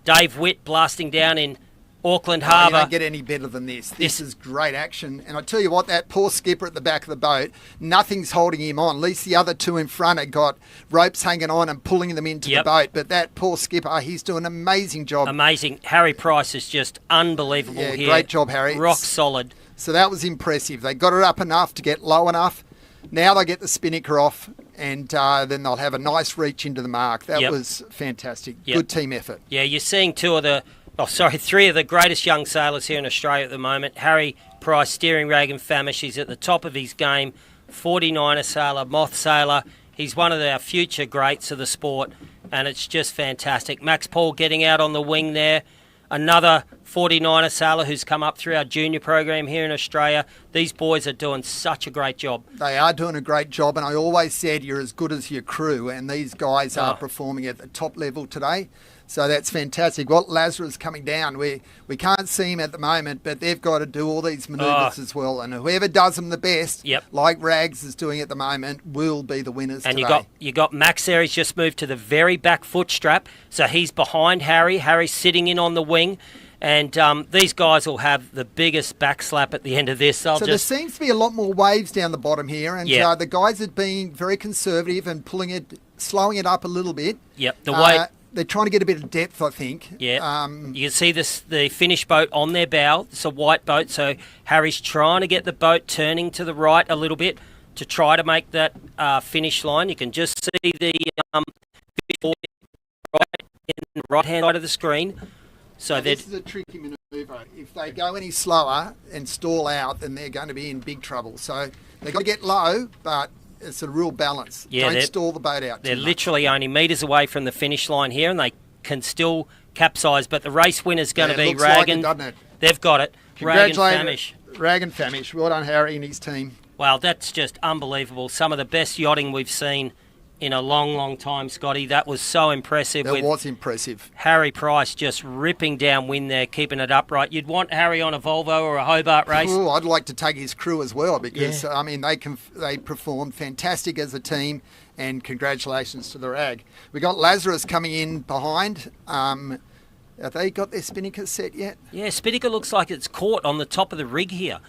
Dave Witt blasting down in Auckland Oh, you Harbour. don't get any better than this. This is great action. And I tell you what, that poor skipper at the back of the boat, nothing's holding him on. At least the other two in front have got ropes hanging on and pulling them into Yep. the boat. But that poor skipper, he's doing an amazing job. Amazing. Harry Price is just unbelievable Yeah, here. great job, Harry. Rock solid. So that was impressive. They got it up enough to get low enough. Now they get the spinnaker off, and then they'll have a nice reach into the mark. That Yep. was fantastic. Yep. Good team effort. Yeah, you're seeing three of the greatest young sailors here in Australia at the moment. Harry Price, steering Rag and Famish. He's at the top of his game. 49er sailor, moth sailor. He's one of our future greats of the sport, and it's just fantastic. Max Paul getting out on the wing there. Another 49er sailor who's come up through our junior program here in Australia. These boys are doing such a great job. They are doing a great job, and I always said you're as good as your crew, and these guys are performing at the top level today. So that's fantastic. Well, Lazarus coming down. We can't see him at the moment, but they've got to do all these manoeuvres as well. And whoever does them the best, like Rags is doing at the moment, will be the winners And today. you got Max there. He's just moved to the very back foot strap, so he's behind Harry. Harry's sitting in on the wing, and these guys will have the biggest back slap at the end of this. So there seems to be a lot more waves down the bottom here, and the guys are being very conservative and slowing it up a little bit. Yep, the way they're trying to get a bit of depth, I think. Yeah, you can see the Finnish boat on their bow. It's a white boat, so Harry's trying to get the boat turning to the right a little bit to try to make that finish line. You can just see the right hand side of the screen. So this is a tricky manoeuvre. If they go any slower and stall out, then they're going to be in big trouble. So they've got to get low, but it's a real balance. Yeah, Don't stall the boat out. They're too much. literally only metres away from the finish line here, and they can still capsize. But the race winner's going to be looks like Ragan. it, doesn't it? They've got it. Rag and Famish. Rag and Famish. Well done, Harry and his team. Wow, that's just unbelievable. Some of the best yachting we've seen in a long, long time, Scotty. That was so impressive. That was impressive. Harry Price just ripping downwind there, keeping it upright. You'd want Harry on a Volvo or a Hobart race. Ooh, I'd like to take his crew as well because, I mean, they performed fantastic as a team, and congratulations to the Rag. We got Lazarus coming in behind. Have they got their spinnaker set yet? Yeah, spinnaker looks like it's caught on the top of the rig here.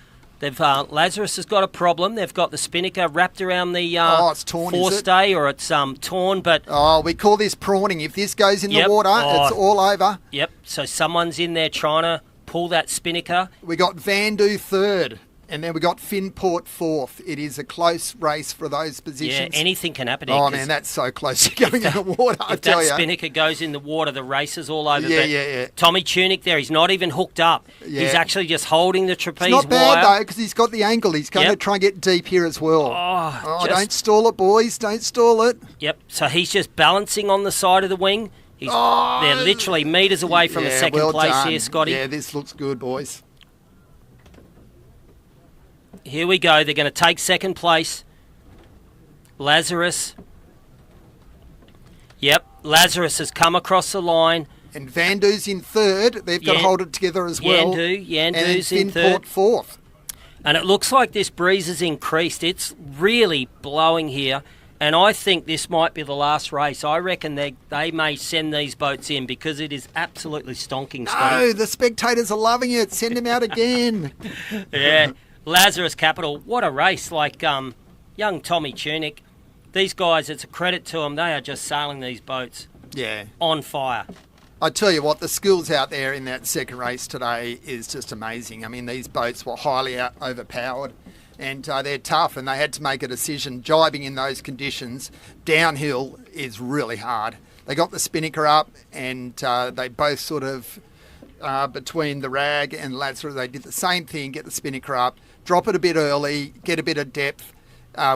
They've Lazarus has got a problem. They've got the spinnaker wrapped around the it's torn, forestay, or it's torn. But we call this prawning. If this goes in Yep. the water, Oh. it's all over. Yep. So someone's in there trying to pull that spinnaker. We got Vandu third, and then we got Finport fourth. It is a close race for those positions. Yeah, anything can happen here. Oh, man, that's so close to going in the water, I tell you. If that spinnaker goes in the water, the race is all over. Yeah. Tommy Tunick there, he's not even hooked up. Yeah. He's actually just holding the trapeze It's not bad, wire. though, because he's got the angle. He's going to try and get deep here as well. Don't stall it, boys. Don't stall it. Yep, so he's just balancing on the side of the wing. They're literally metres away from a second well place done. here, Scotty. Yeah, this looks good, boys. Here we go. They're going to take second place. Lazarus. Yep, Lazarus has come across the line. And Vandu's in third. They've got to hold it together as well. Yandu's in Finport third. fourth. And it looks like this breeze has increased. It's really blowing here. And I think this might be the last race. I reckon they may send these boats in because it is absolutely stonking, Scotty. No, the spectators are loving it. Send them out again. Yeah. Lazarus Capital, what a race. Like young Tommy Tunick. These guys, it's a credit to them. They are just sailing these boats on fire. I tell you what, the skills out there in that second race today is just amazing. I mean, these boats were highly overpowered. And they're tough, and they had to make a decision. Jibing in those conditions downhill is really hard. They got the spinnaker up, and they both sort of, between the rag and Lazarus, they did the same thing, get the spinnaker up, drop it a bit early, get a bit of depth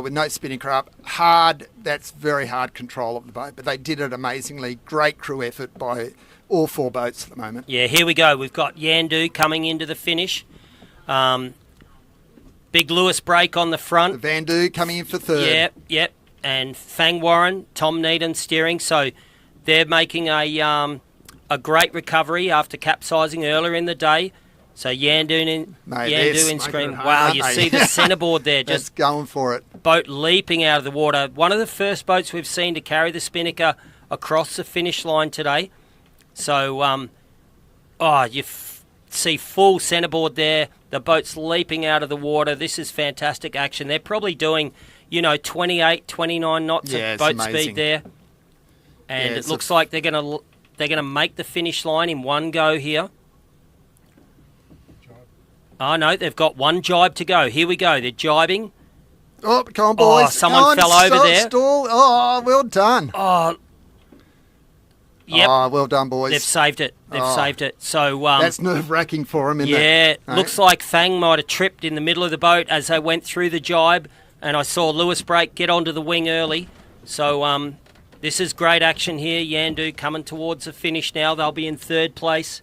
with no spinnaker up. Hard, that's very hard control of the boat, but they did it amazingly. Great crew effort by all four boats at the moment. Yeah, here we go. We've got Yandu coming into the finish. Big Lewis break on the front. Vandu coming in for third. Yep. And Fang Warren, Tom Needham steering. So they're making a great recovery after capsizing earlier in the day. So Yandu in screen. Wow, you see the centreboard there. Just going for it. Boat leaping out of the water. One of the first boats we've seen to carry the spinnaker across the finish line today. So, you see full centreboard there. The boat's leaping out of the water. This is fantastic action. They're probably doing, 28, 29 knots of boat speed there. And it looks like they're gonna make the finish line in one go here. Oh no, they've got one jibe to go. Here we go. They're jibing. Oh, come on, boys. Oh, someone fell over there. Stall. Oh, well done. Oh, yep. Oh, well done, boys. They've saved it. Saved it. So that's nerve-wracking for them, isn't it? Yeah, looks like Fang might have tripped in the middle of the boat as they went through the jibe, and I saw Lewis break get onto the wing early. So this is great action here. Yandu coming towards the finish now. They'll be in third place.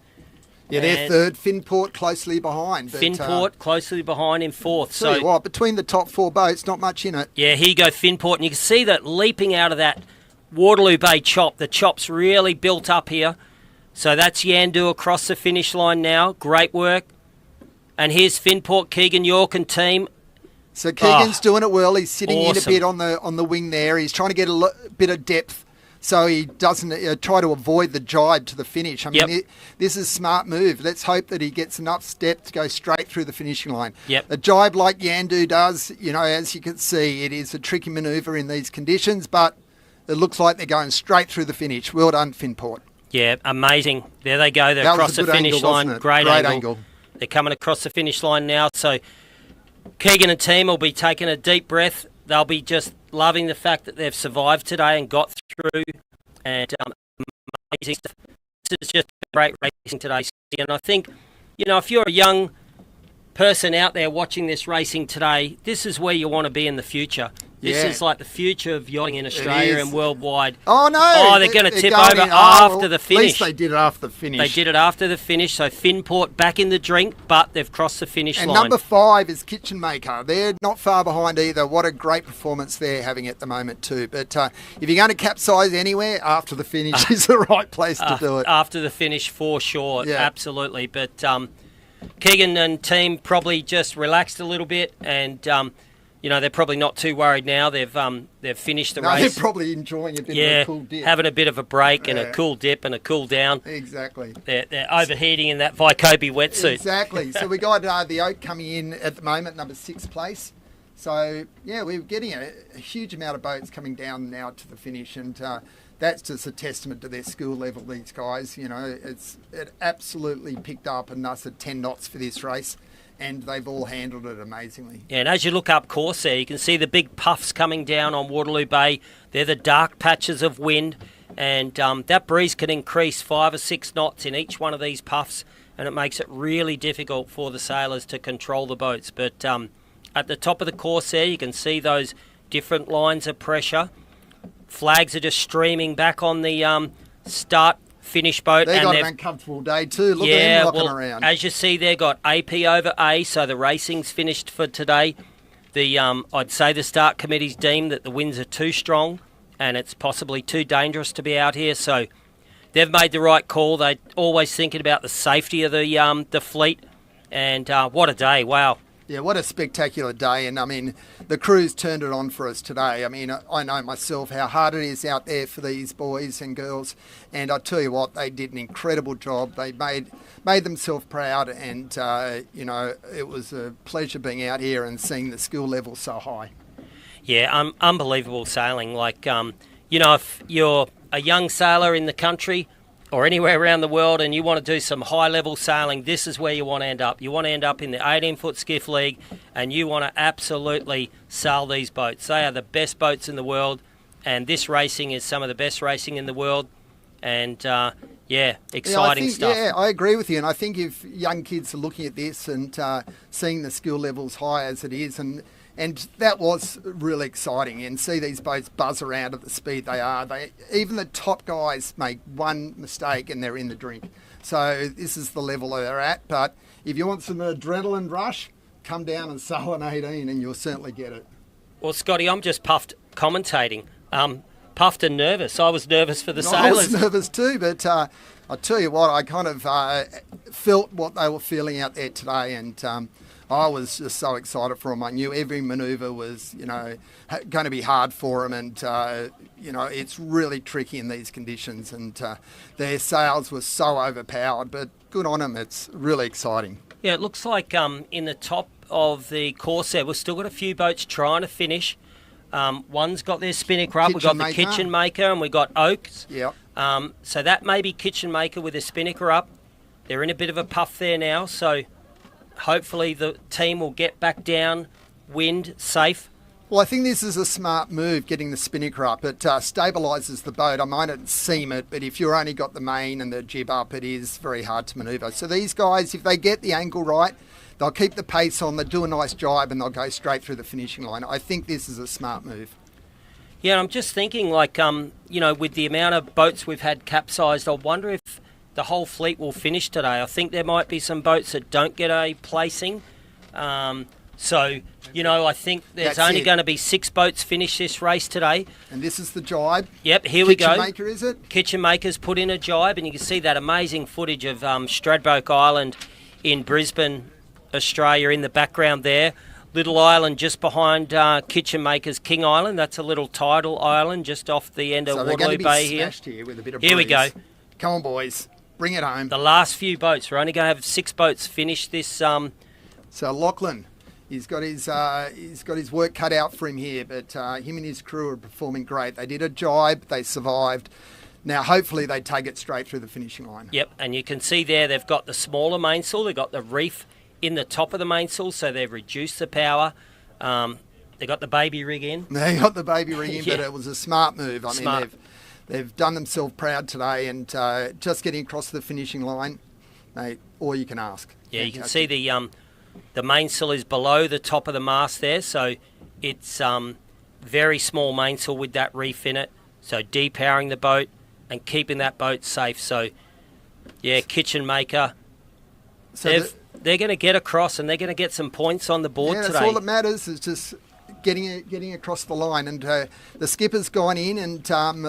Yeah, they're third. Finport closely behind. But, Finport closely behind in fourth. Tell you what, between the top four boats, not much in it. Yeah, here you go, Finport. And you can see that leaping out of that Waterloo Bay chop. The chop's really built up here. So that's Yandu across the finish line now. Great work. And here's Finport, Keegan York and team. So Keegan's doing it well. He's sitting in a bit on the wing there. He's trying to get a bit of depth so he doesn't try to avoid the jibe to the finish. I mean, this is a smart move. Let's hope that he gets enough depth to go straight through the finishing line. A jibe like Yandu does, as you can see, it is a tricky manoeuvre in these conditions, but it looks like they're going straight through the finish. Well done, Finport. Yeah, amazing. There they go. They're across the finish line. Great angle. They're coming across the finish line now. So Keegan and team will be taking a deep breath. They'll be just loving the fact that they've survived today and got through. And amazing stuff. This is just great racing today. And I think, if you're a young person out there watching this racing today, this is where you want to be in the future. This is like the future of yachting in Australia and worldwide. Oh, no. Oh, they're going to tip over after the finish. At least they did it after the finish. They did it after the finish. So Finport back in the drink, but they've crossed the finish line. And number 5 is Kitchen Maker. They're not far behind either. What a great performance they're having at the moment too. But if you're going to capsize anywhere, after the finish is the right place to do it. After the finish, for sure. Yeah. Absolutely. But Keegan and team probably just relaxed a little bit and... they're probably not too worried now. They've finished the race. They're probably enjoying a bit of a cool dip. Having a bit of a break and a cool dip and a cool down. Exactly. They're overheating in that Vycobi wetsuit. Exactly. So we got the Oak coming in at the moment, number 6 place. So, we're getting a huge amount of boats coming down now to the finish, and that's just a testament to their skill level, these guys. You know, it absolutely picked up and us at 10 knots for this race, and they've all handled it amazingly. Yeah, and as you look up course there, you can see the big puffs coming down on Waterloo Bay. They're the dark patches of wind, and that breeze can increase 5 or 6 knots in each one of these puffs, and it makes it really difficult for the sailors to control the boats. But at the top of the course there, you can see those different lines of pressure. Flags are just streaming back on the start-finish boat. They've got an uncomfortable day too. Look at them rocking around. As you see, they've got AP over A, so the racing's finished for today. I'd say the start committee's deemed that the winds are too strong and it's possibly too dangerous to be out here, so they've made the right call. They're always thinking about the safety of the fleet, and what a day, wow. Yeah, what a spectacular day. And I mean, the crew's turned it on for us today. I mean, I know myself how hard it is out there for these boys and girls. And I tell you what, they did an incredible job. They made themselves proud. And, you know, it was a pleasure being out here and seeing the skill level so high. Yeah, unbelievable sailing. Like, you know, if you're a young sailor in the country or anywhere around the world and you want to do some high-level sailing, this is where you want to end up. You want to end up in the 18-foot skiff league, and you want to absolutely sail these boats. They are the best boats in the world, and this racing is some of the best racing in the world. And, yeah, exciting stuff. Yeah, I agree with you. And I think if young kids are looking at this and seeing the skill levels high as it is, and that was really exciting, and see these boats buzz around at the speed they are. Even the top guys make one mistake and they're in the drink. So this is the level they're at. But if you want some adrenaline rush, come down and sail an 18 and you'll certainly get it. Well, Scotty, I'm just puffed commentating. Puffed and nervous. I was nervous for the sailors. I was nervous too, but I tell you what, I kind of felt what they were feeling out there today, and I was just so excited for them. I knew every manoeuvre was, you know, going to be hard for them, and you know, it's really tricky in these conditions, and their sails were so overpowered, but good on them. It's really exciting. Yeah, it looks like in the top of the course there, we've still got a few boats trying to finish. One's got their spinnaker up. We've got the Kitchen Maker, and we've got Oaks. Yeah. So that may be Kitchen Maker with a spinnaker up. They're in a bit of a puff there now, so hopefully the team will get back down, wind, safe. Well, I think this is a smart move, getting the spinnaker up. It stabilises the boat. I might not seam it, but if you've only got the main and the jib up, it is very hard to manoeuvre. So these guys, if they get the angle right, they'll keep the pace on, they'll do a nice jibe, and they'll go straight through the finishing line. I think this is a smart move. Yeah, I'm just thinking, like, you know, with the amount of boats we've had capsized, I wonder if the whole fleet will finish today. I think there might be some boats that don't get a placing. So, you know, I think there's only going to be 6 boats finish this race today. And this is the jibe. Yep, here we go. Kitchen Maker, is it? Kitchen Maker's put in a jibe, and you can see that amazing footage of Stradbroke Island in Brisbane, Australia, in the background there. Little island just behind Kitchen Maker's King Island. That's a little tidal island just off the end of Waterloo Bay here. Here with a bit of here we go. Come on, boys. Bring it home. The last few boats. We're only going to have 6 boats finish this. So Lachlan, he's got his work cut out for him here, but him and his crew are performing great. They did a jibe. They survived. Now, hopefully, they take it straight through the finishing line. Yep, and you can see there they've got the smaller mainsail. They've got the reef in the top of the mainsail, so they've reduced the power. They got the baby rig in. They got the baby rig in, Yeah. but it was a smart move. I Smart. mean, they've done themselves proud today, and just getting across the finishing line, all you can ask. Yeah, you can see the mainsail is below the top of the mast there, so it's very small mainsail with that reef in it. So depowering the boat and keeping that boat safe. So, yeah, Kitchen Maker. So they're going to get across, and they're going to get some points on the board today. today. That's all that matters, is just getting across the line. And the skipper's gone in, and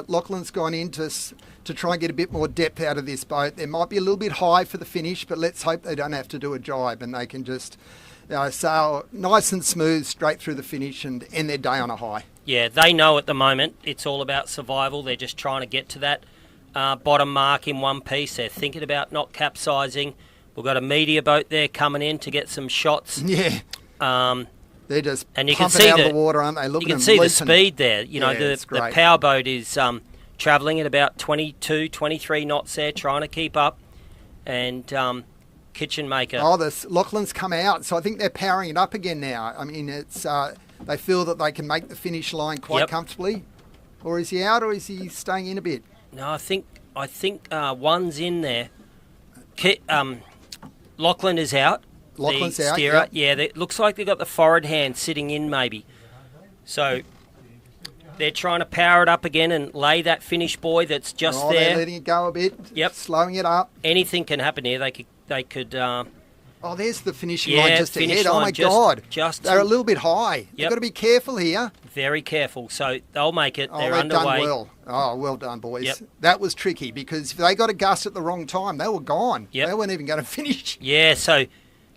Lachlan's gone in to try and get a bit more depth out of this boat. They might be a little bit high for the finish, but let's hope they don't have to do a jibe, and they can just sail nice and smooth straight through the finish and end their day on a high. Yeah, they know at the moment it's all about survival. They're just trying to get to that bottom mark in one piece. They're thinking about not capsizing. We've got a media boat there coming in to get some shots. Yeah. They're just and you pumping can see out of the water, aren't they? You can see the speed there. You know, the power boat is travelling at about 22, 23 knots there, trying to keep up. And Kitchen Maker. Oh, the Lachlan's come out, so I think they're powering it up again now. I mean, it's they feel that they can make the finish line quite comfortably. Or is he out, or is he staying in a bit? No, I think one's in there. Lachlan is out. Lachlan's the out, steerer. Yeah, it looks like they've got the forward hand sitting in maybe. So they're trying to power it up again and lay that finish buoy that's just there. They're letting it go a bit. Yep. Slowing it up. Anything can happen here. They could. Oh, there's the finishing line just finish ahead. line Oh, my God. Just They're a little bit high. Yep. You've got to be careful here. Very careful. So they'll make it. They're they've underway. done well. Oh, well done, boys. Yep. That was tricky because if they got a gust at the wrong time, they were gone. Yep. They weren't even going to finish. Yeah, so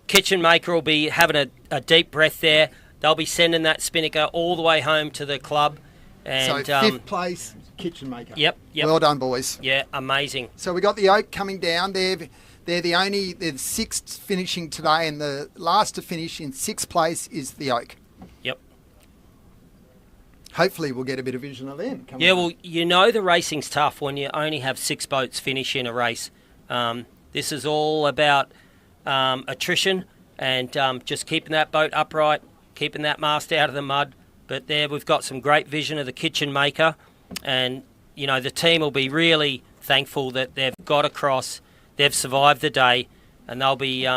Kitchen Maker will be having a deep breath there. They'll be sending that spinnaker all the way home to the club. And, so fifth place, Kitchen Maker. Yep. Well done, boys. Yeah, amazing. So we got the Oak coming down. They're the sixth finishing today, and the last to finish in sixth place is the Oak. Yep. Hopefully we'll get a bit of vision of them. Well, you know the racing's tough when you only have 6 boats finish in a race. This is all about attrition and just keeping that boat upright, keeping that mast out of the mud. But there we've got some great vision of the Kitchen Maker, and you know the team will be really thankful that they've got across, they've survived the day, and they'll be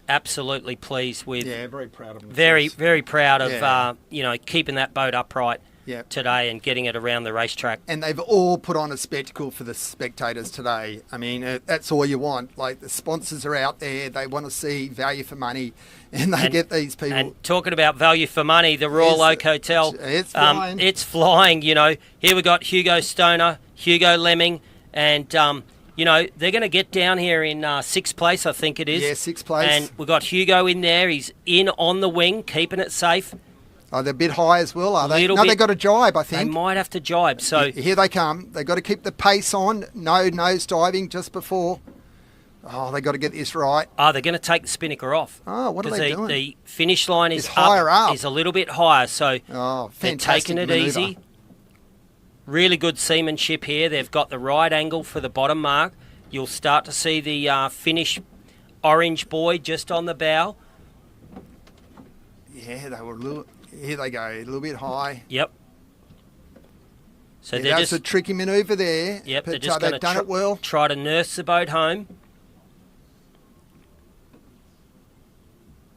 absolutely pleased with. Yeah, very proud of them. Very, very proud of keeping that boat upright today and getting it around the racetrack. And they've all put on a spectacle for the spectators today. I mean, that's all you want. Like, the sponsors are out there. They want to see value for money, and they get these people. And talking about value for money, the Royal Oak Hotel. It's flying. It's flying, you know. Here we got Hugo Stoner, Hugo Lemming, and, they're going to get down here in sixth place, I think it is. Yeah, sixth place. And we've got Hugo in there. He's in on the wing, keeping it safe. Oh, they're a bit high as well, are they? No, they've got to jibe, I think. They might have to jibe. So here they come. They've got to keep the pace on. No nose diving just before. Oh, they've got to get this right. Oh, they're going to take the spinnaker off. Oh, what are they doing? The finish line is higher up. Is a little bit higher, so they're taking it maneuver. easy. Really good seamanship here. They've got the right angle for the bottom mark. You'll start to see the finish orange buoy just on the bow. Yeah, they were a little... Here they go, a little bit high. Yep. So that's a tricky manoeuvre there. Yep, but they're just going they've done it well. Try to nurse the boat home.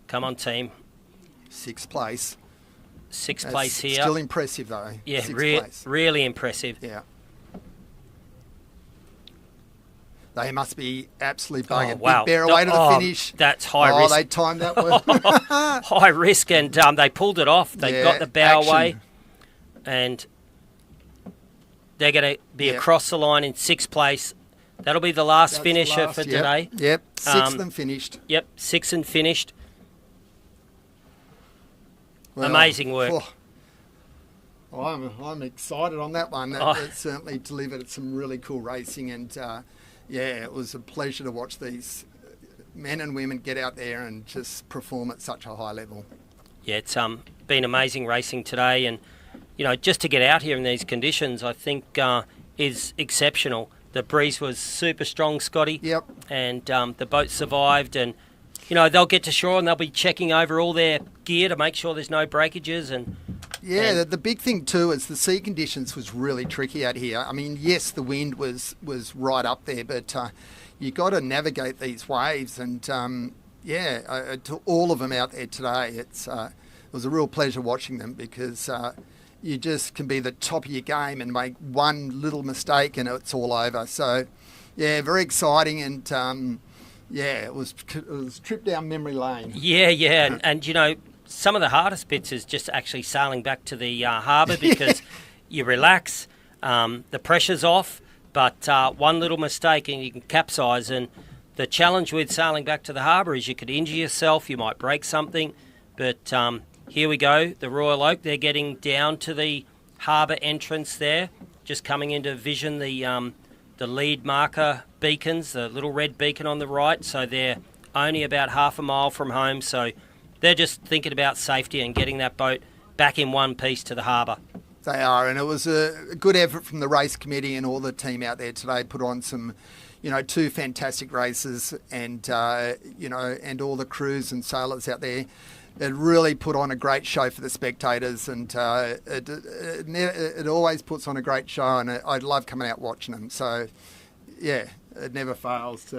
Come on, team. Sixth place. Sixth place here. Still impressive, though. Yeah, place. Really impressive. Yeah. They must be absolutely buggered. Oh, wow. Big bear away to the finish. That's high risk. Oh, they timed that well. High risk, and they pulled it off. They got the bow away, and they're going to be across the line in sixth place. That'll be the last finisher for today. Yep, sixth and finished. Yep, sixth and finished. Well, amazing work. I'm excited on that one. That certainly delivered some really cool racing, and it was a pleasure to watch these men and women get out there and just perform at such a high level. Yeah, it's been amazing racing today, and just to get out here in these conditions, I think is exceptional. The breeze was super strong, Scotty. Yep. And the boat survived, and they'll get to shore and they'll be checking over all their gear to make sure there's no breakages and. Yeah, the big thing too is the sea conditions was really tricky out here. I mean, yes, the wind was right up there, but you got to navigate these waves, and to all of them out there today, it was a real pleasure watching them, because you just can be the top of your game and make one little mistake and it's all over. So, yeah, very exciting, and it was a trip down memory lane. Yeah, and some of the hardest bits is just actually sailing back to the harbour, because you relax, the pressure's off, but one little mistake and you can capsize. And the challenge with sailing back to the harbour is you could injure yourself, you might break something. But here we go, the Royal Oak, they're getting down to the harbour entrance there, just coming into vision, the lead marker beacons, the little red beacon on the right. So they're only about half a mile from home, so they're just thinking about safety and getting that boat back in one piece to the harbour. They are, and it was a good effort from the race committee and all the team out there today. Put on some, 2 fantastic races, and and all the crews and sailors out there. It really put on a great show for the spectators, and it always puts on a great show, and I love coming out watching them. So, yeah, it never fails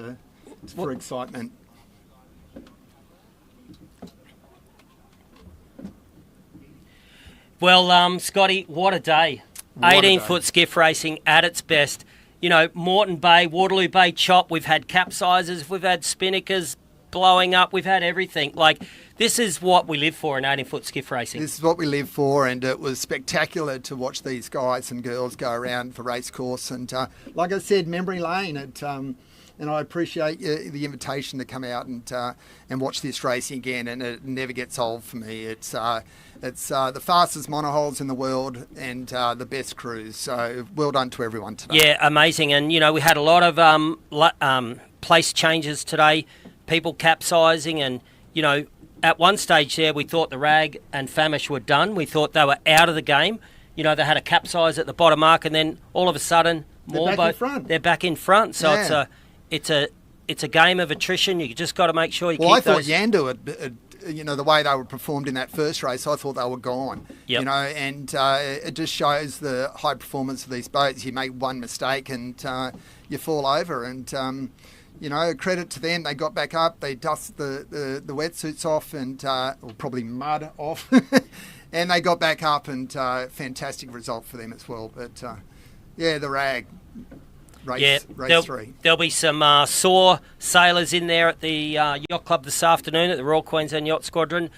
for excitement. Well, Scotty, what a day. 18-foot skiff racing at its best. Moreton Bay, Waterloo Bay Chop, we've had capsizes, we've had spinnakers blowing up, we've had everything. This is what we live for in 18-foot skiff racing. This is what we live for, and it was spectacular to watch these guys and girls go around for race course. And like I said, memory lane. And I appreciate the invitation to come out and watch this racing again, and it never gets old for me. It's the fastest monohulls in the world and the best crews. So well done to everyone today. Yeah, amazing. And, we had a lot of place changes today, people capsizing, and, at one stage there we thought the Rag and Famish were done. We thought they were out of the game. They had a capsize at the bottom mark, and then all of a sudden they're back in front. So yeah. it's a game of attrition. You just got to make sure you keep I thought those. Yandu had the way they were performed in that first race, I thought they were gone. Yep. And it just shows the high performance of these boats. You make one mistake and you fall over. And credit to them, they got back up. They dusted the wetsuits off and or probably mud off, and they got back up. And fantastic result for them as well. But the Rag. Race 3. There'll be some sore sailors in there at the Yacht Club this afternoon at the Royal Queensland Yacht Squadron.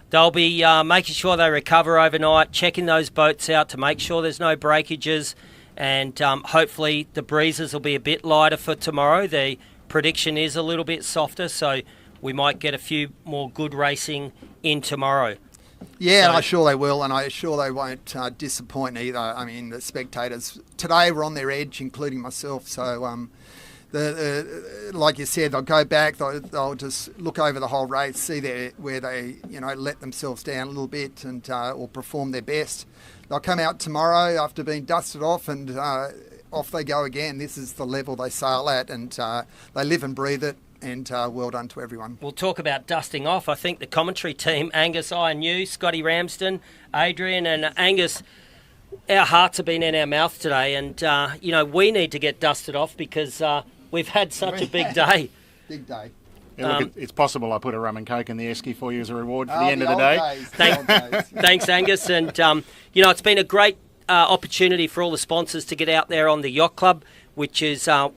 They'll be making sure they recover overnight, checking those boats out to make sure there's no breakages, and hopefully the breezes will be a bit lighter for tomorrow. The prediction is a little bit softer, so we might get a few more good racing in tomorrow. Yeah, and I'm sure they will, and I'm sure they won't disappoint either. I mean, the spectators today were on their edge, including myself. So, like you said, they'll go back, they'll just look over the whole race, see where they let themselves down a little bit and or perform their best. They'll come out tomorrow after being dusted off, and off they go again. This is the level they sail at, and they live and breathe it. And well done to everyone. We'll talk about dusting off. I think the commentary team, Angus, I and you, Scotty Ramsden, Adrian and Angus, our hearts have been in our mouth today. And, we need to get dusted off because we've had such a big day. Big day. Yeah, look, it's possible I put a rum and coke in the esky for you as a reward for the end of the day. Thanks, Angus. And, it's been a great opportunity for all the sponsors to get out there on the Yacht Club, which is our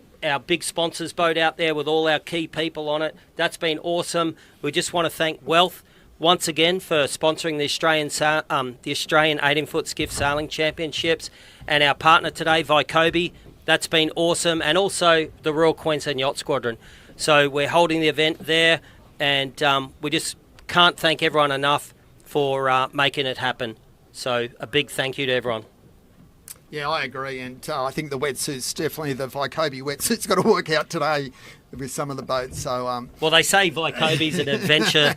big sponsors boat out there with all our key people on it. That's been awesome. We just want to thank Wealth once again for sponsoring the Australian 18-foot skiff sailing championships, and our partner today, Vycobi. That's been awesome, and also the Royal Queensland Yacht Squadron. So we're holding the event there, and we just can't thank everyone enough for making it happen. So a big thank you to everyone. Yeah, I agree, and I think the wetsuits, definitely the Vycobi wetsuit's got to work out today with some of the boats. So, well, they say Vycobi's an adventure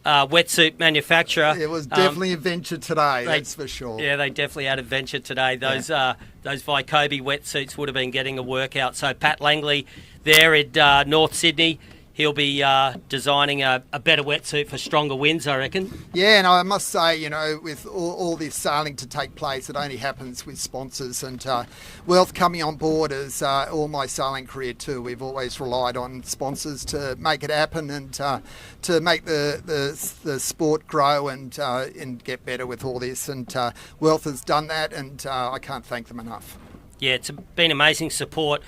wetsuit manufacturer. It was definitely adventure today, that's for sure. Yeah, they definitely had adventure today. Those Vycobi wetsuits would have been getting a workout. So Pat Langley there at North Sydney, he'll be designing a better wetsuit for stronger winds, I reckon. Yeah, and I must say, with all this sailing to take place, it only happens with sponsors. And Wealth coming on board is all my sailing career too. We've always relied on sponsors to make it happen and to make the sport grow and get better with all this. And Wealth has done that, and I can't thank them enough. Yeah, it's been amazing support,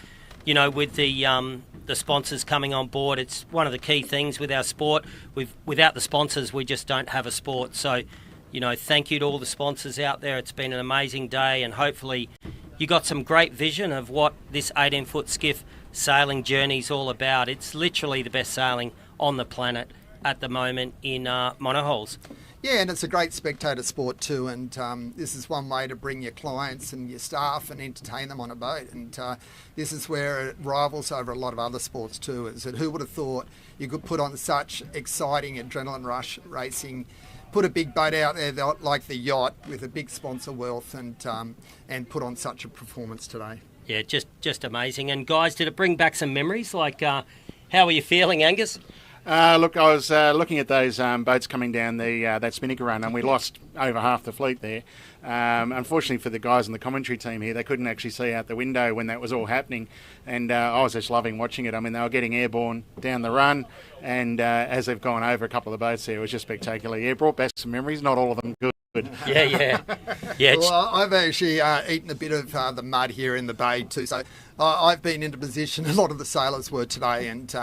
with the sponsors coming on board. It's one of the key things with our sport. Without the sponsors, we just don't have a sport. So, thank you to all the sponsors out there. It's been an amazing day, and hopefully you got some great vision of what this 18-foot skiff sailing journey is all about. It's literally the best sailing on the planet at the moment in monohulls. Yeah, and it's a great spectator sport too, and this is one way to bring your clients and your staff and entertain them on a boat, and this is where it rivals over a lot of other sports too, is that who would have thought you could put on such exciting adrenaline rush racing put a big boat out there like the yacht with a big sponsor, Wealth, and put on such a performance today. Yeah, just amazing. And guys, did it bring back some memories? Like, how are you feeling, Angus? Look, I was looking at those boats coming down that Spinnaker run, and we lost over half the fleet there. Unfortunately for the guys on the commentary team here, they couldn't actually see out the window when that was all happening, and I was just loving watching it. I mean, they were getting airborne down the run, and as they've gone over a couple of the boats there, it was just spectacular. Yeah, brought back some memories, not all of them good. Yeah. Well, I've actually eaten a bit of the mud here in the bay too, so I've been in a position a lot of the sailors were today, and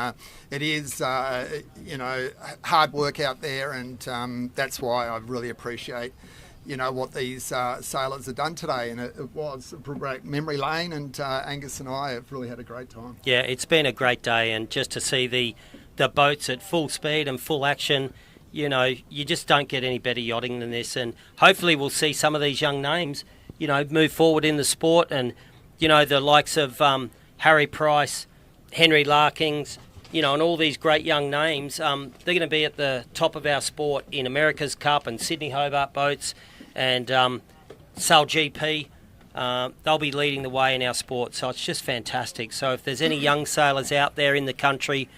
it is hard work out there, and that's why I really appreciate what these sailors have done today, and it was a great memory lane, and Angus and I have really had a great time. Yeah, it's been a great day, and just to see the boats at full speed and full action, you just don't get any better yachting than this, and hopefully we'll see some of these young names, move forward in the sport, and, the likes of Harry Price, Henry Larkins, and all these great young names, they're going to be at the top of our sport in America's Cup and Sydney Hobart boats, and Sail GP. They'll be leading the way in our sport, so it's just fantastic. So if there's any young sailors out there in the country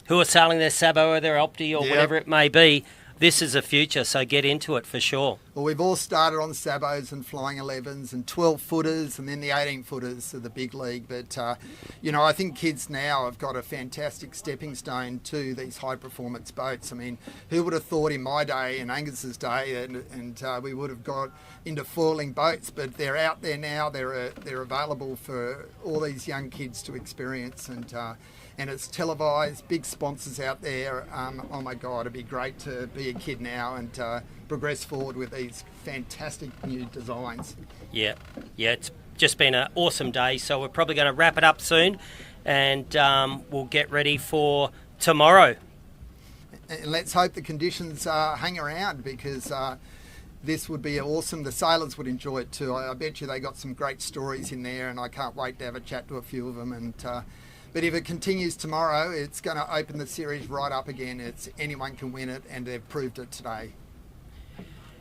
who are sailing their Sabo or their Opti or whatever it may be, this is the future, so get into it for sure. Well, we've all started on Sabos and Flying 11s and 12-footers, and then the 18-footers of the big league. But, I think kids now have got a fantastic stepping stone to these high-performance boats. I mean, who would have thought in my day, in Angus's day, and we would have got into foiling boats, but they're out there now. They're available for all these young kids to experience, and it's televised, big sponsors out there. Oh my God, it'd be great to be a kid now and progress forward with these fantastic new designs. Yeah, it's just been an awesome day, so we're probably going to wrap it up soon, and we'll get ready for tomorrow. And let's hope the conditions hang around, because this would be awesome. The sailors would enjoy it too. I bet you they got some great stories in there, and I can't wait to have a chat to a few of them. And but if it continues tomorrow, it's going to open the series right up again. Anyone can win it, and they've proved it today.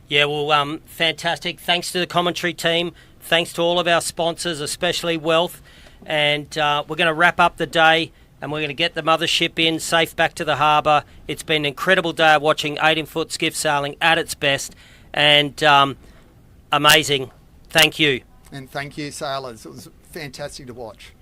Yeah, well, fantastic. Thanks to the commentary team. Thanks to all of our sponsors, especially Wealth. And we're going to wrap up the day, and we're going to get the mothership in safe back to the harbour. It's been an incredible day of watching 18-foot skiff sailing at its best, and amazing. Thank you. And thank you, sailors. It was fantastic to watch.